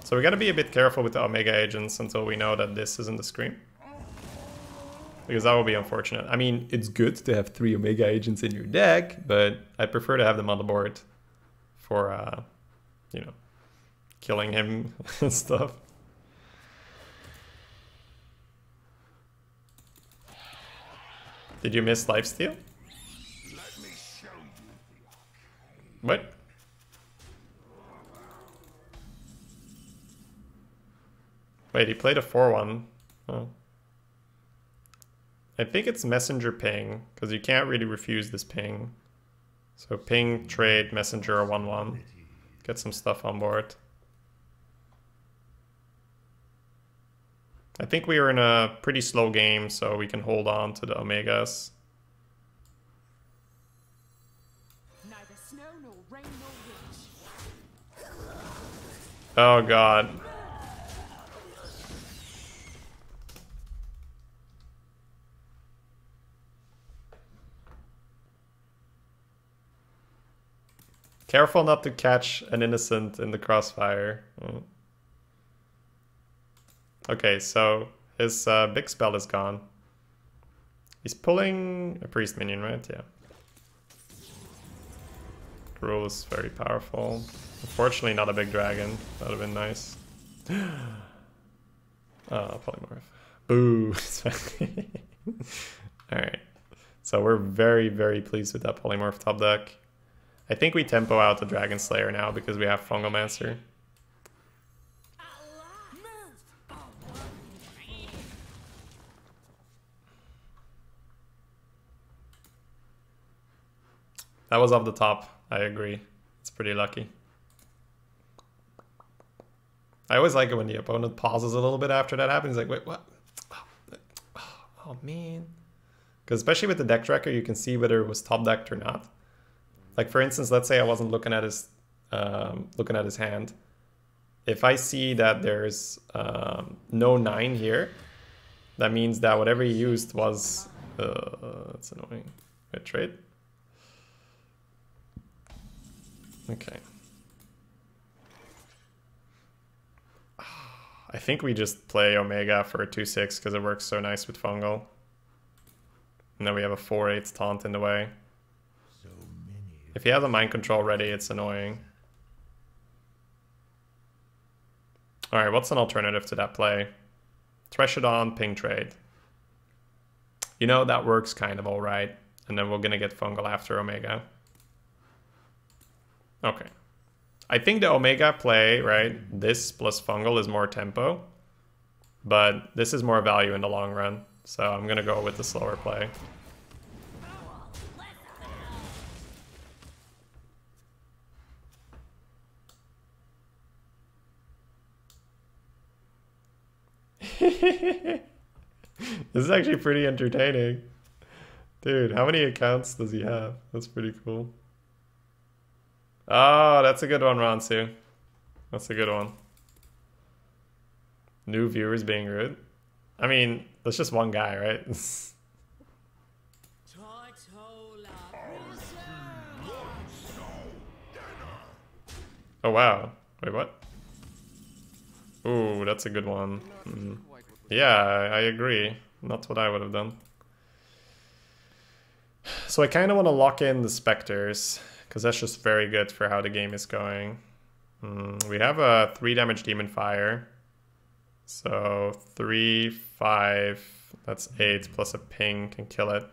So we got to be a bit careful with the Omega agents until we know that this isn't the Scream. Because that would be unfortunate. I mean, it's good to have 3 Omega agents in your deck, but I prefer to have them on the board for, you know, killing him and stuff. Did you miss lifesteal? Let me show you the What? Wait, he played a 4/1. Oh. I think it's messenger ping, because you can't really refuse this ping. So ping, trade, messenger, or 1/1. Get some stuff on board. I think we are in a pretty slow game, so we can hold on to the Omegas. Neither snow nor rain nor wind. Oh god. Careful not to catch an innocent in the crossfire. Oh. Okay, so his big spell is gone. He's pulling a priest minion, right? Yeah. Rule is very powerful. Unfortunately, not a big dragon. That would have been nice. Oh, polymorph. Boo. Alright. So we're very, very pleased with that polymorph top deck. I think we tempo out the Dragon Slayer now because we have Fungomancer. That was off the top. I agree. It's pretty lucky. I always like it when the opponent pauses a little bit after that happens. Like, wait, what? Oh man. Because especially with the deck tracker, you can see whether it was top decked or not. Like for instance, let's say I wasn't looking at his hand. If I see that there's no 9 here, that means that whatever he used was that's annoying. Wait, trade. Okay. I think we just play Omega for a 2/6 because it works so nice with Fungal. And then we have a 4/8 taunt in the way. If he has a mind control ready, it's annoying. Alright, what's an alternative to that play? Thresh it on, ping trade. You know, that works kind of alright. And then we're gonna get fungal after Omega. Okay. I think the Omega play, right? This plus fungal is more tempo. But this is more value in the long run. So I'm gonna go with the slower play. This is actually pretty entertaining. Dude, how many accounts does he have? That's pretty cool. Oh, that's a good one, Ransu. That's a good one. New viewers being rude. I mean, that's just one guy, right? Oh, wow. Wait, what? Ooh, that's a good one. Yeah, I agree. Not what I would have done. So I kind of want to lock in the Spectres, because that's just very good for how the game is going. We have a 3 damage Demon Fire. So 3, 5, that's 8, plus a ping can kill it.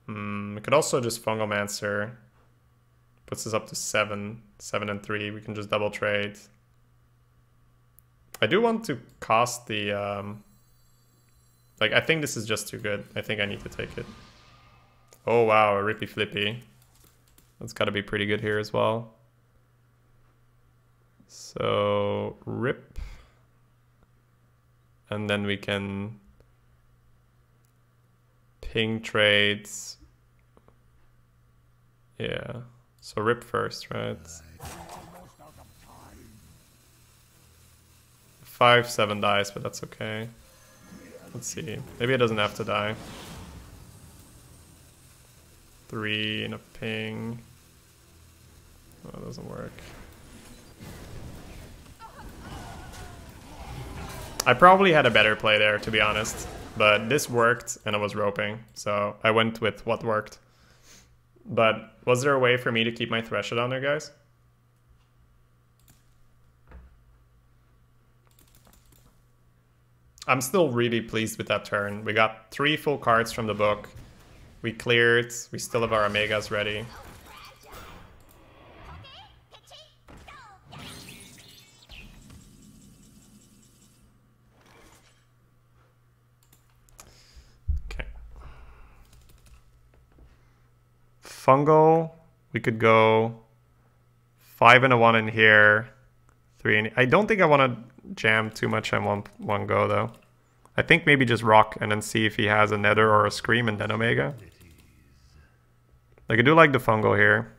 We could also just Fungalmancer. Puts us up to 7. 7 and 3. We can just double trade. I do want to cost the... like, I think this is just too good. I think I need to take it. Oh, wow, a Rippy Flippy. That's got to be pretty good here as well. So, rip. And then we can ping trades. Yeah. So rip first, right? 5-7 dies, but that's okay. Let's see. Maybe it doesn't have to die. 3 and a ping. Oh, that doesn't work. I probably had a better play there, to be honest. But this worked, and I was roping. So I went with what worked. But was there a way for me to keep my Thresher down there, guys? I'm still really pleased with that turn. We got 3 full cards from the book. We cleared. We still have our Omegas ready. Okay. Fungal. We could go 5 and a 1 in here. 3 and... I don't think I want to jam too much in one go, though. I think maybe just rock and then see if he has a Nether or a Scream and then Omega. Like, I do like the fungal here.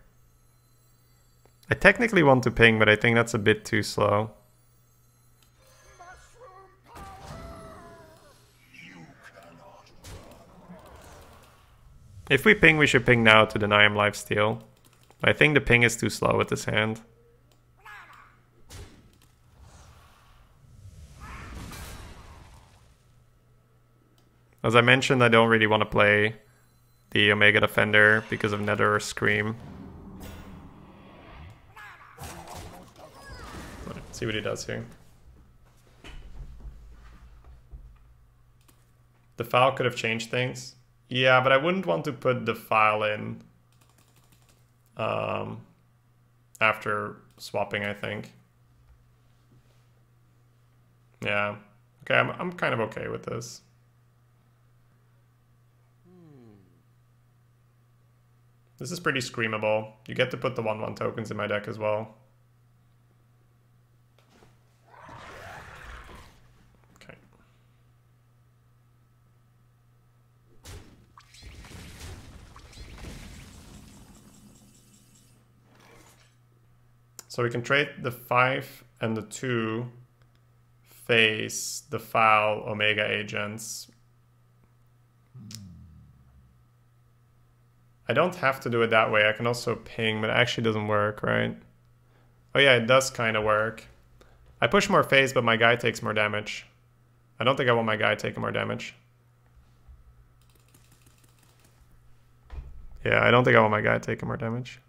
I technically want to ping, but I think that's a bit too slow. If we ping, we should ping now to deny him lifesteal. But I think the ping is too slow with this hand. As I mentioned, I don't really want to play the Omega Defender because of Nether or Scream. Let's see what he does here. The file could have changed things. Yeah, but I wouldn't want to put the file in after swapping, I think. Yeah. Okay, I'm kind of okay with this. This is pretty screamable. You get to put the 1/1 tokens in my deck as well. Okay. So we can trade the 5 and the 2 face the foul Omega agents. I don't have to do it that way. I can also ping, but it actually doesn't work, right? Oh yeah, it does kind of work. I push more phase, but my guy takes more damage. I don't think I want my guy taking more damage. Yeah, I don't think I want my guy taking more damage.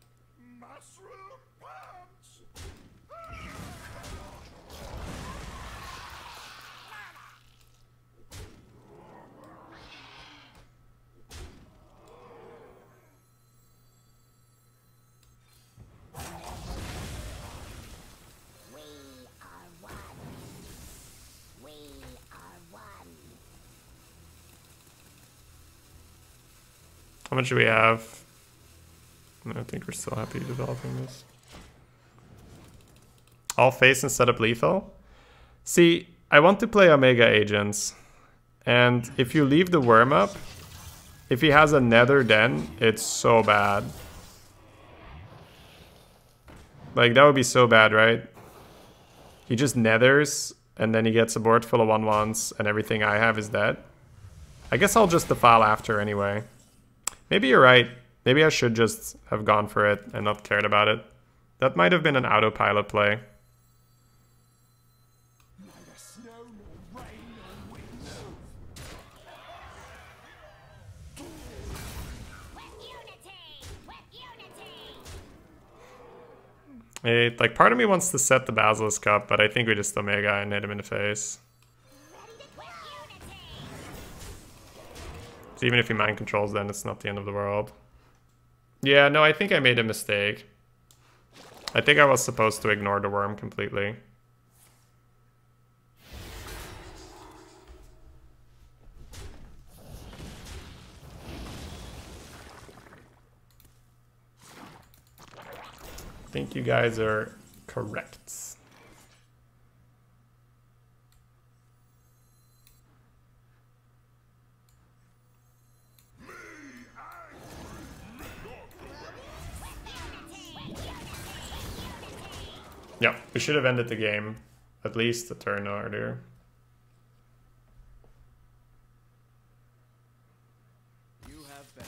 How much do we have? I think we're still happy developing this. All face instead of lethal? See, I want to play Omega Agents. And if you leave the worm up, if he has a nether den, it's so bad. Like, that would be so bad, right? He just nethers, and then he gets a board full of 1/1s, and everything I have is dead. I guess I'll just defile after anyway. Maybe you're right. Maybe I should just have gone for it and not cared about it. That might have been an autopilot play. Neither snow nor rain nor wind. Like, part of me wants to set the Basilisk up, but I think we just Omega and hit him in the face. So even if he mind controls, then it's not the end of the world. Yeah, no, I think I made a mistake. I think I was supposed to ignore the worm completely. I think you guys are correct. Yeah, we should have ended the game at least a turn earlier. You have been.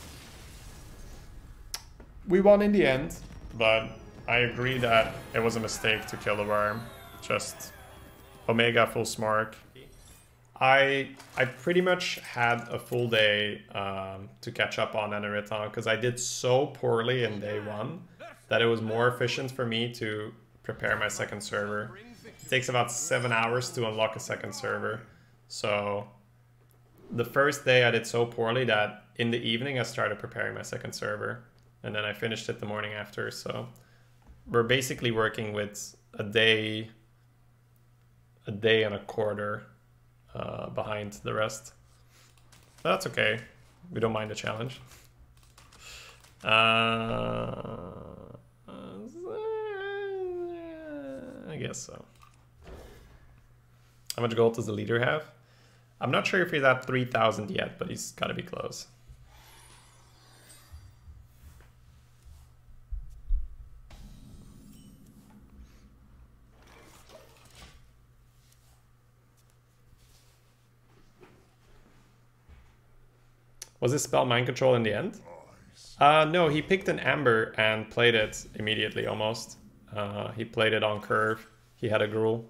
We won in the end, but I agree that it was a mistake to kill the worm. Just Omega full smart. I pretty much had a full day to catch up on Anarita because I did so poorly in day one that it was more efficient for me to prepare my second server. It takes about 7 hours to unlock a second server. So the first day I did so poorly that in the evening I started preparing my second server. And then I finished it the morning after. So we're basically working with a day and a quarter behind the rest. But that's okay. We don't mind the challenge. I guess so. How much gold does the leader have? I'm not sure if he's at 3,000 yet, but he's got to be close. Was his spell mind control in the end? No, he picked an Amber and played it immediately almost. He played it on curve. He had a Gruul.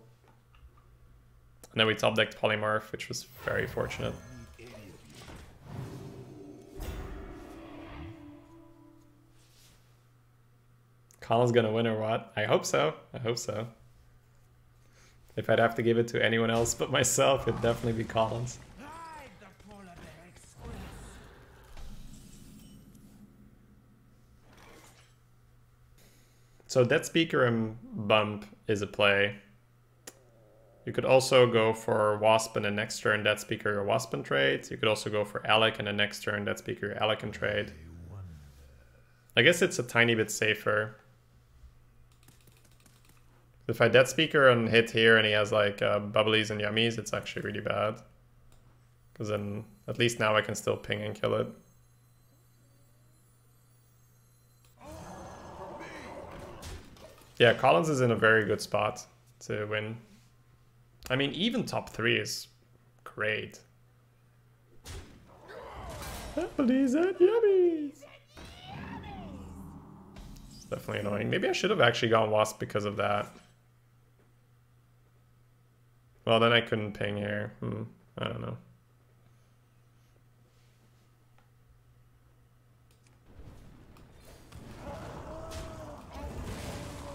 And then we top decked Polymorph, which was very fortunate. Colin's gonna win or what? I hope so. I hope so. If I'd have to give it to anyone else but myself, it'd definitely be Colin's. So Dead Speaker and Bump is a play. You could also go for Wasp and the next turn Dead Speaker or Wasp and trade. You could also go for Alec and the next turn Dead Speaker or Alec and trade. I guess it's a tiny bit safer. If I Dead Speaker and hit here and he has like Bubblies and Yummies, it's actually really bad. Because then at least now I can still ping and kill it. Yeah, Collins is in a very good spot to win. I mean, even top 3 is great. Bubblies and Yummies! It's definitely annoying. Maybe I should have actually gone Wasp because of that. Well, then I couldn't ping here. I don't know.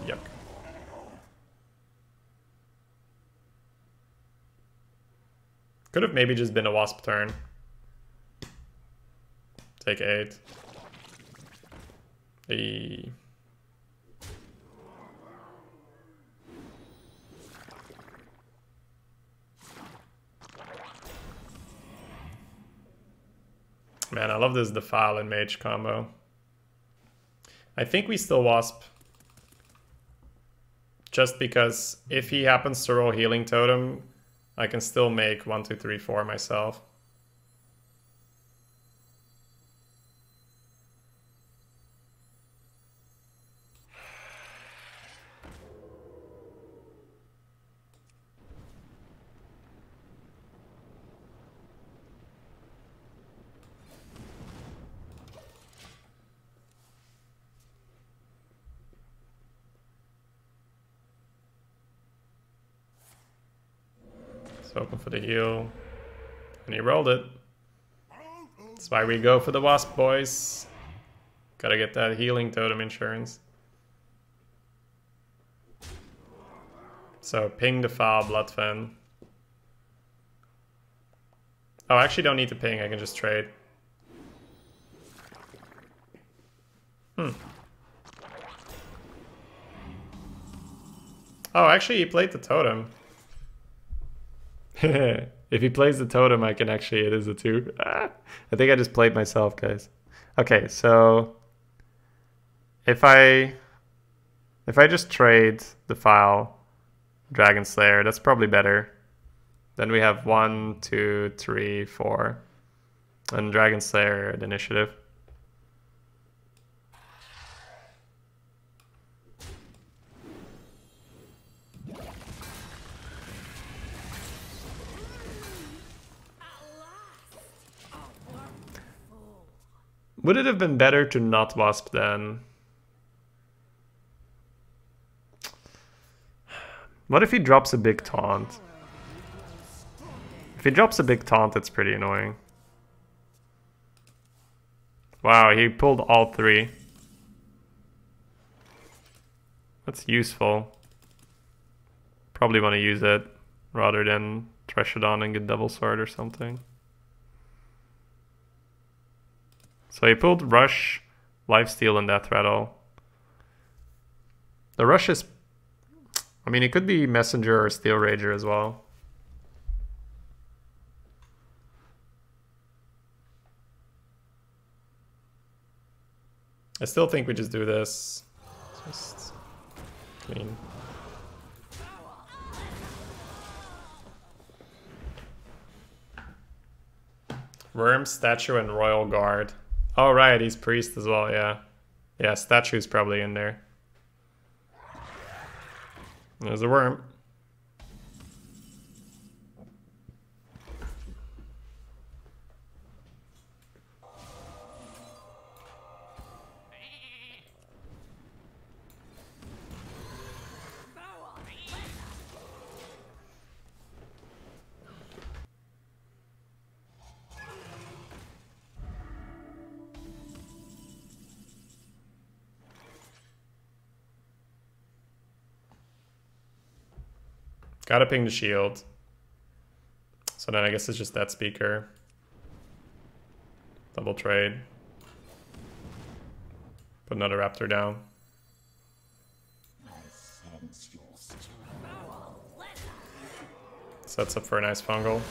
Yuck. Could have maybe just been a Wasp turn. Take 8. Hey. Man, I love this Defile and Mage combo. I think we still Wasp. Just because if he happens to roll Healing Totem, I can still make 1, 2, 3, 4 myself. Open for the heal, and he rolled it. That's why we go for the Wasp, boys. Gotta get that Healing Totem insurance. So ping, Defile, Bloodfen. Oh, I actually don't need to ping, I can just trade. Oh, actually he played the Totem. If he plays the Totem, I can actually, it is a 2. I think I just played myself, guys. Okay, so if I just trade Defile, Dragon Slayer, that's probably better. Then we have 1, 2, 3, 4, and Dragon Slayer at initiative. Would it have been better to not Wasp then? What if he drops a big taunt? If he drops a big taunt, it's pretty annoying. Wow, he pulled all 3. That's useful. Probably want to use it rather than Thresh it on and get Double Sword or something. So he pulled Rush, Lifesteal, and Death Rattle. The Rush is... I mean, it could be Messenger or Steel Rager as well. I still think we just do this. Just clean. Worm, Statue, and Royal Guard. Oh, right, he's Priest as well, yeah. Yeah, Statue's probably in there. There's a Worm. Gotta ping the shield. So then I guess it's just that speaker. Double trade. Put another Raptor down. Sets up for a nice fungal.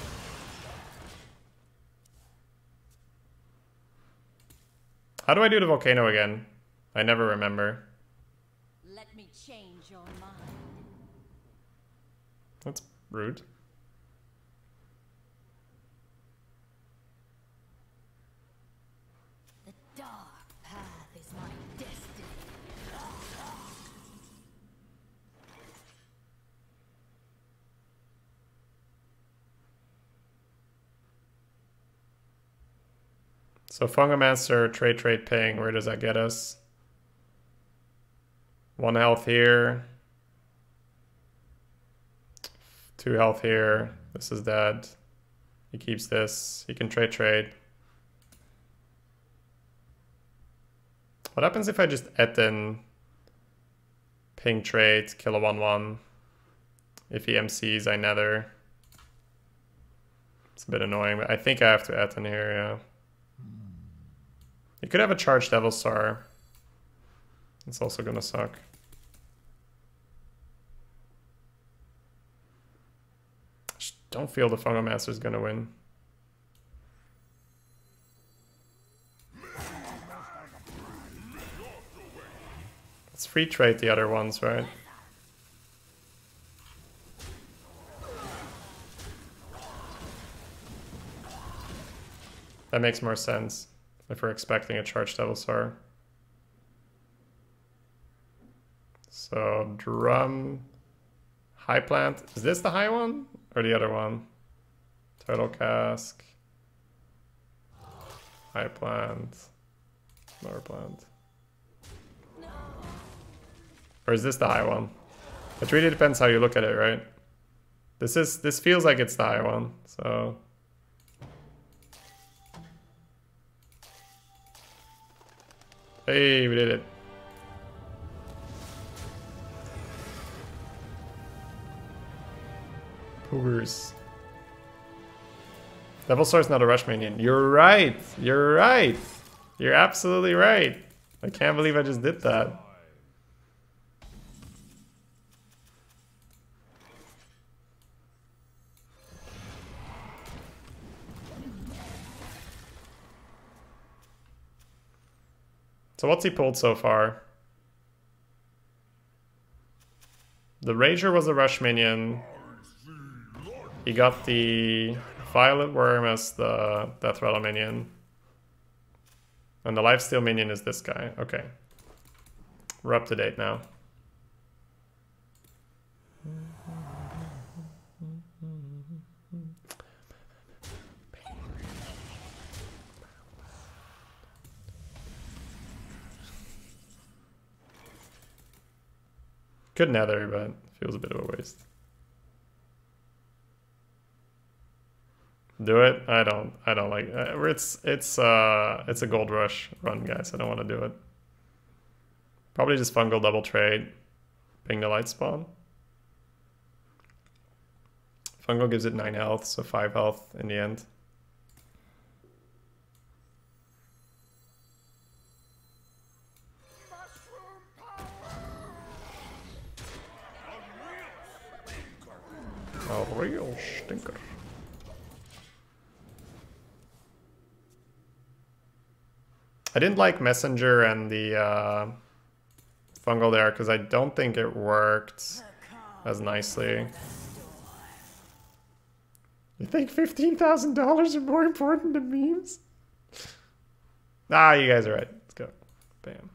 How do I do the volcano again? I never remember. Let me change your mind. That's rude. The dark path is my destiny. So Fungomancer, trade, ping. Where does that get us? 1 health here. 2 health here. This is dead. He keeps this. He can trade. What happens if I just Etten, ping trade, kill a 1/1? If he MCs, I nether. It's a bit annoying, but I think I have to Etten here, yeah. You could have a charged Devil Star. It's also gonna suck. Don't feel the Fungomancer is gonna win. free trade the other ones, right? That makes more sense if we're expecting a charged Devilsaur. So drum, high plant. Is this the high one or the other one? Turtle cask, high plant, lower plant. Or is this the high one? It really depends how you look at it, right? This feels like it's the high one, so. Hey, we did it. Poogers. Devilsaur's not a rush minion. You're right. You're right. You're absolutely right. I can't believe I just did that. So what's he pulled so far? The Rager was a rush minion. He got the Violet Worm as the Death Rattle minion. And the Lifesteal minion is this guy. Okay. We're up to date now. Good nether, but feels a bit of a waste. Do it? I don't like it's a gold rush run, guys. I don't want to do it. Probably just fungal double trade. Ping the light spawn. Fungal gives it 9 health, so 5 health in the end. A real stinker. I didn't like Messenger and the fungal there because I don't think it worked as nicely. You think $15,000 are more important than memes? Ah, you guys are right. Let's go. Bam.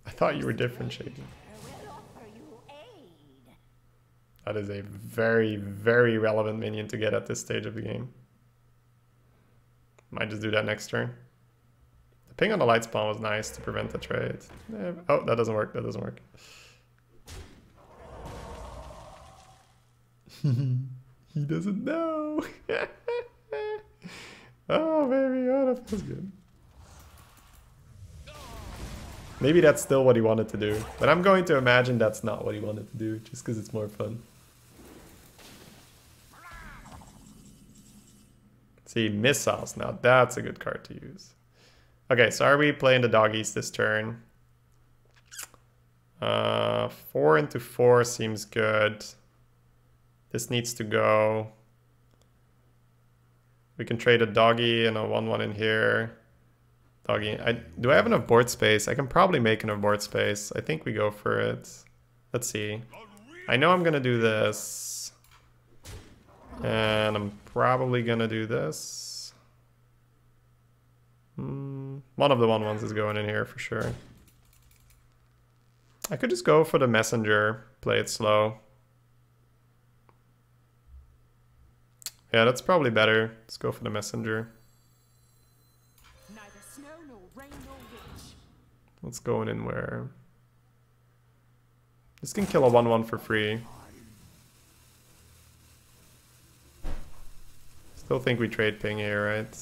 I thought you were different, Shaky. That is a very, very relevant minion to get at this stage of the game. Might just do that next turn. The ping on the light spawn was nice to prevent the trade. Oh, that doesn't work. That doesn't work. He doesn't know. Oh, baby. Oh, that feels good. Maybe that's still what he wanted to do. But I'm going to imagine that's not what he wanted to do, just because it's more fun. See, missiles. Now that's a good card to use. Okay, so are we playing the doggies this turn? 4 into 4 seems good. This needs to go. We can trade a doggy and a 1/1 in here. Doggy. Do I have enough board space? I can probably make enough board space. I think we go for it. Let's see. I know I'm gonna do this. And I'm probably gonna do this. One of the 1/1s is going in here for sure. I could just go for the messenger, play it slow. Yeah, that's probably better. Let's go for the messenger. Neither snow nor rain nor witch. Let's go in where? This can kill a 1/1 for free. Still think we trade ping here, right?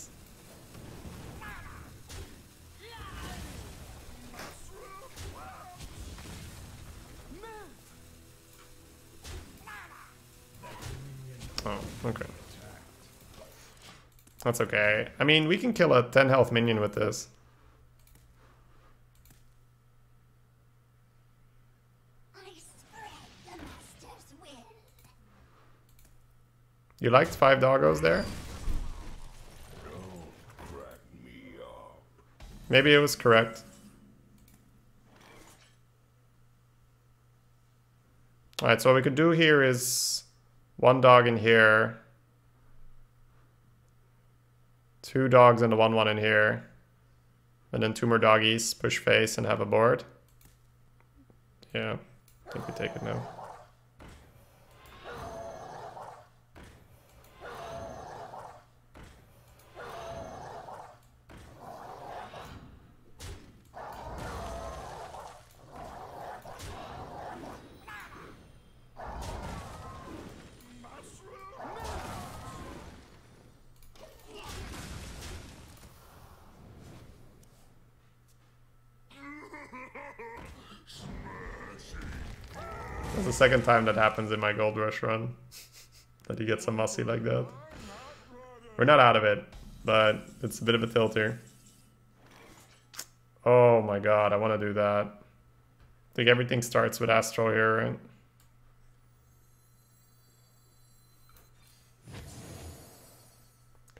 Oh, okay. That's okay. I mean, we can kill a 10 health minion with this. I spread the master's will. You liked 5 doggos there? Don't crack me. Maybe it was correct. Alright, so what we could do here is 1 dog in here. 2 dogs and a 1/1 in here. And then 2 more doggies, push face and have a board. Yeah, I think we take it now. That's the second time that happens in my Gold Rush run. That he gets a mussy like that. We're not out of it, but it's a bit of a tilter. Oh my god, I want to do that. I think everything starts with Astral here, right?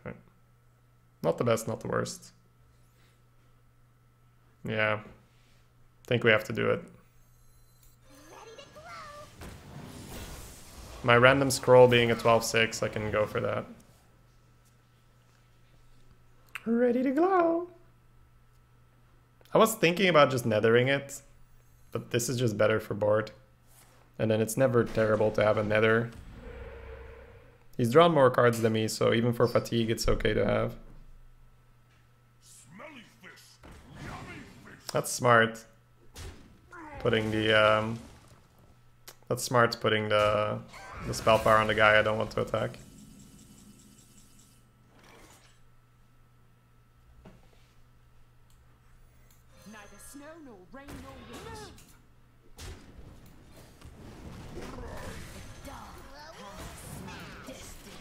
Okay. Not the best, not the worst. Yeah. I think we have to do it. My random scroll being a 12/6, I can go for that. Ready to glow. I was thinking about just nethering it, but this is just better for board. And then it's never terrible to have a nether. He's drawn more cards than me, so even for fatigue, it's okay to have. Smelly fish, yummy fish. That's smart. Putting the that's smart putting the spell power on the guy I don't want to attack. Neither snow nor rain nor wind. The dark has my destiny.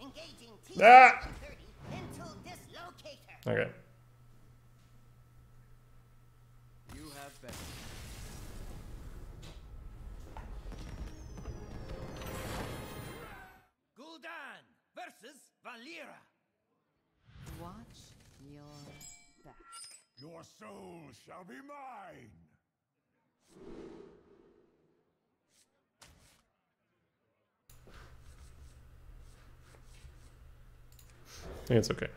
Engaging Ah! T-30 into dislocator. Okay. You have been. Gul'dan versus Valera. Watch your back. Your soul shall be mine. I think it's okay.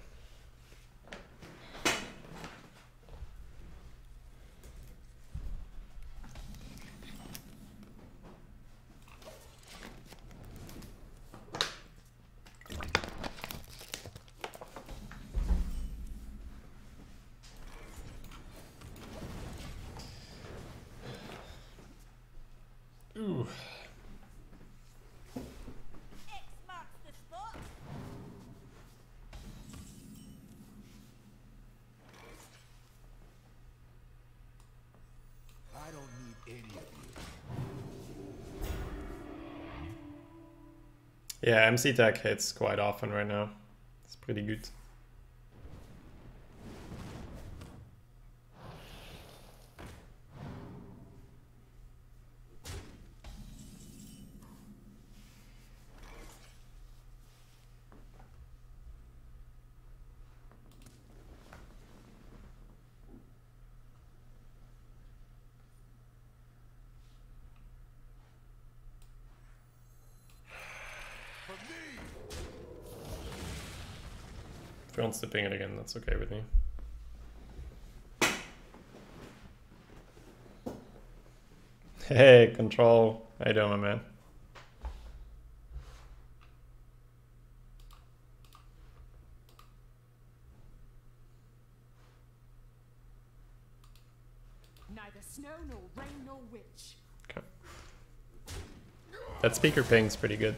Ooh. X marks the spot. I don't need any of you. Yeah, MC Tech hits quite often right now. It's pretty good. For me, If he wants to ping it again, that's okay with me. Hey, Control. How you doing, my man? Neither snow nor rain nor witch. Okay. That speaker ping's pretty good.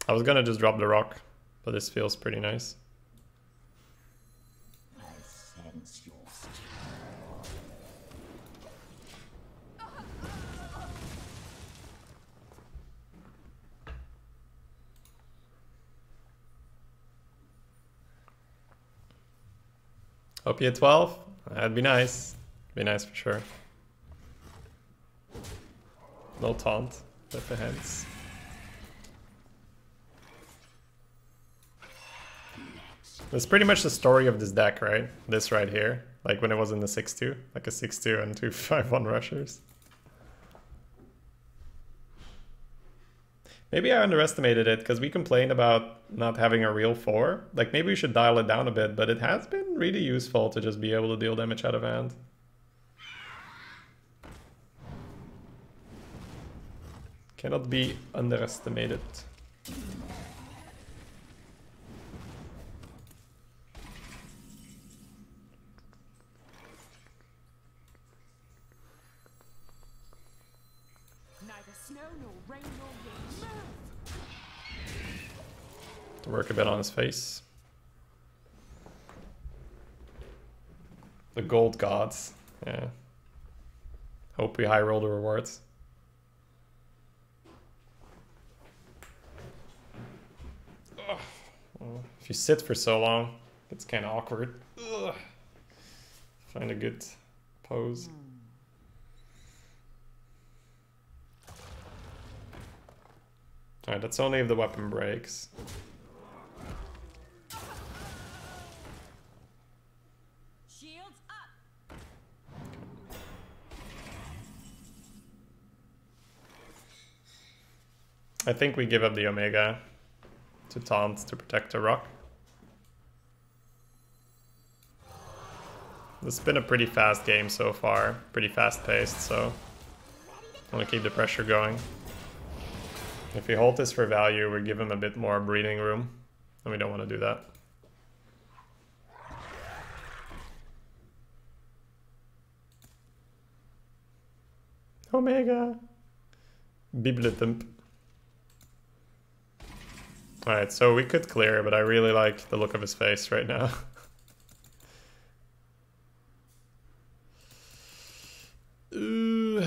I was gonna just drop the rock, but this feels pretty nice. I sense your Hope you hit 12. That'd be nice. Be nice for sure. No taunt with the hands. That's pretty much the story of this deck, right? This right here. Like when it was in the 6-2. Like a 6-2 and 2 5-1 rushers. Maybe I underestimated it because we complained about not having a real 4. Like maybe we should dial it down a bit, but it has been really useful to just be able to deal damage out of hand. Cannot be underestimated. Neither snow nor rain nor wind. Move! To work a bit on his face. The gold gods. Yeah. Hope we high roll the rewards. Ugh. Well, if you sit for so long, it's kind of awkward. Ugh. Find a good pose. Alright, that's only if the weapon breaks. Shields up! I think we give up the Omega to taunt to protect the rock. This has been a pretty fast game so far, pretty fast paced, so I want to keep the pressure going. If we hold this for value, we give him a bit more breathing room, and we don't want to do that. Omega! Biblitemp. Alright, so we could clear, but I really like the look of his face right now. Ooh.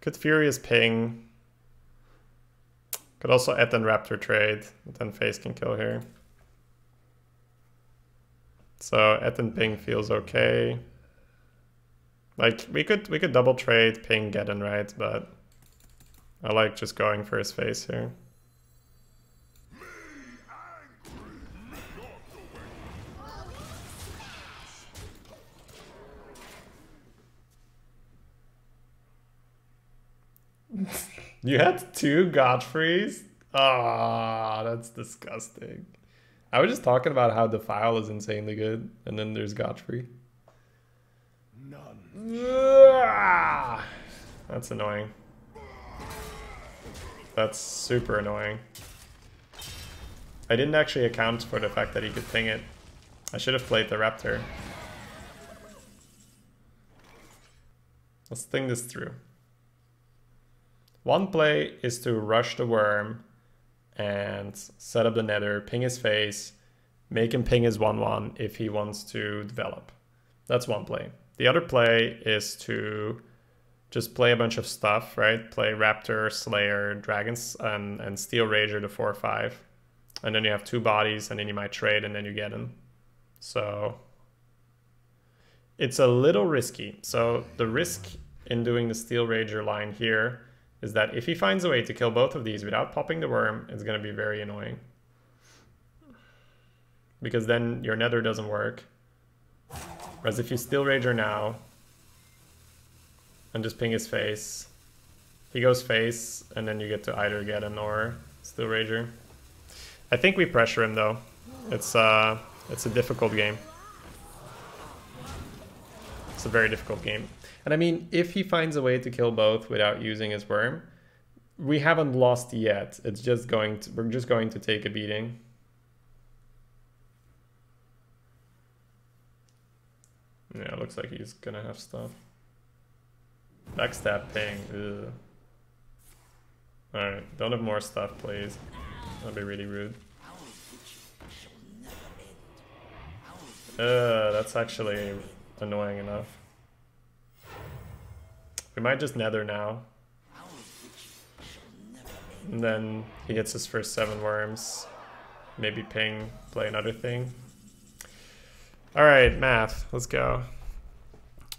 Could Furious Ping. Could also Ethan Raptor trade, but then Face can kill here. So Ethan Ping feels okay. Like we could double trade Ping Geddon, right? But I like just going for his face here. You had 2 Godfreys? Ah, that's disgusting. I was just talking about how Defile is insanely good, and then there's Godfrey. None. That's annoying. That's super annoying. I didn't actually account for the fact that he could ping it. I should have played the Raptor. Let's think this through. One play is to rush the worm and set up the nether, ping his face, make him ping his 1/1 if he wants to develop. That's one play. The other play is to just play a bunch of stuff, right? Play Raptor, Slayer, Dragons, and Steel Rager to 4/5. And then you have 2 bodies, and then you might trade, and then you get him. So it's a little risky. So the risk in doing the Steel Rager line here is that if he finds a way to kill both of these without popping the worm, it's going to be very annoying. Because then your nether doesn't work. Whereas if you Steel Rager now and just ping his face, he goes face, and then you get to either get him or Steel Rager. I think we pressure him though. It's a difficult game. It's a very difficult game. And I mean, if he finds a way to kill both without using his worm, we haven't lost yet. It's just we're just going to take a beating. Yeah, it looks like he's gonna have stuff. Backstab ping. Ugh. Alright, don't have more stuff, please. That'd be really rude. That's actually annoying enough. We might just nether now. And then he hits his first 7 worms. Maybe ping, play another thing. All right, math. Let's go.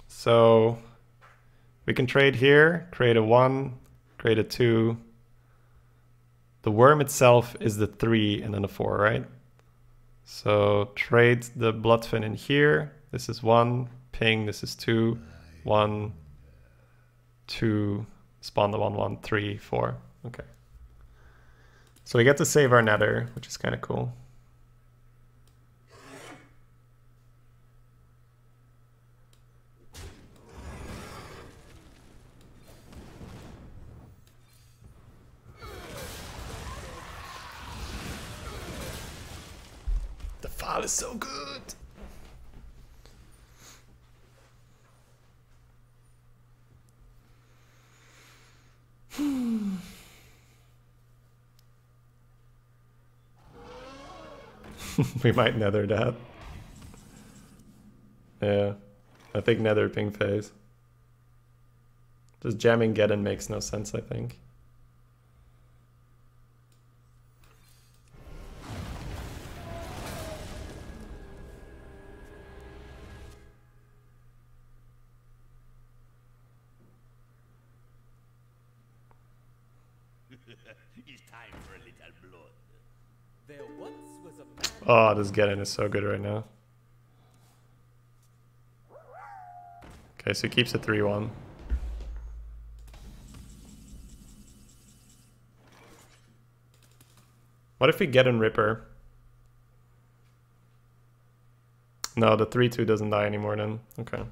So we can trade here, create a 1, create a 2. The worm itself is the 3 and then a 4, right? So trade the bloodfin in here. This is 1, ping, this is 2, 1, 2, spawn the 1, 1, 3, 4. Okay. So we get to save our nether, which is kind of cool. The file is so good. We might nether that. Yeah, I think nether ping phase. Just jamming Geddon makes no sense, I think. It's time for a little blood. There once was a man. Oh, this Geddon is so good right now. Okay, so he keeps it 3-1. What if we get in Ripper? No, the 3-2 doesn't die anymore then. Okay.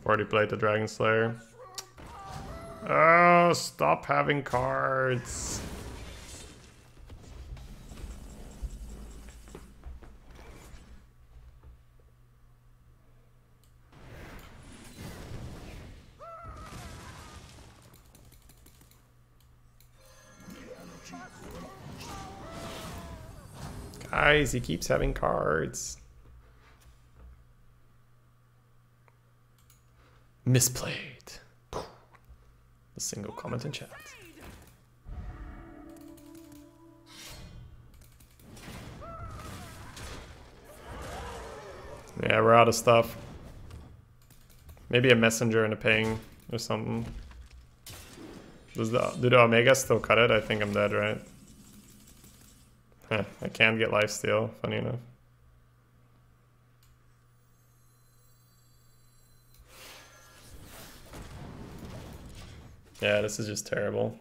Already played the Dragon Slayer. Oh, stop having cards. Guys, he keeps having cards. Misplayed. A single comment in chat. Yeah, we're out of stuff. Maybe a messenger and a ping or something. Do the Omegas still cut it? I think I'm dead, right? Huh, I can't get lifesteal, funny enough. Yeah, this is just terrible.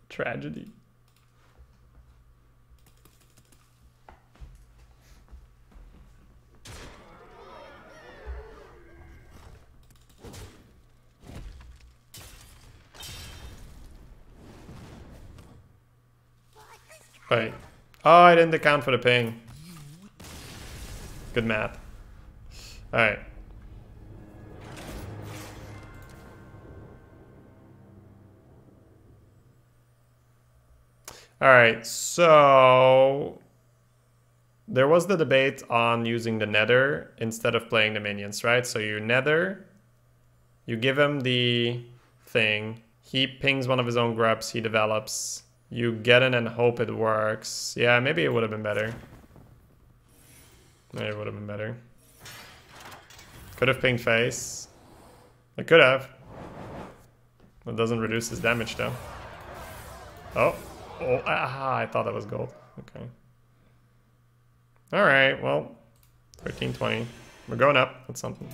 Tragedy. Wait. Oh, I didn't account for the ping. Good math. Alright. Alright, so there was the debate on using the nether instead of playing the minions, right? So you nether, you give him the thing, he pings one of his own grubs, he develops, you get in and hope it works. Yeah, maybe it would have been better. Maybe it would have been better. Could have pinged face. It could have. It doesn't reduce his damage though. Oh. Oh, I thought that was gold. Okay. Alright, well, 13-20. We're going up. That's something.